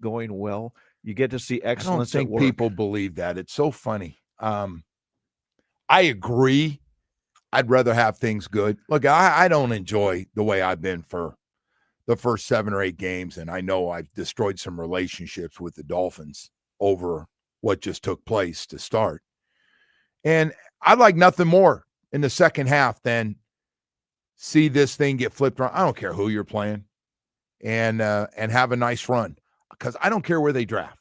going well, you get to see excellence. I don't think people believe that. It's so funny. I agree. I'd rather have things good. Look, I don't enjoy the way I've been for the first 7 or 8 games, and I know I've destroyed some relationships with the Dolphins over what just took place to start. And I'd like nothing more in the second half than see this thing get flipped around. I don't care who you're playing, and have a nice run, because I don't care where they draft.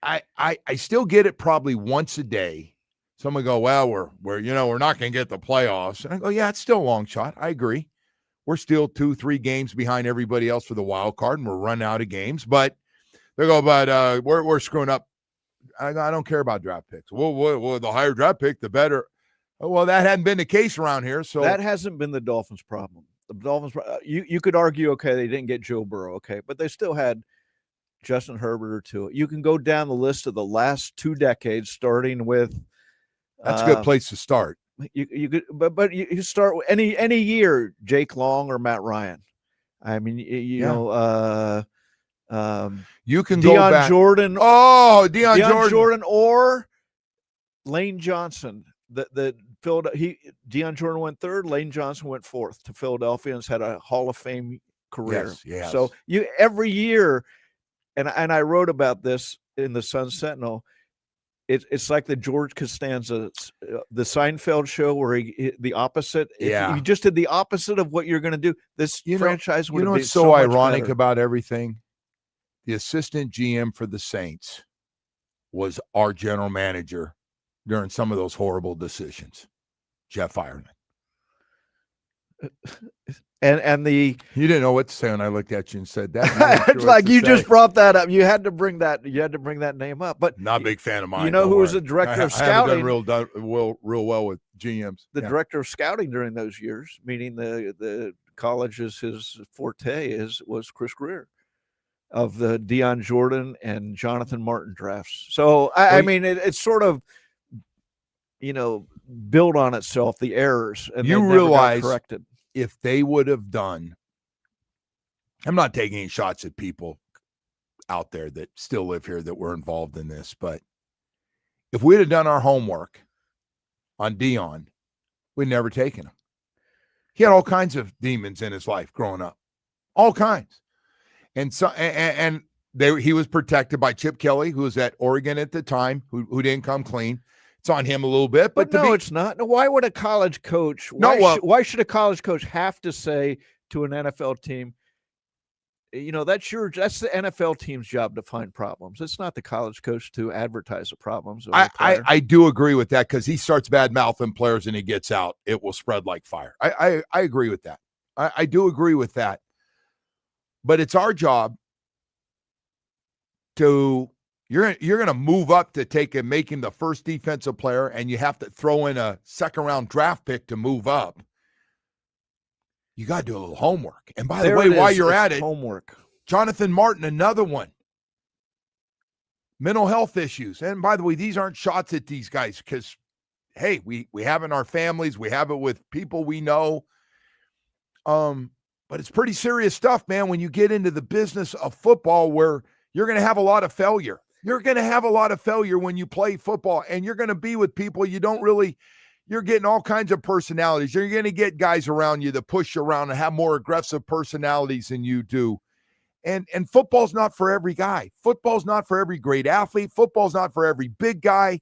I still get it probably once a day. Someone go, well, we're not going to get the playoffs. And I go, yeah, it's still a long shot. I agree. We're still 2-3 games behind everybody else for the wild card, and we're running out of games. But they go, but we're screwing up. I don't care about draft picks. Well, the higher draft pick, the better. Well, that hadn't been the case around here. So that hasn't been the Dolphins' problem. The Dolphins, you could argue, okay, they didn't get Joe Burrow, okay, but they still had Justin Herbert or two. You can go down the list of the last 2 decades, starting with. That's a good place to start. You could, but you start with any year, Jake Long or Matt Ryan. I mean, you know, you can Deion go back. Jordan. Oh, Deion Jordan or Lane Johnson. Deion Jordan went 3rd. Lane Johnson went 4th to Philadelphia and has had a Hall of Fame career. Yes. So every year, and I wrote about this in the Sun Sentinel. It's like the George Costanza, the Seinfeld show, where the opposite. Yeah. If you just did the opposite of what you're going to do, this franchise would have been so much ironic better. about everything? The assistant GM for the Saints was our general manager during some of those horrible decisions, Jeff Ireland. And you didn't know what to say when I looked at you and said that. It's like you just brought that up. You had to bring that name up. But not a big fan of mine. You know who was the director of scouting? I haven't done real well with GMs. The director of scouting during those years, meaning the college's his forte was Chris Greer of the Deion Jordan and Jonathan Martin drafts. So I mean, it's sort of, build on itself, the errors, and you realize corrected. If they would have done, I'm not taking any shots at people out there that still live here that were involved in this, but if we'd have done our homework on Deion, we'd never taken him. He had all kinds of demons in his life growing up, all kinds. And so, he was protected by Chip Kelly, who was at Oregon at the time, who didn't come clean. It's on him a little bit, but no, it's not. Why would a college coach? Why should a college coach have to say to an NFL team, that's the NFL team's job to find problems. It's not the college coach to advertise the problems. I do agree with that, because he starts bad mouthing players and he gets out, it will spread like fire. I agree with that. I do agree with that. But it's our job to. You're going to move up to make him the first defensive player, and you have to throw in a second-round draft pick to move up. You got to do a little homework. And by the way, while you're at it, homework. Jonathan Martin, another one. Mental health issues. And by the way, these aren't shots at these guys, because, hey, we have it in our families. We have it with people we know. But it's pretty serious stuff, man, when you get into the business of football, where you're going to have a lot of failure. You're going to have a lot of failure when you play football, and you're going to be with people you're getting all kinds of personalities. You're going to get guys around you that push you around and have more aggressive personalities than you do. And football's not for every guy. Football's not for every great athlete. Football's not for every big guy.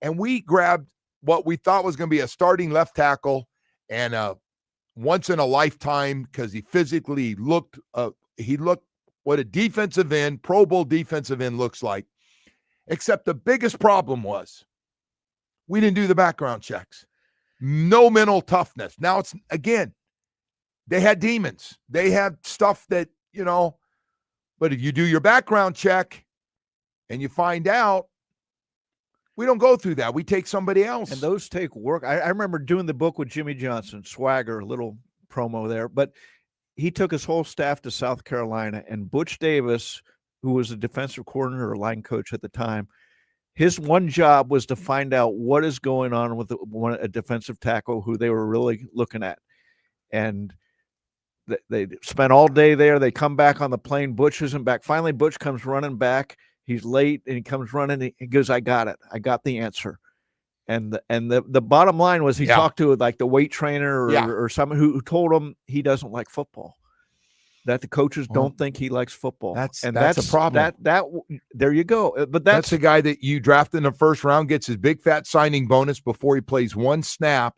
And we grabbed what we thought was going to be a starting left tackle and a once in a lifetime, because he physically looked what a defensive end, Pro Bowl defensive end looks like. Except the biggest problem was we didn't do the background checks. No mental toughness. Now it's, again, they had demons. They had stuff that, but if you do your background check and you find out, we don't go through that. We take somebody else. And those take work. I remember doing the book with Jimmy Johnson, Swagger, little promo there. But he took his whole staff to South Carolina, and Butch Davis, who was a defensive coordinator or line coach at the time, his one job was to find out what is going on with a defensive tackle who they were really looking at. And they spent all day there. They come back on the plane. Butch isn't back. Finally, Butch comes running back. He's late, and he comes running. He goes, "I got it. I got the answer." And the bottom line was he talked to like the weight trainer or someone who told him he doesn't like football. That the coaches don't think he likes football. That's a problem. There you go. But that's the guy that you draft in the first round, gets his big fat signing bonus before he plays one snap.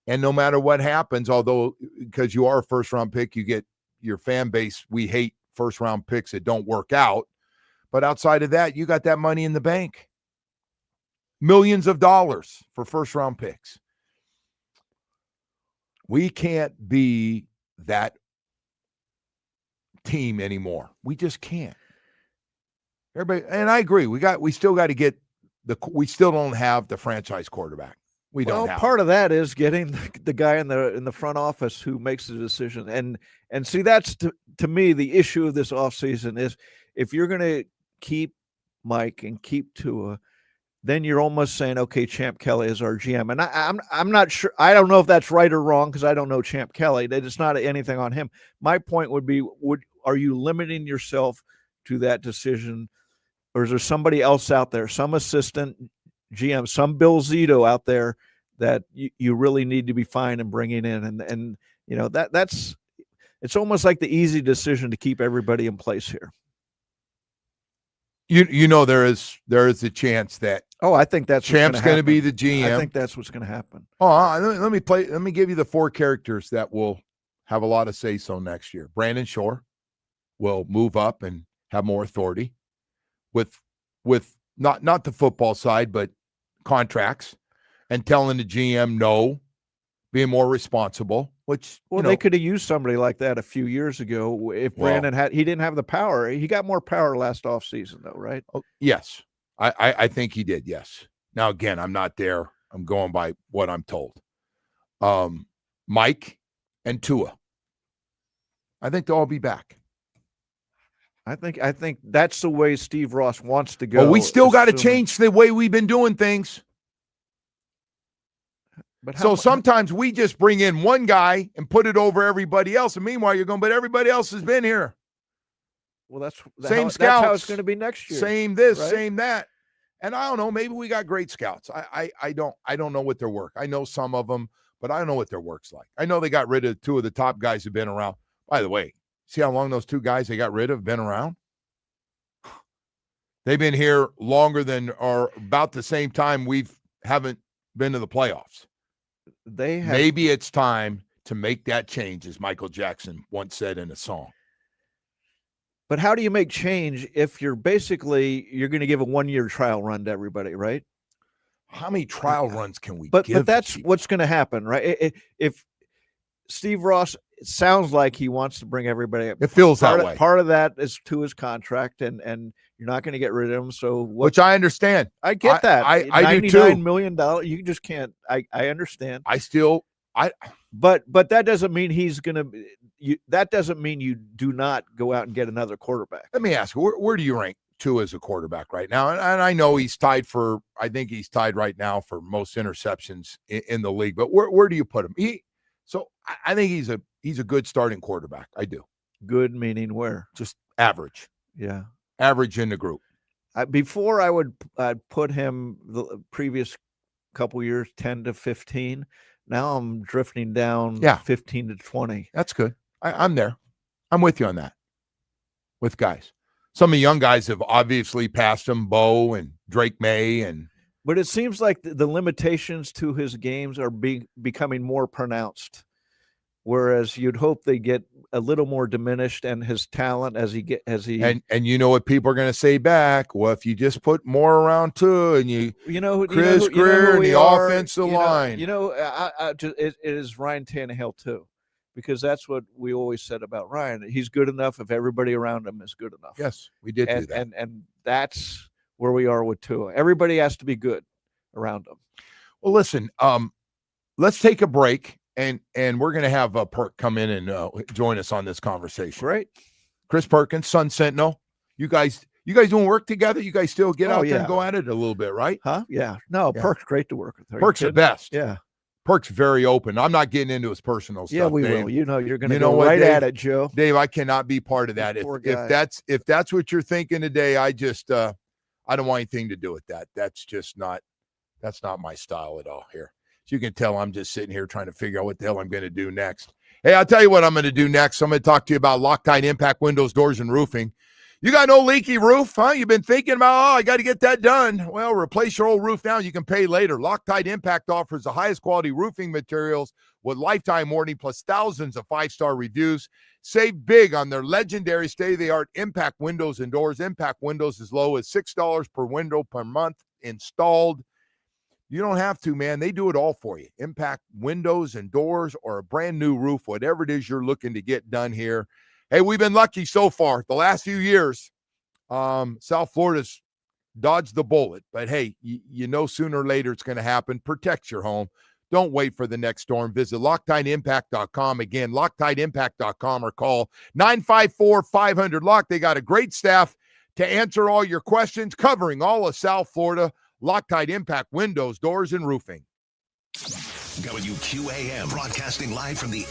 And no matter what happens, although because you are a first round pick, you get your fan base. We hate first round picks that don't work out. But outside of that, you got that money in the bank. Millions of dollars for first round picks. We can't be that team anymore. We just can't. Everybody, and I agree. We still got to get we still don't have the franchise quarterback. We don't have. Part of that is getting the guy in the front office who makes the decision. And see, that's to me the issue of this offseason is if you're going to keep Mike and keep Tua, then you're almost saying, okay, Champ Kelly is our GM. And I'm not sure. I don't know if that's right or wrong because I don't know Champ Kelly. It's not anything on him. My point would be, are you limiting yourself to that decision, or is there somebody else out there, some assistant GM, some Bill Zito out there that you really need to be fine and bringing in? And that's it's almost like the easy decision to keep everybody in place here. There is a chance that I think that's Champ's going to be the GM. I think that's what's going to happen. Let me give you the four characters that will have a lot of say so next year. Brandon Shore will move up and have more authority with not the football side, but contracts and telling the GM no, being more responsible. Which they could have used somebody like that a few years ago if Brandon he didn't have the power. He got more power last offseason though, right? Oh, yes. I think he did, yes. Now again, I'm not there. I'm going by what I'm told. Mike and Tua. I think they'll all be back. I think that's the way Steve Ross wants to go. But we still got to change the way we've been doing things. But sometimes we just bring in one guy and put it over everybody else. And meanwhile, you're going, but everybody else has been here. Well, that's scouts. That's how it's going to be next year. Same this, right? Same that. And I don't know, maybe we got great scouts. I don't know what their work. I know some of them, but I don't know what their work's like. I know they got rid of two of the top guys who've been around. By the way, see how long those two guys they got rid of been around? They've been here longer than or about the same time haven't been to the playoffs. Maybe it's time to make that change, as Michael Jackson once said in a song. But how do you make change if you're going to give a 1-year trial run to everybody, right? How many trial runs can we give? But that's what's going to happen, right? If Steve Ross, it sounds like he wants to bring everybody up. It feels that way. Part of that is to his contract, and you're not going to get rid of him. So which I understand. I get that. I do too. $99 million. You just can't. I understand. But that doesn't mean he's going to. That doesn't mean you do not go out and get another quarterback. Let me ask you, where do you rank Tua as a quarterback right now? And I know he's tied right now for most interceptions in the league. But where do you put him? I think he's a good starting quarterback. I do. Good meaning where? Just average. Yeah. Average in the group. Before I'd put him the previous couple years 10 to 15. Now I'm drifting down 15 to 20. That's good. I'm there. I'm with you on that. with guys. Some of the young guys have obviously passed him, Bo and Drake May. But it seems like the limitations to his games are becoming more pronounced. Whereas you'd hope they get a little more diminished, and his talent as he and you know what people are going to say back? Well, if you just put more around too, and Chris Greer and the offensive line, it is Ryan Tannehill too, because that's what we always said about Ryan. He's good enough if everybody around him is good enough. Yes, we did do that, and that's where we are with Tua. Everybody has to be good around him. Well, listen, let's take a break. And we're going to have Perk come in and join us on this conversation. Great. Chris Perkins, Sun Sentinel. You guys doing work together? You guys still get out there and go at it a little bit, right? Huh? Yeah. No, yeah. Perk's great to work with. Perk's the best. Yeah. Perk's very open. I'm not getting into his personal stuff. Yeah, we Dave. will. You're going to go right Dave, at it, Joe. Dave, I cannot be part of that. If that's what you're thinking today, I just I don't want anything to do with that. That's not my style at all here. So you can tell I'm just sitting here trying to figure out what the hell I'm going to do next. Hey, I'll tell you what I'm going to do next. I'm going to talk to you about Loctite Impact Windows, Doors, and Roofing. You got no leaky roof, huh? You've been thinking about, I got to get that done. Well, replace your old roof now. You can pay later. Loctite Impact offers the highest quality roofing materials with lifetime warranty plus thousands of 5-star reviews. Save big on their legendary state-of-the-art Impact Windows and Doors. Impact Windows as low as $6 per window per month installed. You don't have to, man. They do it all for you. Impact windows and doors or a brand new roof, whatever it is you're looking to get done here. Hey, we've been lucky so far. The last few years, South Florida's dodged the bullet. But, hey, you know sooner or later it's going to happen. Protect your home. Don't wait for the next storm. Visit LoctiteImpact.com. Again, LoctiteImpact.com or call 954-500-LOCK. They got a great staff to answer all your questions covering all of South Florida. Loctite Impact Windows, Doors, and Roofing. WQAM broadcasting live from the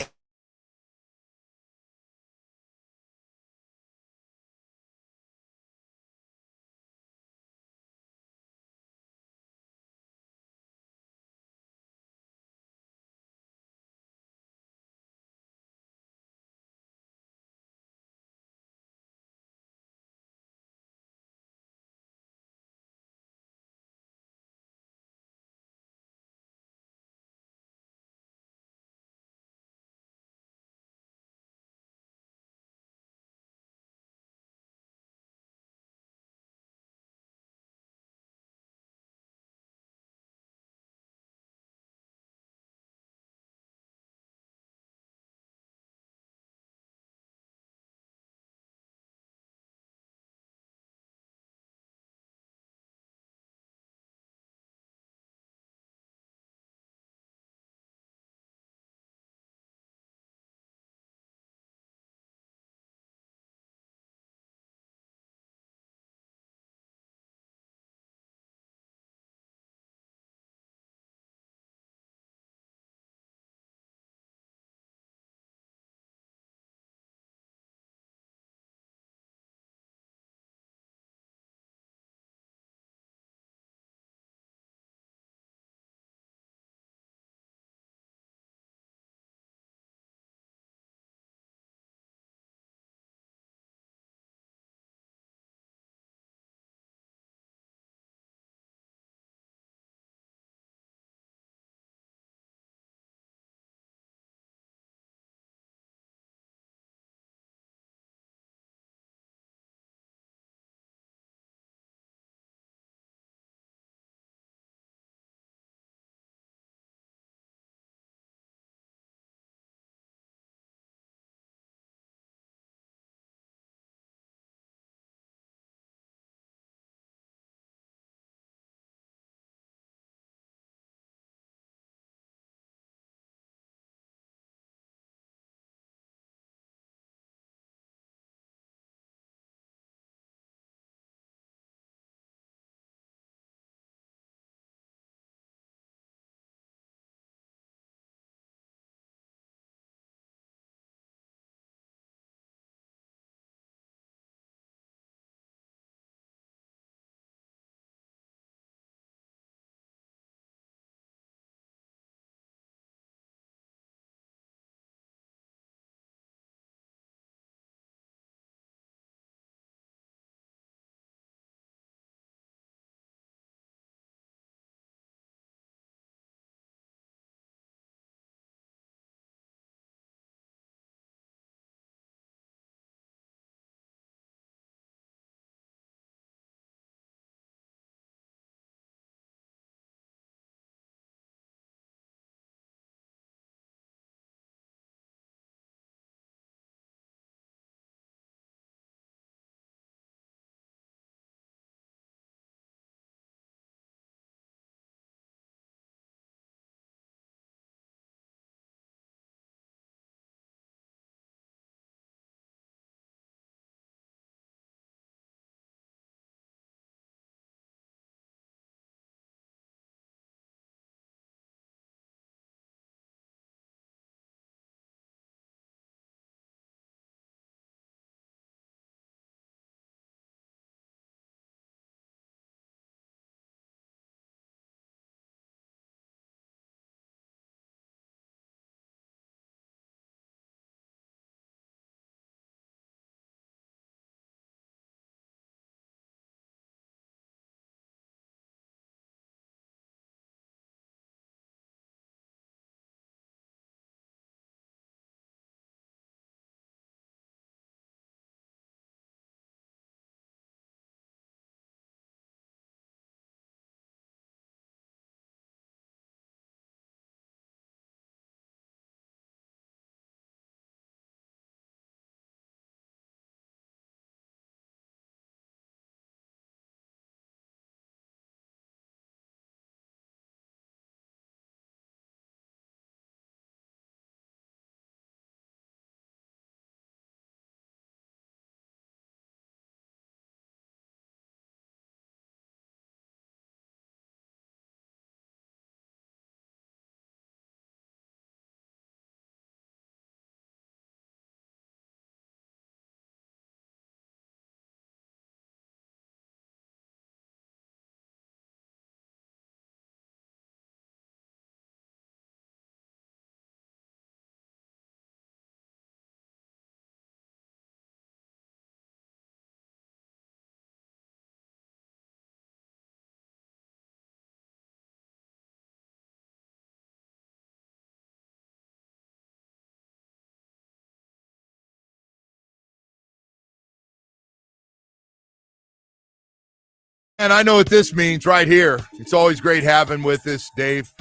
And I know what this means right here. It's always great having with us, Dave.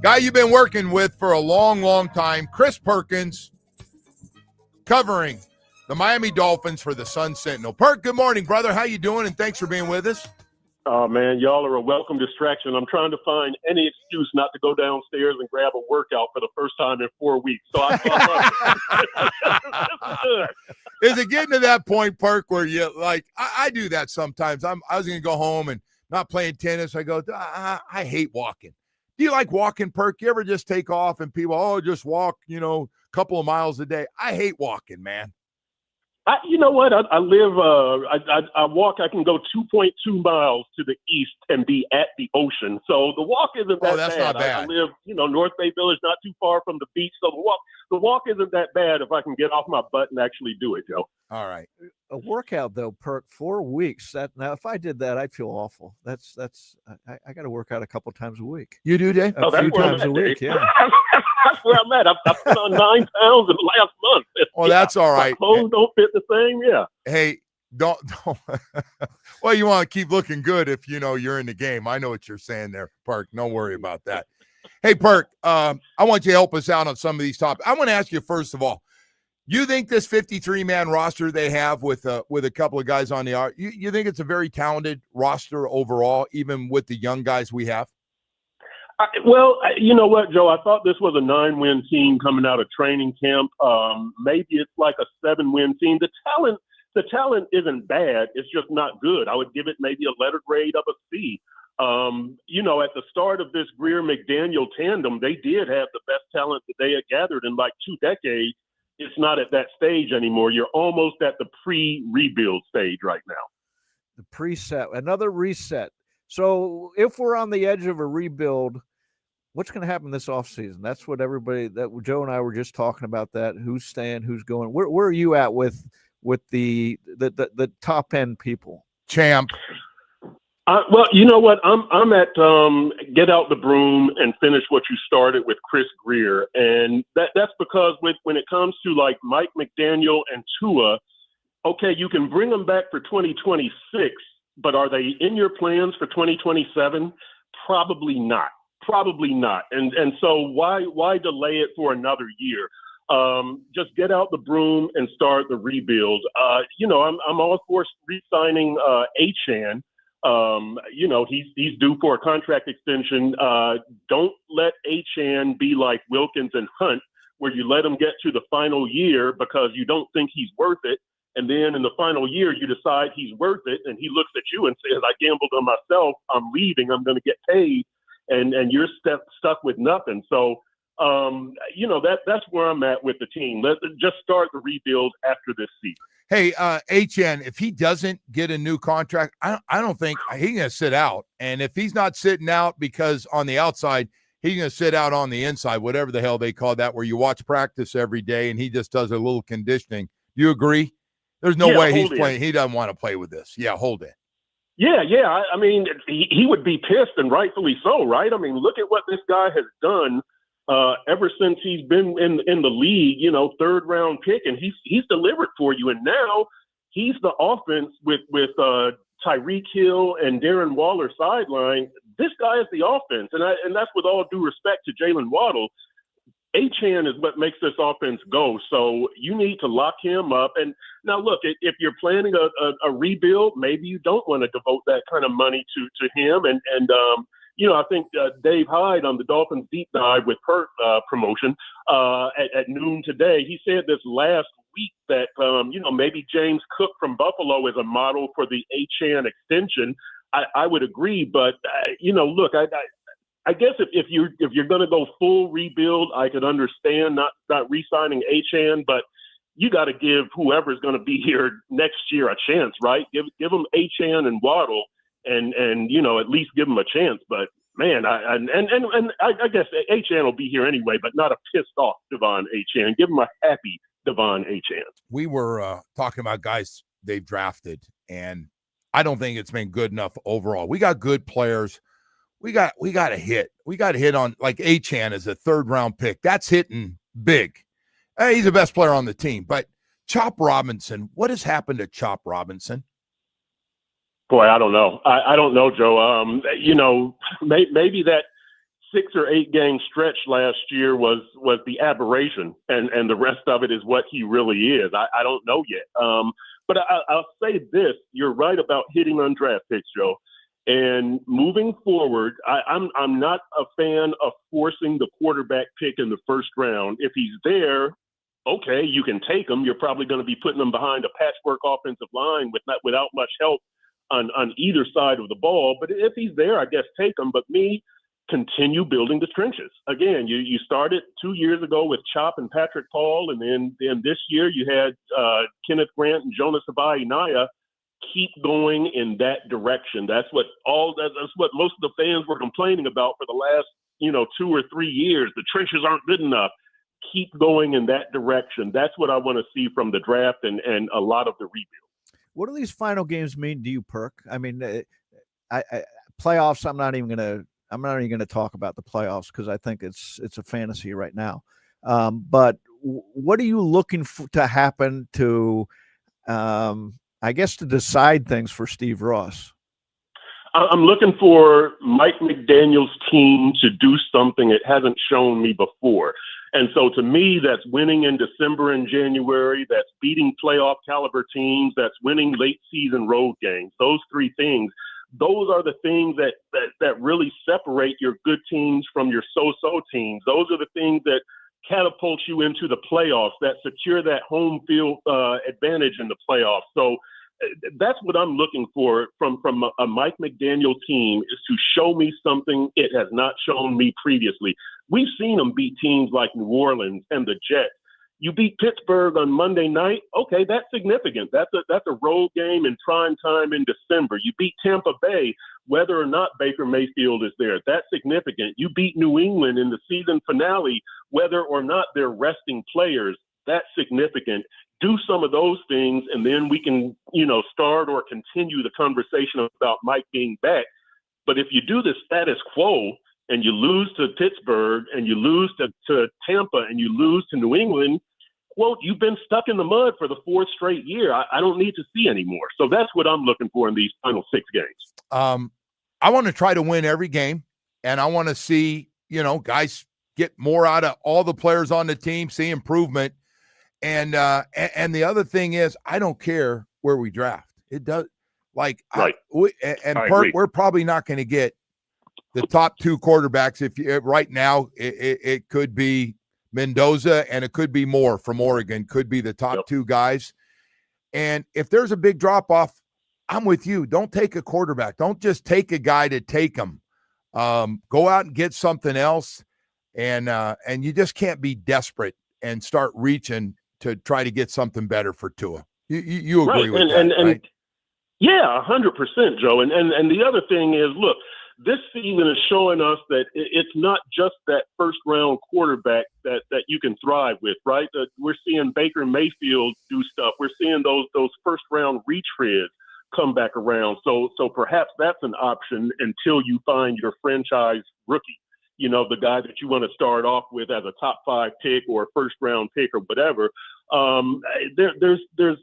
Guy you've been working with for a long, long time, Chris Perkins, covering the Miami Dolphins for the Sun Sentinel. Perk, good morning, brother. How you doing? And thanks for being with us. Oh, man, y'all are a welcome distraction. I'm trying to find any excuse not to go downstairs and grab a workout for the first time in 4 weeks. So I thought, Is it getting to that point, Perk, where you like, I do that sometimes. I was going to go home and not playing tennis. I go, I hate walking. Do you like walking, Perk? You ever just take off and people, just walk, a couple of miles a day? I hate walking, man. you know what? I live, I walk, I can go 2.2 miles to the east and be at the ocean. So the walk isn't that that's bad. not bad. I live, North Bay Village, not too far from the beach. So the walk isn't that bad if I can get off my butt and actually do it, Joe. All right. A workout though, Perk, 4 weeks. Now, if I did that, I'd feel awful. I got to work out a couple times a week. You do, Dave? A few times a week, yeah. That's where I'm at. I put on 9 pounds in the last month. Oh, that's all right. My clothes don't fit the same. Yeah. Hey, don't. Well, you want to keep looking good if you're in the game. I know what you're saying there, Perk. Don't worry about that. Hey, Perk, I want you to help us out on some of these topics. I want to ask you, first of all, you think this 53-man roster they have with a couple of guys on the yard, you think it's a very talented roster overall, even with the young guys we have? Well, you know what, Joe? I thought this was a 9-win team coming out of training camp. Maybe it's like a 7-win team. The talent isn't bad. It's just not good. I would give it maybe a letter grade of a C. At the start of this Greer-McDaniel tandem, they did have the best talent that they had gathered in like 2 decades. It's not at that stage anymore. You're almost at the pre-rebuild stage right now. The preset, another reset. So if we're on the edge of a rebuild, what's going to happen this offseason? That's what that Joe and I were just talking about, that who's staying, who's going. Where are you at with the top end people? Champ. Well, you know what? I'm at get out the broom and finish what you started with Chris Greer, and that's because when it comes to like Mike McDaniel and Tua, okay, you can bring them back for 2026, but are they in your plans for 2027? Probably not. And so why delay it for another year? Just get out the broom and start the rebuild. I'm all for re-signing Achane. He's due for a contract extension. Don't let Achane be like Wilkins and Hunt, where you let him get to the final year because you don't think he's worth it. And then in the final year, you decide he's worth it. And he looks at you and says, I gambled on myself. I'm leaving. I'm going to get paid. And you're stuck with nothing. So, that's where I'm at with the team. Let's just start the rebuild after this season. Hey, HN, if he doesn't get a new contract, I don't think he's going to sit out. And if he's not sitting out because on the outside, he's going to sit out on the inside, whatever the hell they call that, where you watch practice every day and he just does a little conditioning. Do you agree? There's no way he's playing. He doesn't want to play with this. Yeah, hold it. Yeah. I mean, he would be pissed, and rightfully so, right? I mean, look at what this guy has done ever since he's been in the league, 3rd-round pick, and he's delivered for you. And now he's the offense with Tyreek Hill and Darren Waller sideline. This guy is the offense, and that's with all due respect to Jalen Waddle. Achane is what makes this offense go. So you need to lock him up. And now, look, if you're planning a rebuild, maybe you don't want to devote that kind of money to him. And I think Dave Hyde on the Dolphins Deep Dive with Perk promotion at noon today, he said this last week that, maybe James Cook from Buffalo is a model for the Achane extension. I would agree. But, look, I guess if you're going to go full rebuild, I could understand not re-signing Achane, but you got to give whoever's going to be here next year a chance, right? Give them Achane and Waddle, and at least give them a chance. But man, I guess Achane will be here anyway, but not a pissed off Devon Achane. Give him a happy Devon Achane. We were talking about guys they've drafted, and I don't think it's been good enough overall. We got good players. We got a hit. We got a hit on like Achane as a 3rd-round pick. That's hitting big. Hey, he's the best player on the team. But Chop Robinson, what has happened to Chop Robinson? Boy, I don't know. I don't know, Joe. Maybe that 6 or 8 game stretch last year was the aberration, and the rest of it is what he really is. I don't know yet. But I'll say this: you're right about hitting on draft picks, Joe. And moving forward, I'm not a fan of forcing the quarterback pick in the first round. If he's there, okay, you can take him. You're probably going to be putting him behind a patchwork offensive line without much help on either side of the ball. But if he's there, I guess take him. But continue building the trenches. Again, you started 2 years ago with Chop and Patrick Paul, and then this year you had Kenneth Grant and Jonas Abai-Naya. Keep going in that direction. That's what most of the fans were complaining about for the last 2 or 3 years. The trenches aren't good enough. Keep going in that direction. That's what I want to see from the draft and a lot of the rebuild. What do these final games mean to you, Perk? I mean, playoffs. I'm not even going to talk about the playoffs because I think it's a fantasy right now. But what are you looking to happen to? I guess to decide things for Steve Ross. I'm looking for Mike McDaniel's team to do something it hasn't shown me before. And so to me, that's winning in December and January. That's beating playoff caliber teams. That's winning late season road games. Those 3 things, those are the things that really separate your good teams from your so-so teams. Those are the things that catapult you into the playoffs, that secure that home field advantage in the playoffs. So that's what I'm looking for from a Mike McDaniel team, is to show me something it has not shown me previously. We've seen them beat teams like New Orleans and the Jets. You beat Pittsburgh on Monday night. Okay, that's significant. That's a road game in prime time in December. You beat Tampa Bay, whether or not Baker Mayfield is there. That's significant. You beat New England in the season finale, whether or not they're resting players. That's significant. Do some of those things, and then we can, start or continue the conversation about Mike being back. But if you do the status quo and you lose to Pittsburgh and you lose to Tampa and you lose to New England, quote, you've been stuck in the mud for the 4th straight year. I don't need to see anymore. So that's what I'm looking for in these final 6 games. I want to try to win every game, and I want to see, guys get more out of all the players on the team, see improvement. And the other thing is, I don't care where we draft. It does, like, right. We're probably not going to get the top 2 quarterbacks. Right now, it could be Mendoza and it could be Moore from Oregon, could be the top 2 guys. And if there's a big drop off, I'm with you. Don't take a quarterback. Don't just take a guy to take him. Go out and get something else. And you just can't be desperate and start reaching to try to get something better for Tua. You agree with that, right? Yeah, 100%, Joe. And the other thing is, look, this season is showing us that it's not just that first-round quarterback that you can thrive with, right? We're seeing Baker Mayfield do stuff. We're seeing those first-round retreads come back around. So perhaps that's an option until you find your franchise rookie. The guy that you want to start off with as a top 5 pick or a first-round pick or whatever. There's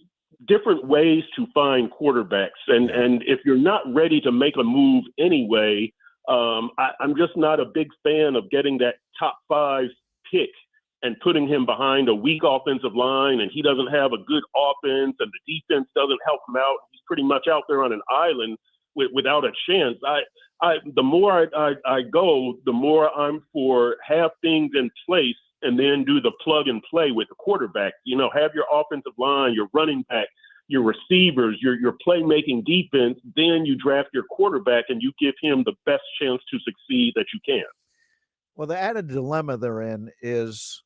different ways to find quarterbacks. And if you're not ready to make a move anyway, I'm just not a big fan of getting that top 5 pick and putting him behind a weak offensive line, and he doesn't have a good offense, and the defense doesn't help him out. He's pretty much out there on an island without a chance. The more I go, the more I'm for have things in place and then do the plug and play with the quarterback. Have your offensive line, your running back, your receivers, your playmaking defense. Then you draft your quarterback and you give him the best chance to succeed that you can. Well, the added dilemma they're in is,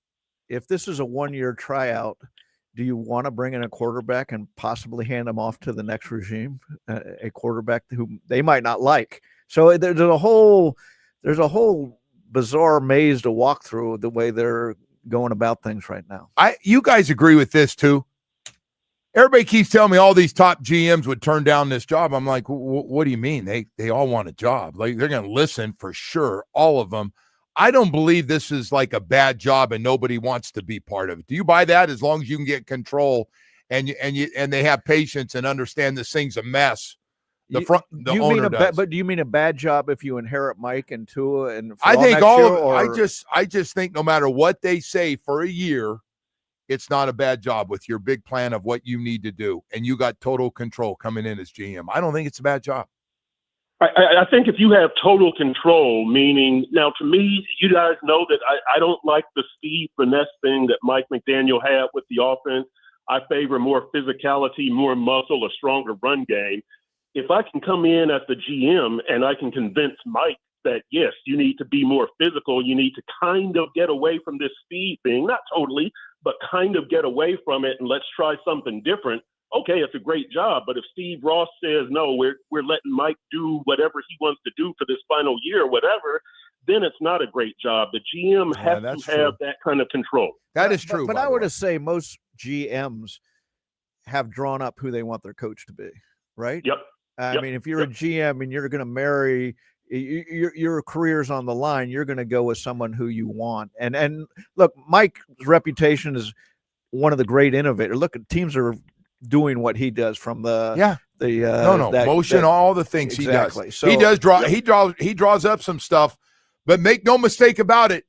if this is a 1-year tryout, do you want to bring in a quarterback and possibly hand him off to the next regime, a quarterback who they might not like? So there's a whole bizarre maze to walk through the way they're going about things right now. You guys agree with this too? Everybody keeps telling me all these top GMs would turn down this job. I'm like, what do you mean? They all want a job. Like, they're going to listen for sure, all of them. I don't believe this is like a bad job and nobody wants to be part of it. Do you buy that? As long as you can get control and they have patience and understand this thing's a mess, The owner does. But do you mean a bad job if you inherit Mike and Tua and I think next year, I just think no matter what they say for a year, it's not a bad job with your big plan of what you need to do, and you got total control coming in as GM. I don't think it's a bad job. I think if you have total control, meaning now to me, you guys know that I don't like the Steve finesse thing that Mike McDaniel had with the offense. I favor more physicality, more muscle, a stronger run game. If I can come in as the GM and I can convince Mike that, yes, you need to be more physical, you need to kind of get away from this speed thing, not totally, but kind of get away from it and let's try something different. Okay, it's a great job, but if Steve Ross says, no, we're letting Mike do whatever he wants to do for this final year or whatever, then it's not a great job. The GM has to have that kind of control. That is true. But I would say most GMs have drawn up who they want their coach to be, right? Yep. I mean, if you're a GM and you're going to marry, your career's on the line, you're going to go with someone who you want. And look, Mike's reputation is one of the great innovators. Look, teams are doing what he does from the motion, all the things exactly. he does. So he draws up some stuff, but make no mistake about it.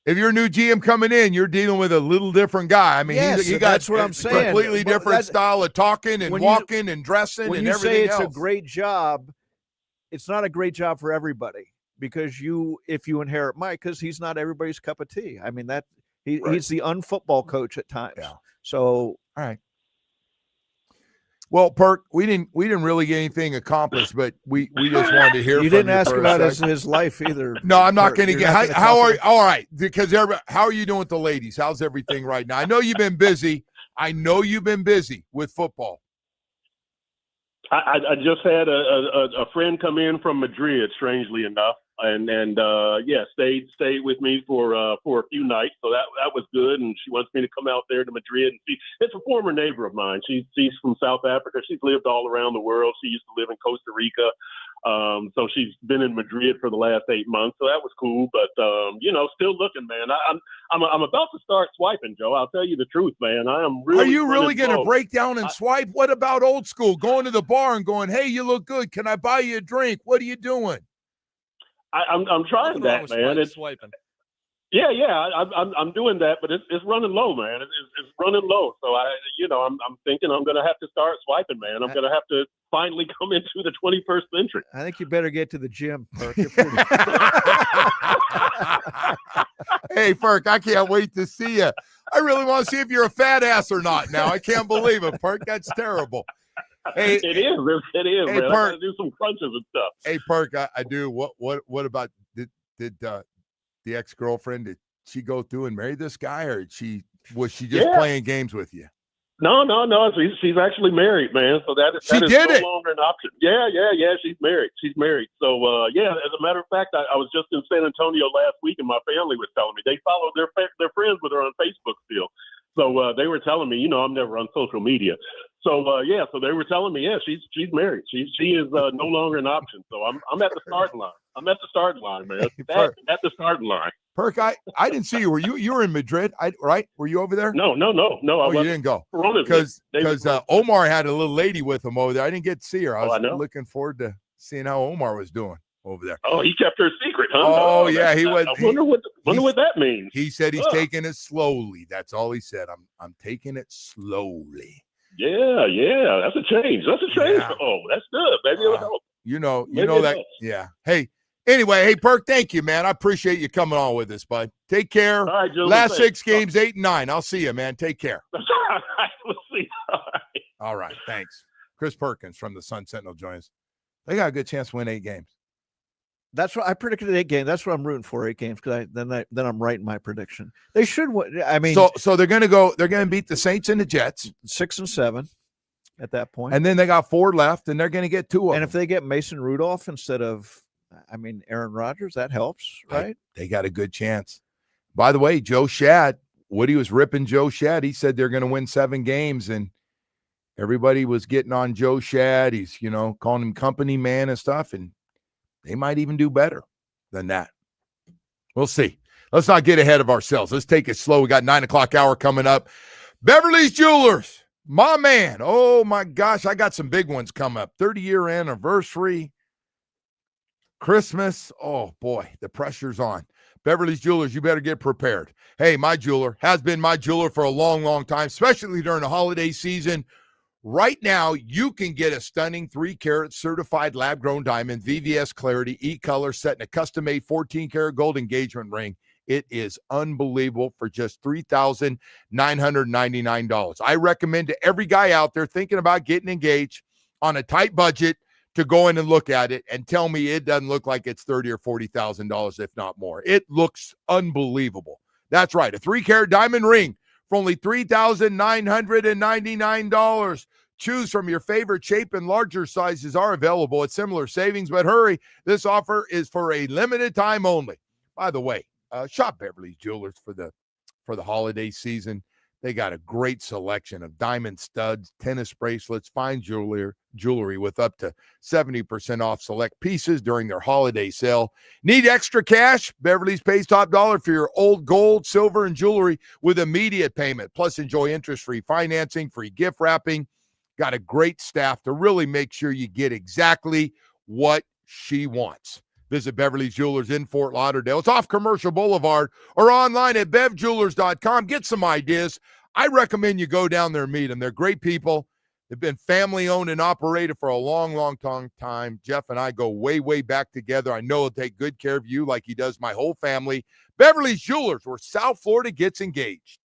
If you're a new GM coming in, you're dealing with a little different guy. I mean, he got that's what I'm saying. Completely different style of talking and walking and dressing and everything else. When you say it's a great job, it's not a great job for everybody because if you inherit Mike, because he's not everybody's cup of tea. I mean, he's the unfootball coach at times. Yeah. So all right. Well, Perk, we didn't really get anything accomplished, but we just wanted to hear. You from didn't ask about second. his life either. No, I'm not going to get. How are you? All right, because how are you doing with the ladies? How's everything right now? I know you've been busy. With football. I just had a friend come in from Madrid, strangely enough, and stayed with me for a few nights. So that was good, and she wants me to come out there to Madrid and see. It's a former neighbor of mine. She's from South Africa. She's lived all around the world. She used to live in Costa Rica. So she's been in Madrid for the last 8 months. So that was cool. But still looking, man. I'm about to start swiping, Joe. I'll tell you the truth, man. I am really. Are you really going to break down and swipe? What about old school? Going to the bar and going, hey, you look good. Can I buy you a drink? What are you doing? I'm trying that, man. It's swiping. Yeah. I'm doing that, but it's running low, man. It's running low. So I'm thinking I'm going to have to start swiping, man. I'm going to have to finally come into the 21st century. I think you better get to the gym, Perk. Hey, Perk, I can't wait to see you. I really want to see if you're a fat ass or not now. I can't believe it, Perk. That's terrible. Hey, it is, hey, man. Perk, I got to do some crunches and stuff. Hey, Perk, I do. What about did the ex-girlfriend, did she go through and marry this guy, or was she just playing games with you? No. She's actually married, man. So that is no longer an option. Yeah. She's married. So, as a matter of fact, I was just in San Antonio last week, and my family was telling me they follow their friends with her on Facebook still. So they were telling me, I'm never on social media. So so they were telling me, she's married. She is no longer an option. So I'm at the starting line. I'm at the starting line, man. At the starting line. Perk, I didn't see you. You were in Madrid, right? Were you over there? No. Oh, you didn't go because Omar had a little lady with him over there. I didn't get to see her. I was looking forward to seeing how Omar was doing over there. Oh, he kept her secret, huh? Oh, yeah, he was. I wonder what that means. He said he's taking it slowly. That's all he said. I'm taking it slowly. Yeah, that's a change. Yeah. Oh, that's good. Maybe it'll help. You know that. Helps. Yeah. Hey. Anyway, Perk, thank you, man. I appreciate you coming on with us, bud. Take care. All right, Joe, last 6 games, 8-9. I'll see you, man. Take care. All right. We'll see. All right. Thanks. Chris Perkins from the Sun Sentinel joins. They got a good chance to win 8 games. That's what I predicted. 8 games. That's what I'm rooting for. 8 games because then I'm right in my prediction. They should win. I mean, so they're going to go. They're going to beat the Saints and the Jets 6 and 7 at that point, and then they got 4 left, and they're going to get 2 of them. And if they get Mason Rudolph instead of, Aaron Rodgers, that helps, right? They got a good chance. By the way, Joe Shad, Woody was ripping Joe Shad. He said they're going to win 7 games, and everybody was getting on Joe Shad. He's, calling him company man and stuff, and they might even do better than that. We'll see. Let's not get ahead of ourselves. Let's take it slow. We got 9 o'clock hour coming up. Beverly's Jewelers. My man. Oh, my gosh. I got some big ones come up. 30-year anniversary, Christmas. Oh, boy, the pressure's on. Beverly's Jewelers, you better get prepared. Hey, my jeweler has been my jeweler for a long, long time, especially during the holiday season. Right now, you can get a stunning 3-carat certified lab-grown diamond, VVS Clarity, E-Color, set in a custom-made 14-karat gold engagement ring. It is unbelievable for just $3,999. I recommend to every guy out there thinking about getting engaged on a tight budget to go in and look at it and tell me it doesn't look like it's $30,000 or $40,000, if not more. It looks unbelievable. That's right, a 3-carat diamond ring for only $3,999. Choose from your favorite shape, and larger sizes are available at similar savings, but hurry, this offer is for a limited time only. By the way, shop Beverly's Jewelers for the holiday season. They got a great selection of diamond studs, tennis bracelets, fine jewelry with up to 70% off select pieces during their holiday sale. Need extra cash? Beverly's pays top dollar for your old gold, silver, and jewelry with immediate payment. Plus, enjoy interest-free financing, free gift wrapping. Got a great staff to really make sure you get exactly what she wants. Visit Beverly's Jewelers in Fort Lauderdale. It's off Commercial Boulevard, or online at bevjewelers.com. Get some ideas. I recommend you go down there and meet them. They're great people. They've been family-owned and operated for a long, long time. Jeff and I go way, way back together. I know he'll take good care of you like he does my whole family. Beverly's Jewelers, where South Florida gets engaged.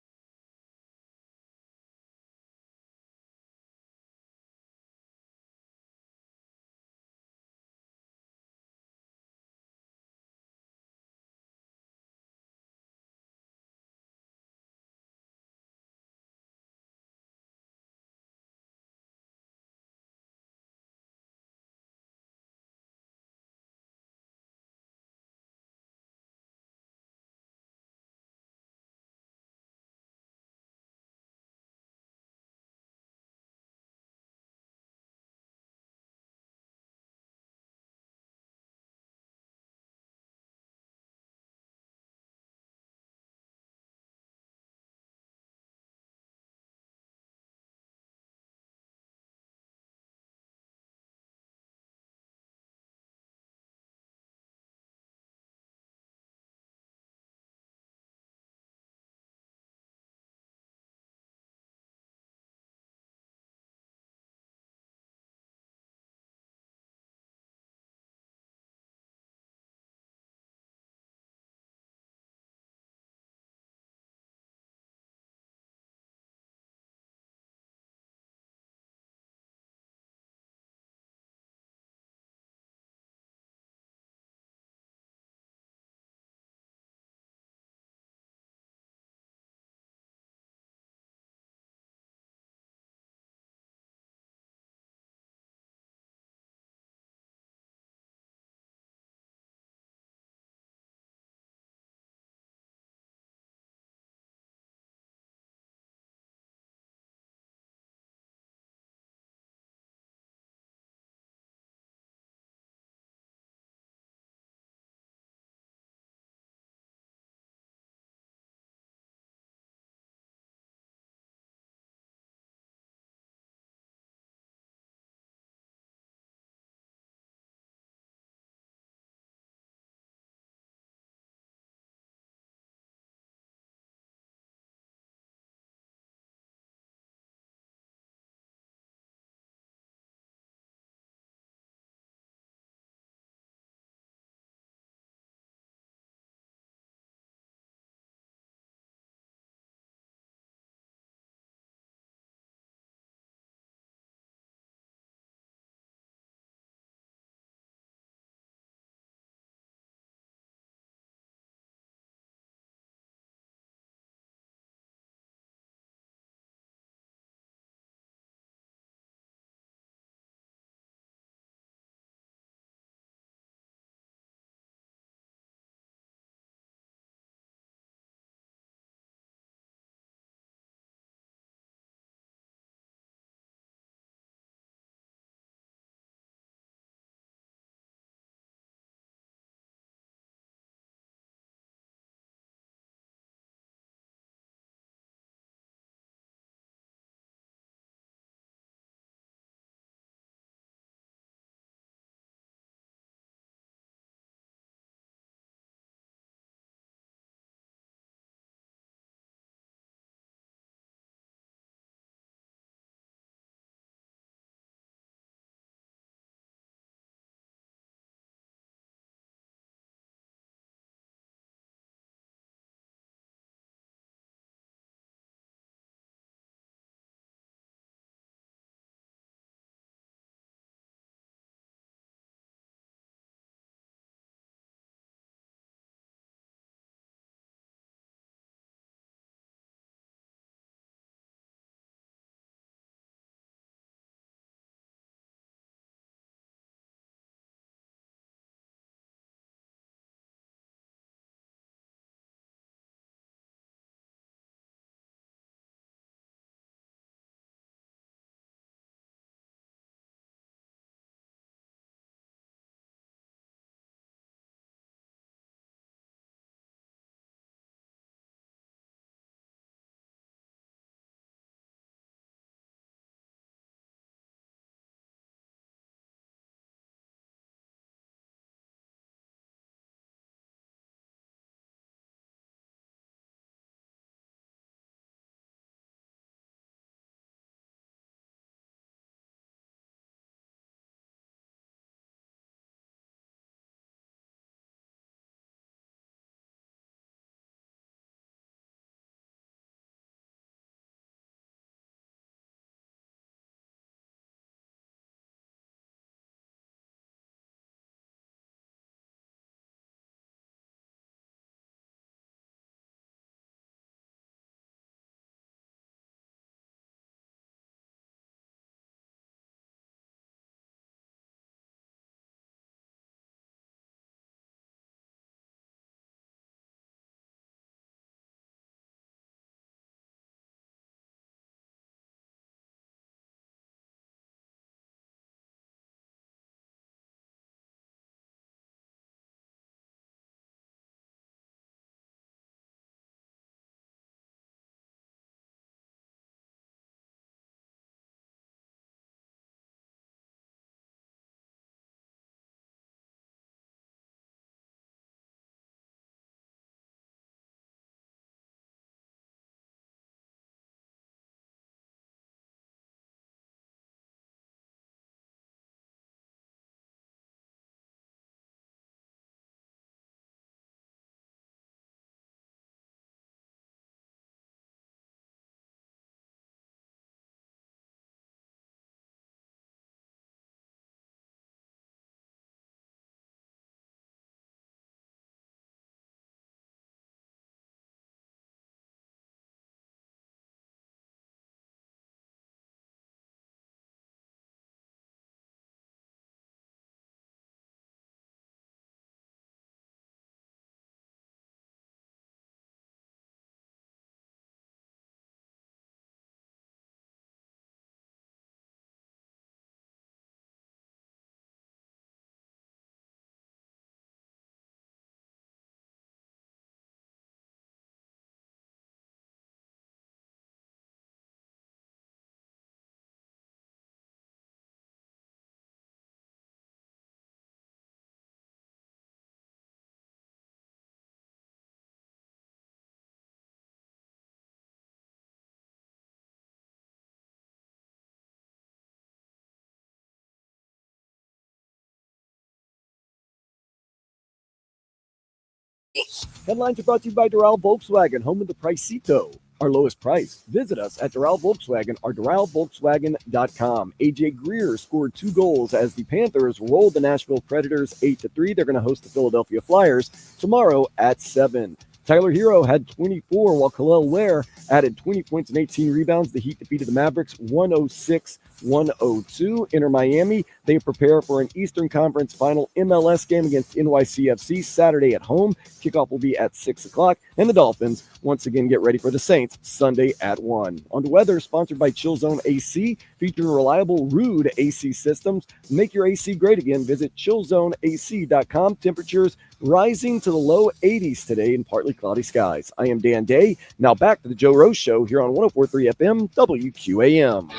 Headlines are brought to you by Doral Volkswagen, home of the Pricito, our lowest price. Visit us at Doral Volkswagen or DoralVolkswagen.com. AJ Greer scored 2 goals as the Panthers rolled the Nashville Predators 8-3. They're going to host the Philadelphia Flyers tomorrow at 7. Tyler Herro had 24, while Khalil Ware added 20 points and 18 rebounds. The Heat defeated the Mavericks 106-102. Inter Miami, they prepare for an Eastern Conference Final MLS game against NYCFC Saturday at home. Kickoff will be at 6 o'clock. And the Dolphins once again get ready for the Saints Sunday at 1. On to weather, sponsored by Chill Zone AC, featuring reliable Rude AC systems. Make your AC great again. Visit chillzoneac.com. Temperatures rising to the low 80s today in partly cloudy skies. I am Dan Day. Now back to the Joe Rose Show here on 104.3 FM WQAM.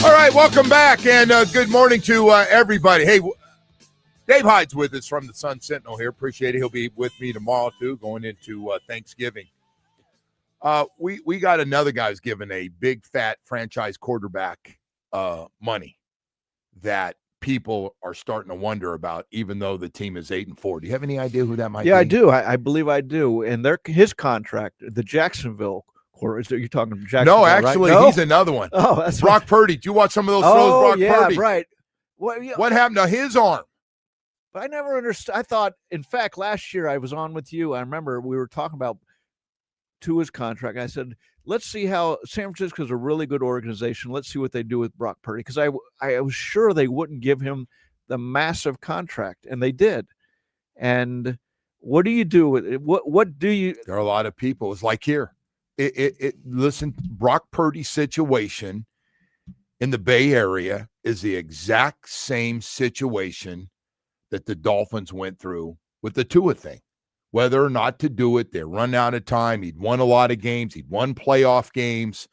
All right, welcome back, and good morning to everybody. Hey, Dave Hyde's with us from the Sun Sentinel here. Appreciate it. He'll be with me tomorrow, too, going into Thanksgiving. We got another guy who's given a big, fat franchise quarterback money that people are starting to wonder about, even though the team is 8-4. Do you have any idea who that might be? Yeah, I do. I believe I do. And his contract, the Jacksonville quarter. You're talking Jacksonville, No, actually, right? No? he's another one. Oh, that's Brock Purdy. Did you watch some of those throws, Brock Purdy? Right. Well, yeah, What happened to his arm? but I never understood. I thought, in fact, last year I was on with you. I remember we were talking about Tua's contract. I said, let's see how San Francisco's a really good organization. Let's see what they do with Brock Purdy, because I was sure they wouldn't give him the massive contract, and they did. And what do you do with it? What do you? There are a lot of people. It's like here. Listen, Brock Purdy's situation in the Bay Area is the exact same situation that the Dolphins went through with the Tua thing. Whether or not to do it, they run out of time. He'd won a lot of games. He'd won playoff games.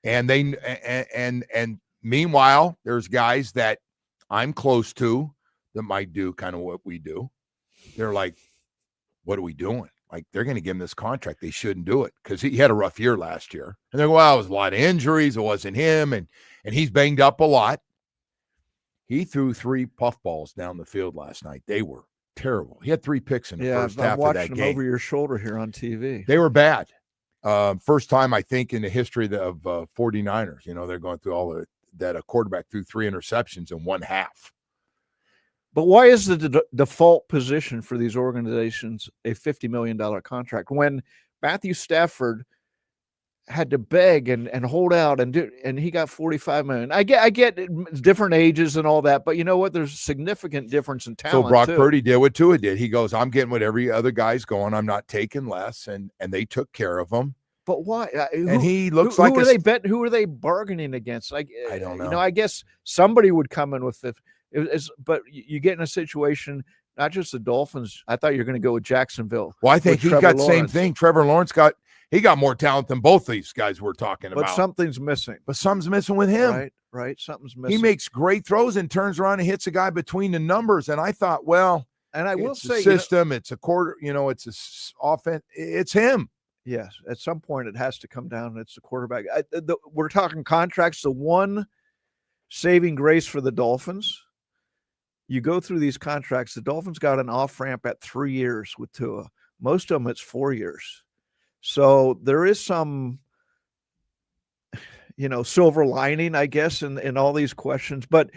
And meanwhile, there's guys that I'm close to that might do kind of what we do. They're like, what are we doing? Like, they're going to give him this contract. They shouldn't do it because he had a rough year last year. And they're going, well, it was a lot of injuries. It wasn't him. And he's banged up a lot. He threw 3 puffballs down the field last night. They were terrible. He had 3 picks in the first half of that game. I'm watching them over your shoulder here on TV. They were bad. First time, I think, in the history of 49ers. You know, they're going through all that a quarterback threw 3 interceptions in one half. But why is the default position for these organizations a $50 million contract when Matthew Stafford had to beg and hold out and he got $45 million? I get different ages and all that, but you know what? There's a significant difference in talent. So Brock Purdy did what Tua did. He goes, I'm getting what every other guy's going. I'm not taking less, and they took care of him. But why? And he looks like who are they bargaining against? Like, I don't know. You know, I guess somebody would come in with but you get in a situation, not just the Dolphins. I thought you were going to go with Jacksonville. Well, I think he's got the same thing. Trevor Lawrence got more talent than both these guys we're talking about. But something's missing. But something's missing with him. Right. Something's missing. He makes great throws and turns around and hits a guy between the numbers. And I thought, well, and I will say, system. It's a quarter. You know, it's a offense. It's him. Yes, at some point it has to come down. It's the quarterback. We're talking contracts. The one saving grace for the Dolphins. You go through these contracts. The Dolphins got an off ramp at 3 years with Tua. Most of them, it's 4 years. So there is some, silver lining, I guess, in all these questions. But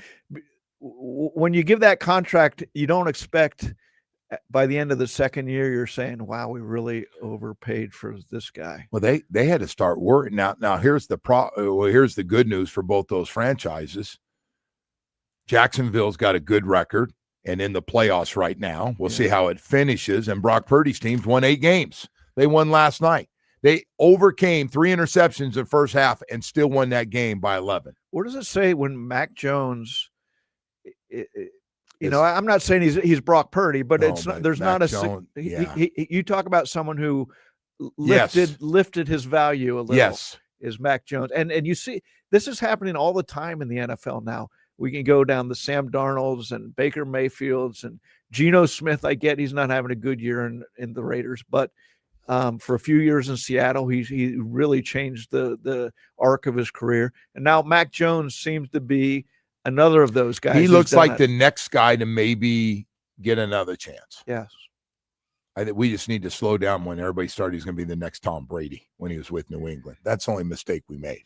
when you give that contract, you don't expect by the end of the second year, you're saying, wow, we really overpaid for this guy. Well, they had to start working. Now here's here's the good news for both those franchises. Jacksonville's got a good record and in the playoffs right now. We'll see how it finishes. And Brock Purdy's team's won 8 games. They won last night. They overcame 3 interceptions in the first half and still won that game by 11. What does it say when Mac Jones? I'm not saying he's Brock Purdy, but there's Mac not a. Jones, you talk about someone who lifted his value a little. Yes, is Mac Jones, and you see this is happening all the time in the NFL now. We can go down the Sam Darnolds and Baker Mayfields and Geno Smith. I get he's not having a good year in the Raiders, but for a few years in Seattle, he really changed the arc of his career. And now Mac Jones seems to be another of those guys. He who's looks done like that. the next guy to maybe get another chance. Yes. I think we just need to slow down when everybody started he's going to be the next Tom Brady when he was with New England. That's the only mistake we made.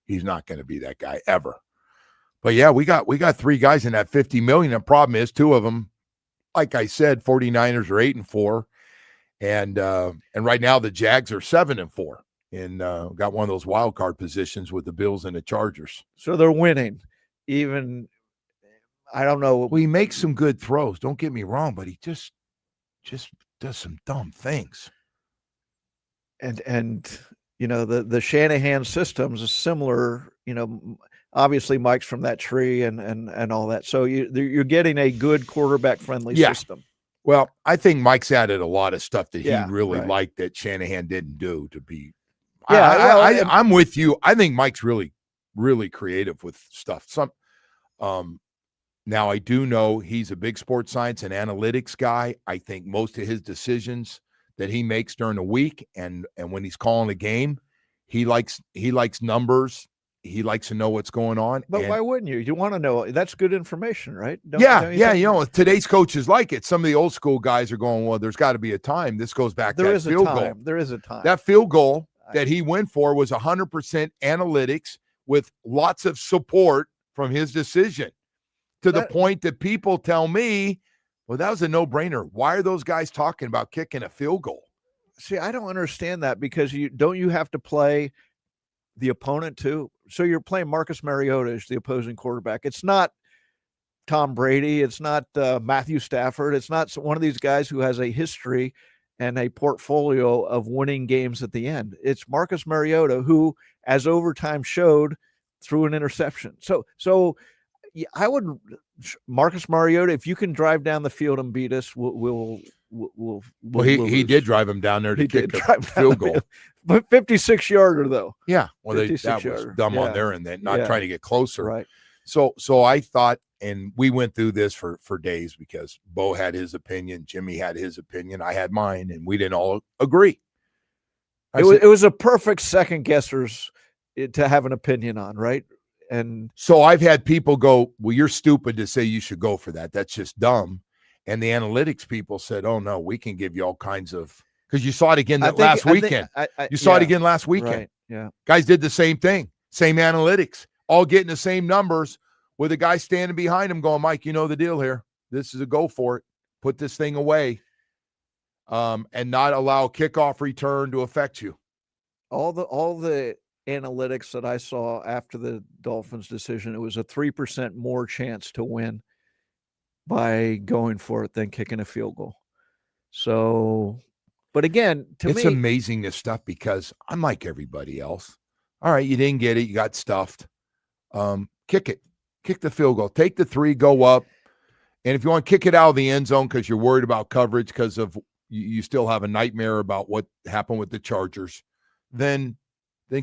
He's not going to be that guy ever. But yeah, we got 3 guys in that $50 million. The problem is 2 of them, like I said, 49ers are 8-4. And right now the Jags are 7-4 and got one of those wild card positions with the Bills and the Chargers. So they're winning. Even I don't know. Well, he makes some good throws. Don't get me wrong, but he just does some dumb things. And the Shanahan systems is similar. Obviously Mike's from that tree and all that. So you're getting a good quarterback friendly system. Well, I think Mike's added a lot of stuff that he really right. liked that Shanahan didn't do to be. Yeah, I'm with you. I think Mike's really, really creative with stuff. Now I do know he's a big sports science and analytics guy. I think most of his decisions that he makes during the week and when he's calling a game, he likes numbers. He likes to know what's going on. But why wouldn't you? You want to know. That's good information, right? Don't think? Today's coaches like it. Some of the old school guys are going, well, there's got to be a time. This goes back to that field goal. There is a time. That field goal that he went for was 100% analytics with lots of support from his decision to the point that people tell me, well, that was a no-brainer. Why are those guys talking about kicking a field goal? See, I don't understand that because you have to play the opponent too. So you're playing Marcus Mariota as the opposing quarterback. It's not Tom Brady. It's not Matthew Stafford. It's not one of these guys who has a history and a portfolio of winning games at the end. It's Marcus Mariota who, as overtime showed, threw an interception. So I would Marcus Mariota, if you can drive down the field and beat us, we'll he did drive him down there to kick a field goal. But 56-yarder though. Yeah. Well, that was dumb on their end, not trying to get closer. Right. So I thought, and we went through this for days because Bo had his opinion, Jimmy had his opinion, I had mine, and we didn't all agree. It was a perfect second guessers to have an opinion on, right? And so I've had people go, well, you're stupid to say you should go for that. That's just dumb. And the analytics people said, oh, no, we can give you all kinds of – because you saw it again last weekend. You saw it again last weekend. Right, yeah. Guys did the same thing, same analytics, all getting the same numbers with a guy standing behind him going, Mike, you know the deal here. This is a go for it. Put this thing away and not allow kickoff return to affect you. All the analytics that I saw after the Dolphins decision, it was a 3% more chance to win by going for it than kicking a field goal. So, but again, it's amazing this stuff because I'm like everybody else. All right, you didn't get it. You got stuffed. Kick it. Kick the field goal. Take the 3, go up. And if you want to kick it out of the end zone because you're worried about coverage because of you still have a nightmare about what happened with the Chargers, then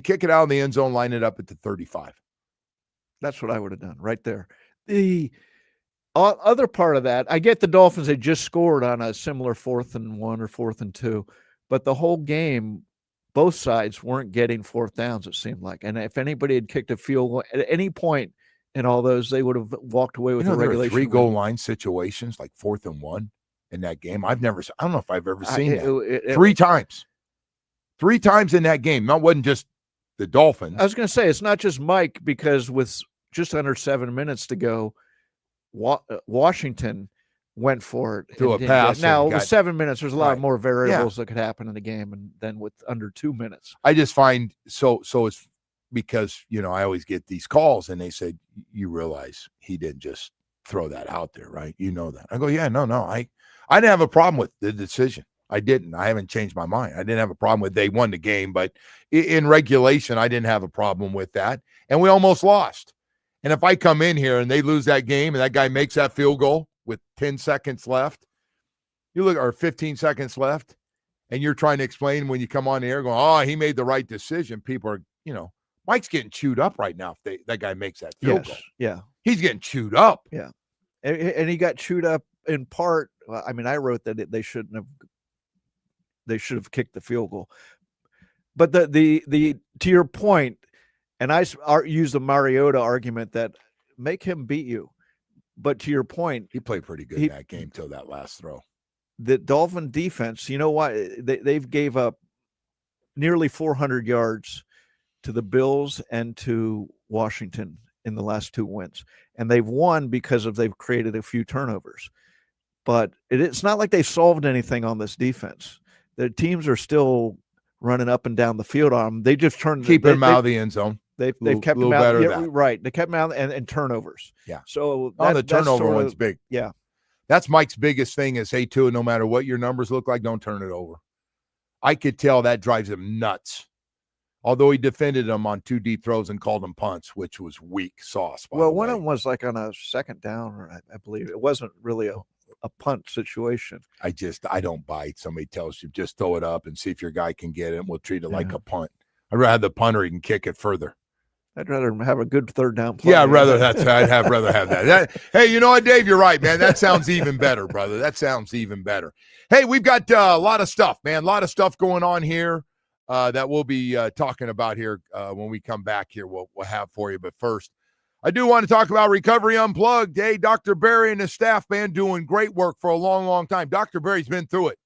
kick it out of the end zone, line it up at the 35. That's what I would have done right there. The other part of that, I get the Dolphins had just scored on a similar 4th and 1 or 4th and 2, but the whole game, both sides weren't getting 4th downs, it seemed like. And if anybody had kicked a field goal at any point in all those, they would have walked away with a regulation. 3 goal line situations, like 4th and 1 in that game. I don't know if I've ever seen that. 3 times. 3 times in that game. That wasn't just the Dolphins. I was going to say, it's not just Mike, because with just under 7 minutes to go, Washington went for it. To a pass. Now, with 7 minutes, there's a lot more variables that could happen in the game than with under 2 minutes. I just find so it's because, I always get these calls and they say, you realize he didn't just throw that out there, right? You know that. I go, yeah, no. I didn't have a problem with the decision. I didn't. I haven't changed my mind. I didn't have a problem with they won the game, but in regulation, I didn't have a problem with that. And we almost lost. And if I come in here and they lose that game and that guy makes that field goal with 10 seconds left, or 15 seconds left, and you're trying to explain when you come on the air going, oh, he made the right decision. People are, Mike's getting chewed up right now if that guy makes that field goal. Yeah. He's getting chewed up. Yeah. And he got chewed up in part. I mean, I wrote that they should have kicked the field goal. But the to your point, and I use the Mariota argument that make him beat you. But to your point, He played pretty good in that game till that last throw. The Dolphin defense, you know what? They've gave up nearly 400 yards to the Bills and to Washington in the last 2 wins. And they've won because they've created a few turnovers. But it's not like they've solved anything on this defense. The teams are still running up and down the field on them. They just keep them out of the end zone. They've kept them out. Yeah, right. They kept them out and turnovers. Yeah. So the turnover one's big. Yeah. That's Mike's biggest thing is, hey, Tua, no matter what your numbers look like, don't turn it over. I could tell that drives him nuts. Although he defended them on 2 deep throws and called them punts, which was weak sauce. Well, one of them was like on a second down, or I believe it wasn't really a punt situation. I don't buy it. Somebody tells you just throw it up and see if your guy can get it, and we'll treat it like a punt. I'd rather have the punter, he can kick it further. I'd rather have a good third down play. Yeah, I'd rather have that. Hey, you know what, Dave? You're right, man. That sounds even better, brother. That sounds even better. Hey, we've got a lot of stuff, man. A lot of stuff going on here that we'll be talking about here when we come back here. We'll have for you. But first, I do want to talk about Recovery Unplugged. Hey, Dr. Barry and his staff, man, doing great work for a long, long time. Dr. Barry's been through it.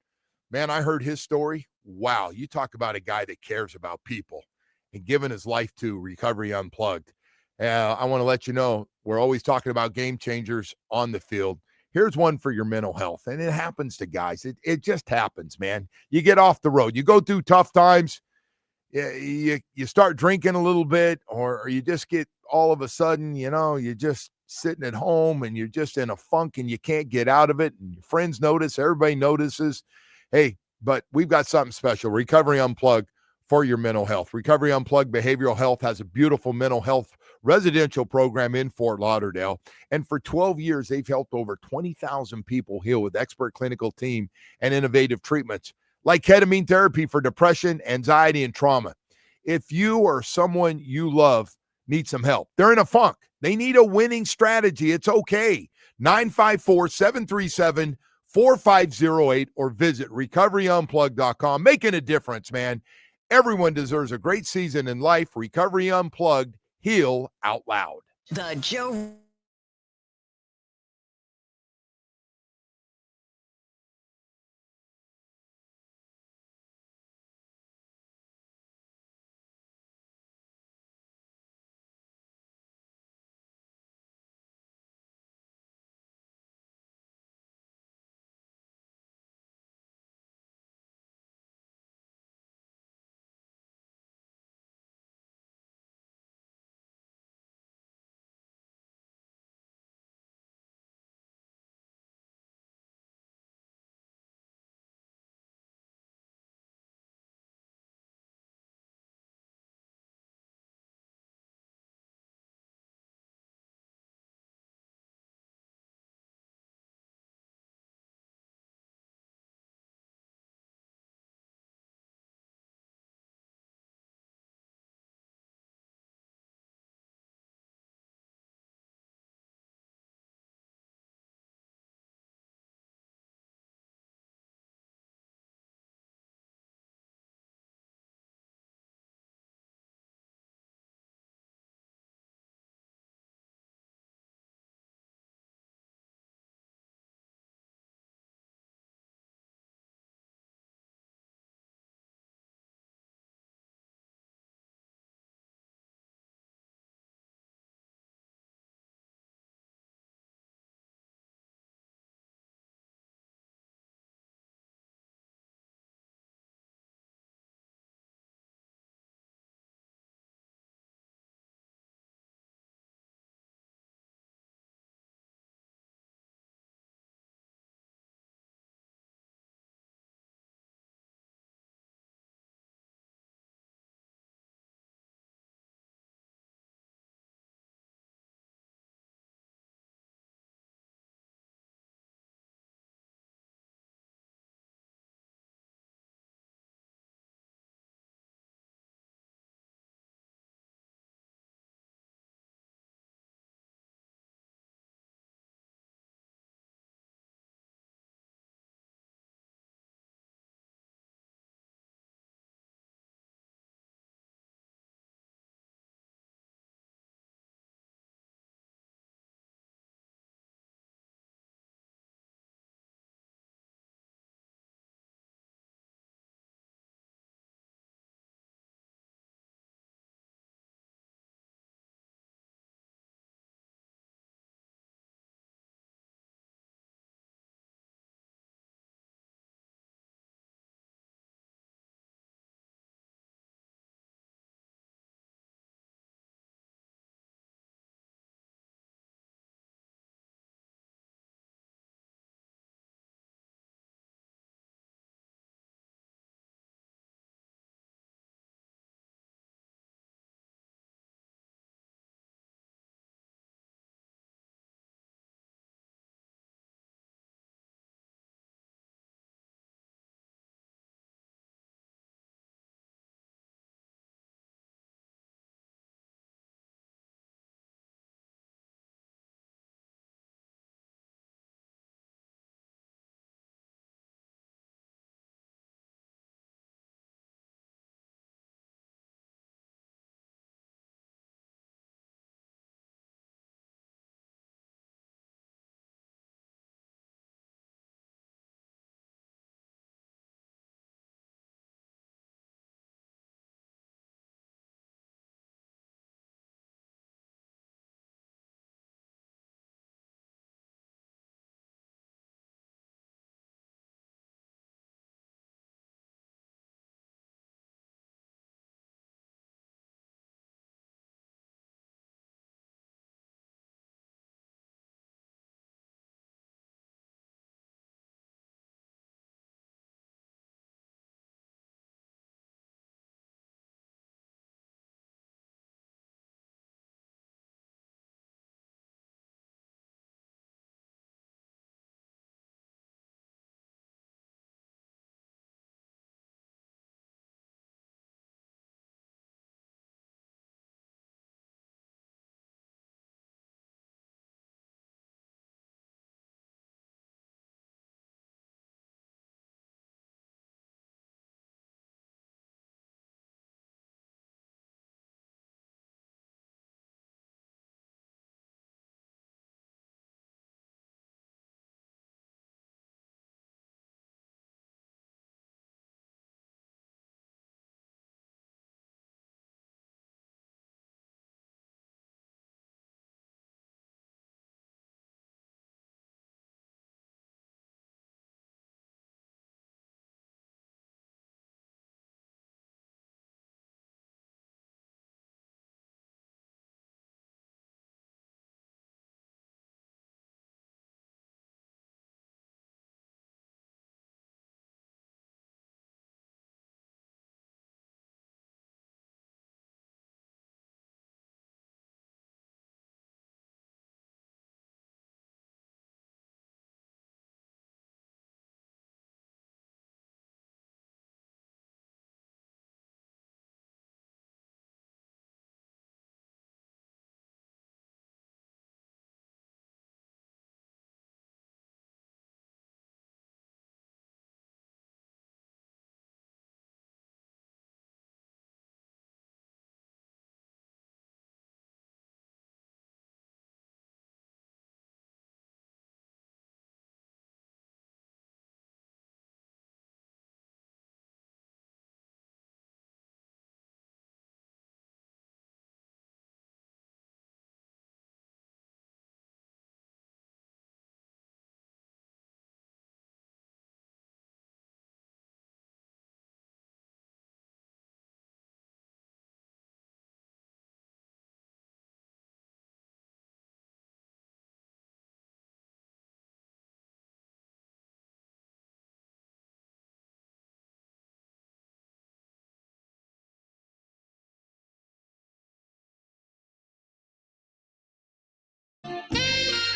Man, I heard his story. Wow, you talk about a guy that cares about people and giving his life to Recovery Unplugged. I want to let you know, we're always talking about game changers on the field. Here's one for your mental health, and it happens to guys. It just happens, man. You get off the road. You go through tough times. You start drinking a little bit, or you just get all of a sudden, you're just sitting at home, and you're just in a funk, and you can't get out of it, and your friends notice. Everybody notices. Hey, but we've got something special. Recovery Unplugged for your mental health. Recovery Unplugged Behavioral Health has a beautiful mental health residential program in Fort Lauderdale. And for 12 years, they've helped over 20,000 people heal with expert clinical team and innovative treatments like ketamine therapy for depression, anxiety, and trauma. If you or someone you love needs some help, they're in a funk, they need a winning strategy, it's okay. 954-737-4508 or visit recoveryunplugged.com. Making a difference, man. Everyone deserves a great season in life. Recovery Unplugged. Heal out loud. The Joe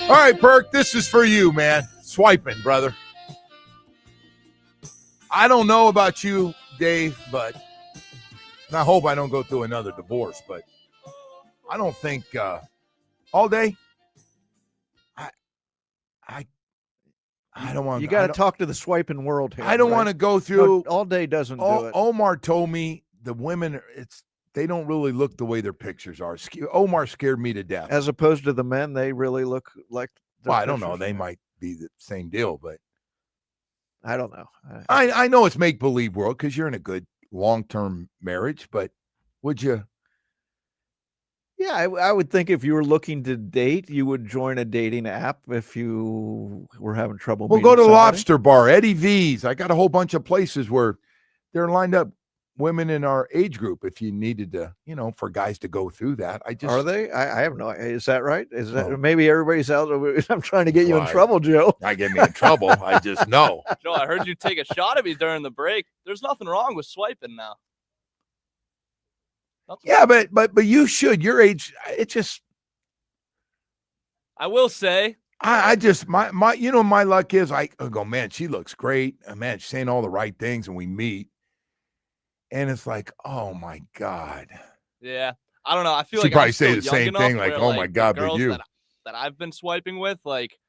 All right, Perk, this is for you, man. Swiping, brother. I don't know about you, Dave, but and I hope I don't go through another divorce, but I don't think all day. I don't want. You got to talk to the swiping world here. I don't want to go through. No, all day doesn't do it. Omar told me the women, they don't really look the way their pictures are. Omar scared me to death. As opposed to the men, they really look like. Well, I don't know. They might be the same deal, but I don't know. I know it's make believe world because you're in a good long term marriage, but would you? Yeah, I would think if you were looking to date, you would join a dating app if you were having trouble. Well, go to the Lobster Bar, Eddie V's. I got a whole bunch of places where they're lined up women in our age group. If you needed to, for guys to go through that, are they? I have no idea. Is that right? Is that maybe everybody's out? I'm trying to get you in trouble, Joe. Not get me in trouble. I just know. Joe, I heard you take a shot at me during the break. There's nothing wrong with swiping now. Yeah, but you should. Your age, it just. I will say. I just my my luck is I go, man, she looks great. Man, she's saying all the right things, and we meet, and it's like, oh my God. Yeah, I don't know. I feel she like probably I'm say the same thing, like, oh my God, but you. That I've been swiping with, like,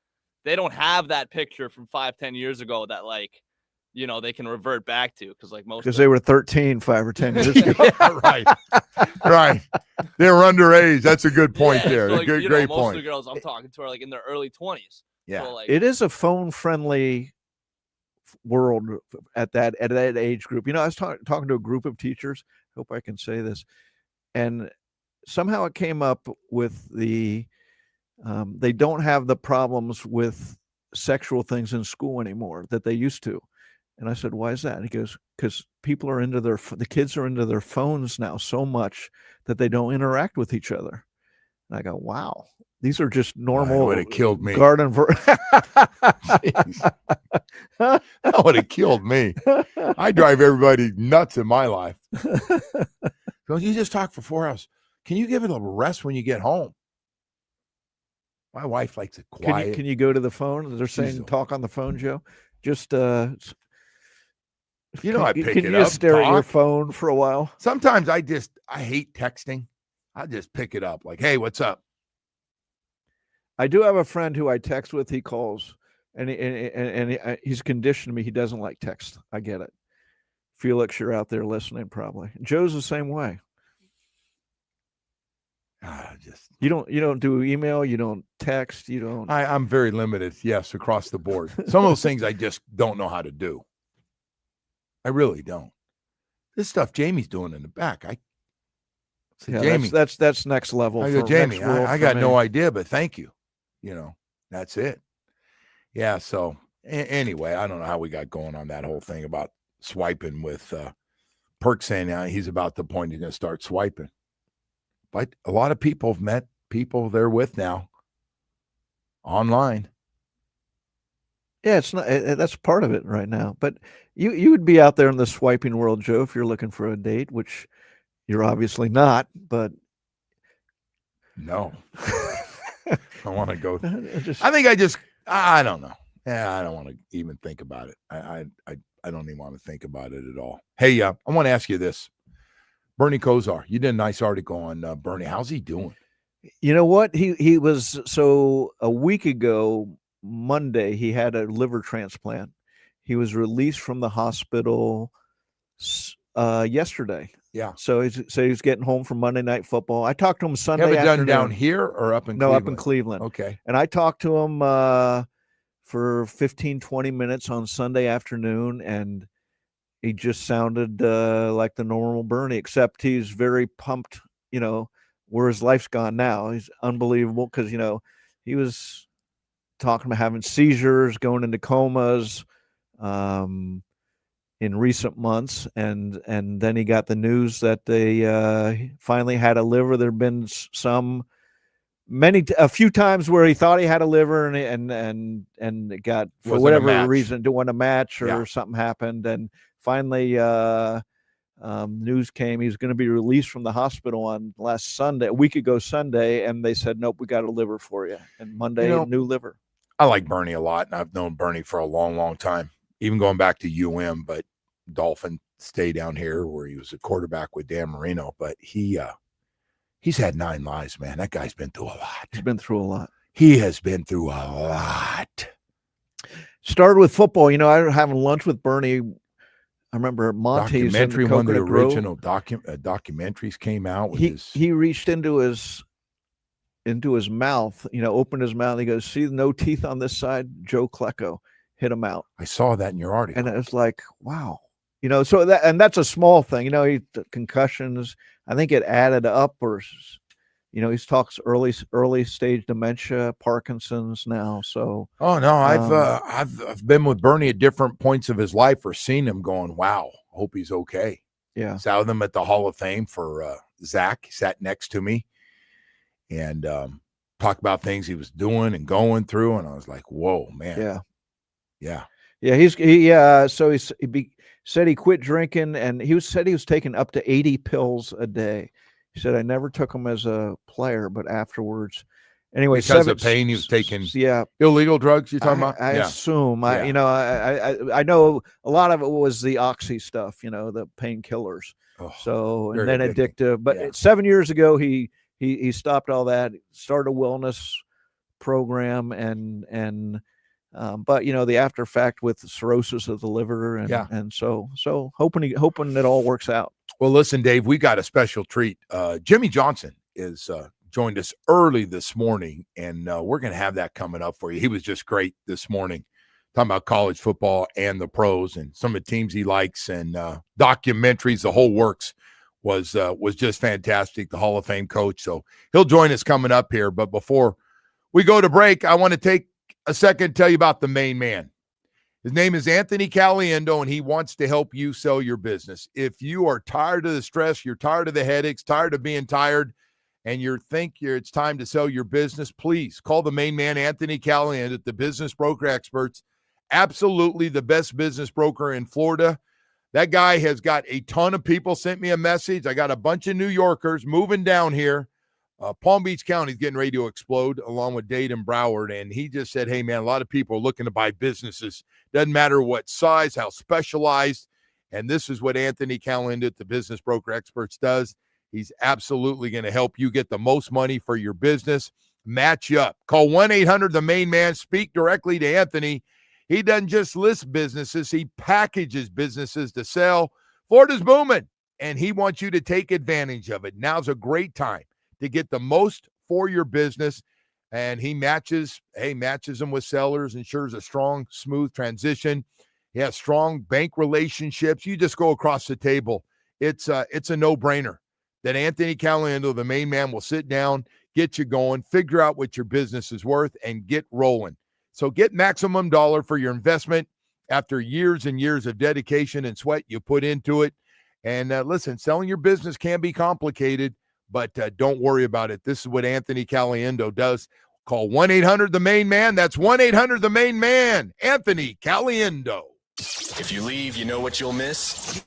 they don't have that picture from 5-10 years ago that they can revert back to because they were 13 5 or 10 years ago. Yeah, right. They were underage. That's a good point there. So Great most point. of the girls I'm talking to are in their early 20s. Yeah, so, it is a phone-friendly world at that age group. I was talking to a group of teachers. Hope I can say this, and somehow it came up with the they don't have the problems with sexual things in school anymore that they used to. And I said, why is that? And he goes, because people are the kids are into their phones now so much that they don't interact with each other. And I go, wow, these are just normal. That would have killed me. Garden that would have killed me. I drive everybody nuts in my life. Don't you just talk for 4 hours? Can you give it a little rest when you get home? My wife likes it quiet. Can you go to the phone? They're saying talk on the phone, Joe. Just I pick it up. Can you just stare at your phone for a while? Sometimes I hate texting. I just pick it up like, hey, what's up? I do have a friend who I text with. He calls, and he's conditioned me. He doesn't like text. I get it. Felix, you're out there listening probably. Joe's the same way. You don't do email. You don't text. You don't. I'm very limited. Yes, across the board. Some of those things I just don't know how to do. I really don't. This stuff Jamie's doing in the back. Jamie, that's next level. I go, Jamie, I got no idea, but thank you. That's it. Yeah. So anyway, I don't know how we got going on that whole thing about swiping with Perk saying he's about the point he's going to start swiping. But a lot of people have met people they're with now online. Yeah, it's not. That's part of it right now. But you would be out there in the swiping world, Joe, if you're looking for a date, which you're obviously not. But no, I want to go. I don't know. Yeah, I don't want to even think about it. I don't even want to think about it at all. Hey, I want to ask you this. Bernie Kosar, you did a nice article on Bernie. How's he doing? You know what? He was, so a week ago, Monday, he had a liver transplant. He was released from the hospital yesterday. Yeah. So he's getting home from Monday Night Football. I talked to him Sunday afternoon. Have it done down here or up in Cleveland? No, up in Cleveland. Okay. And I talked to him for 15, 20 minutes on Sunday afternoon, and he just sounded like the normal Bernie, except he's very pumped, where his life's gone now. He's unbelievable because, he was talking about having seizures, going into comas in recent months. And then he got the news that they finally had a liver. There have been a few times where he thought he had a liver and it got, for whatever reason, didn't want a match or something happened. And finally, news came he's going to be released from the hospital on last Sunday, a week ago Sunday, and they said, nope, we got a liver for you. And Monday, new liver. I like Bernie a lot, and I've known Bernie for a long, long time, even going back to but Dolphin stay down here where he was a quarterback with Dan Marino. But he's had 9 lives, man. That guy's been through a lot. He's been through a lot. He has been through a lot. Started with football. I was having lunch with Bernie. I remember Monty's documentary, one of the original Grove. documentaries came out. With he reached into his mouth, opened his mouth. He goes, see, no teeth on this side. Joe Klecko hit him out. I saw that in your article. And it was like, wow. So that's a small thing. Concussions, I think it added up, or he talks early stage dementia, Parkinson's now. So I've been with Bernie at different points of his life, or seen him going, wow, I hope he's okay. Yeah, saw them at the Hall of Fame for Zach. He sat next to me and talked about things he was doing and going through, and I was like, whoa, man. Yeah. So he said he quit drinking, and said he was taking up to 80 pills a day. He said, I never took them as a player, but afterwards. Anyway, because of pain, he was taking illegal drugs you're talking about? I assume. I know a lot of it was the oxy stuff, the painkillers. And then addictive. But 7 years ago, he stopped all that, started a wellness program, but the after fact with the cirrhosis of the liver, and so hoping it all works out. Well, listen, Dave, we got a special treat. Jimmy Johnson is joined us early this morning, and we're going to have that coming up for you. He was just great this morning, talking about college football and the pros and some of the teams he likes, and documentaries, the whole works was just fantastic. The Hall of Fame coach, so he'll join us coming up here. But before we go to break, I want to take a second to tell you about the main man. His name is Anthony Caliendo, and he wants to help you sell your business. If you are tired of the stress, you're tired of the headaches, tired of being tired, and you think it's time to sell your business, please call the main man, Anthony Caliendo, at the Business Broker Experts. Absolutely the best business broker in Florida. That guy has got a ton of people sent me a message. I got a bunch of New Yorkers moving down here. Palm Beach County is getting ready to explode, along with Dade and Broward. And he just said, hey, man, a lot of people are looking to buy businesses. Doesn't matter what size, how specialized. And this is what Anthony Caliendo at the Business Broker Experts does. He's absolutely going to help you get the most money for your business. Match you up. Call 1-800-THE-MAIN-MAN. Speak directly to Anthony. He doesn't just list businesses. He packages businesses to sell. Florida's booming, and he wants you to take advantage of it. Now's a great time to get the most for your business, and he matches them with sellers, ensures a strong, smooth transition. He has strong bank relationships. You just go across the table. It's a no-brainer that Anthony Caliendo, the main man, will sit down, get you going, figure out what your business is worth, and get rolling. So get maximum dollar for your investment after years and years of dedication and sweat you put into it. And listen, selling your business can be complicated, but don't worry about it. This is what Anthony Caliendo does. Call 1-800-THE-MAIN-MAN. That's 1-800-THE-MAIN-MAN. Anthony Caliendo. If you leave, you know what you'll miss?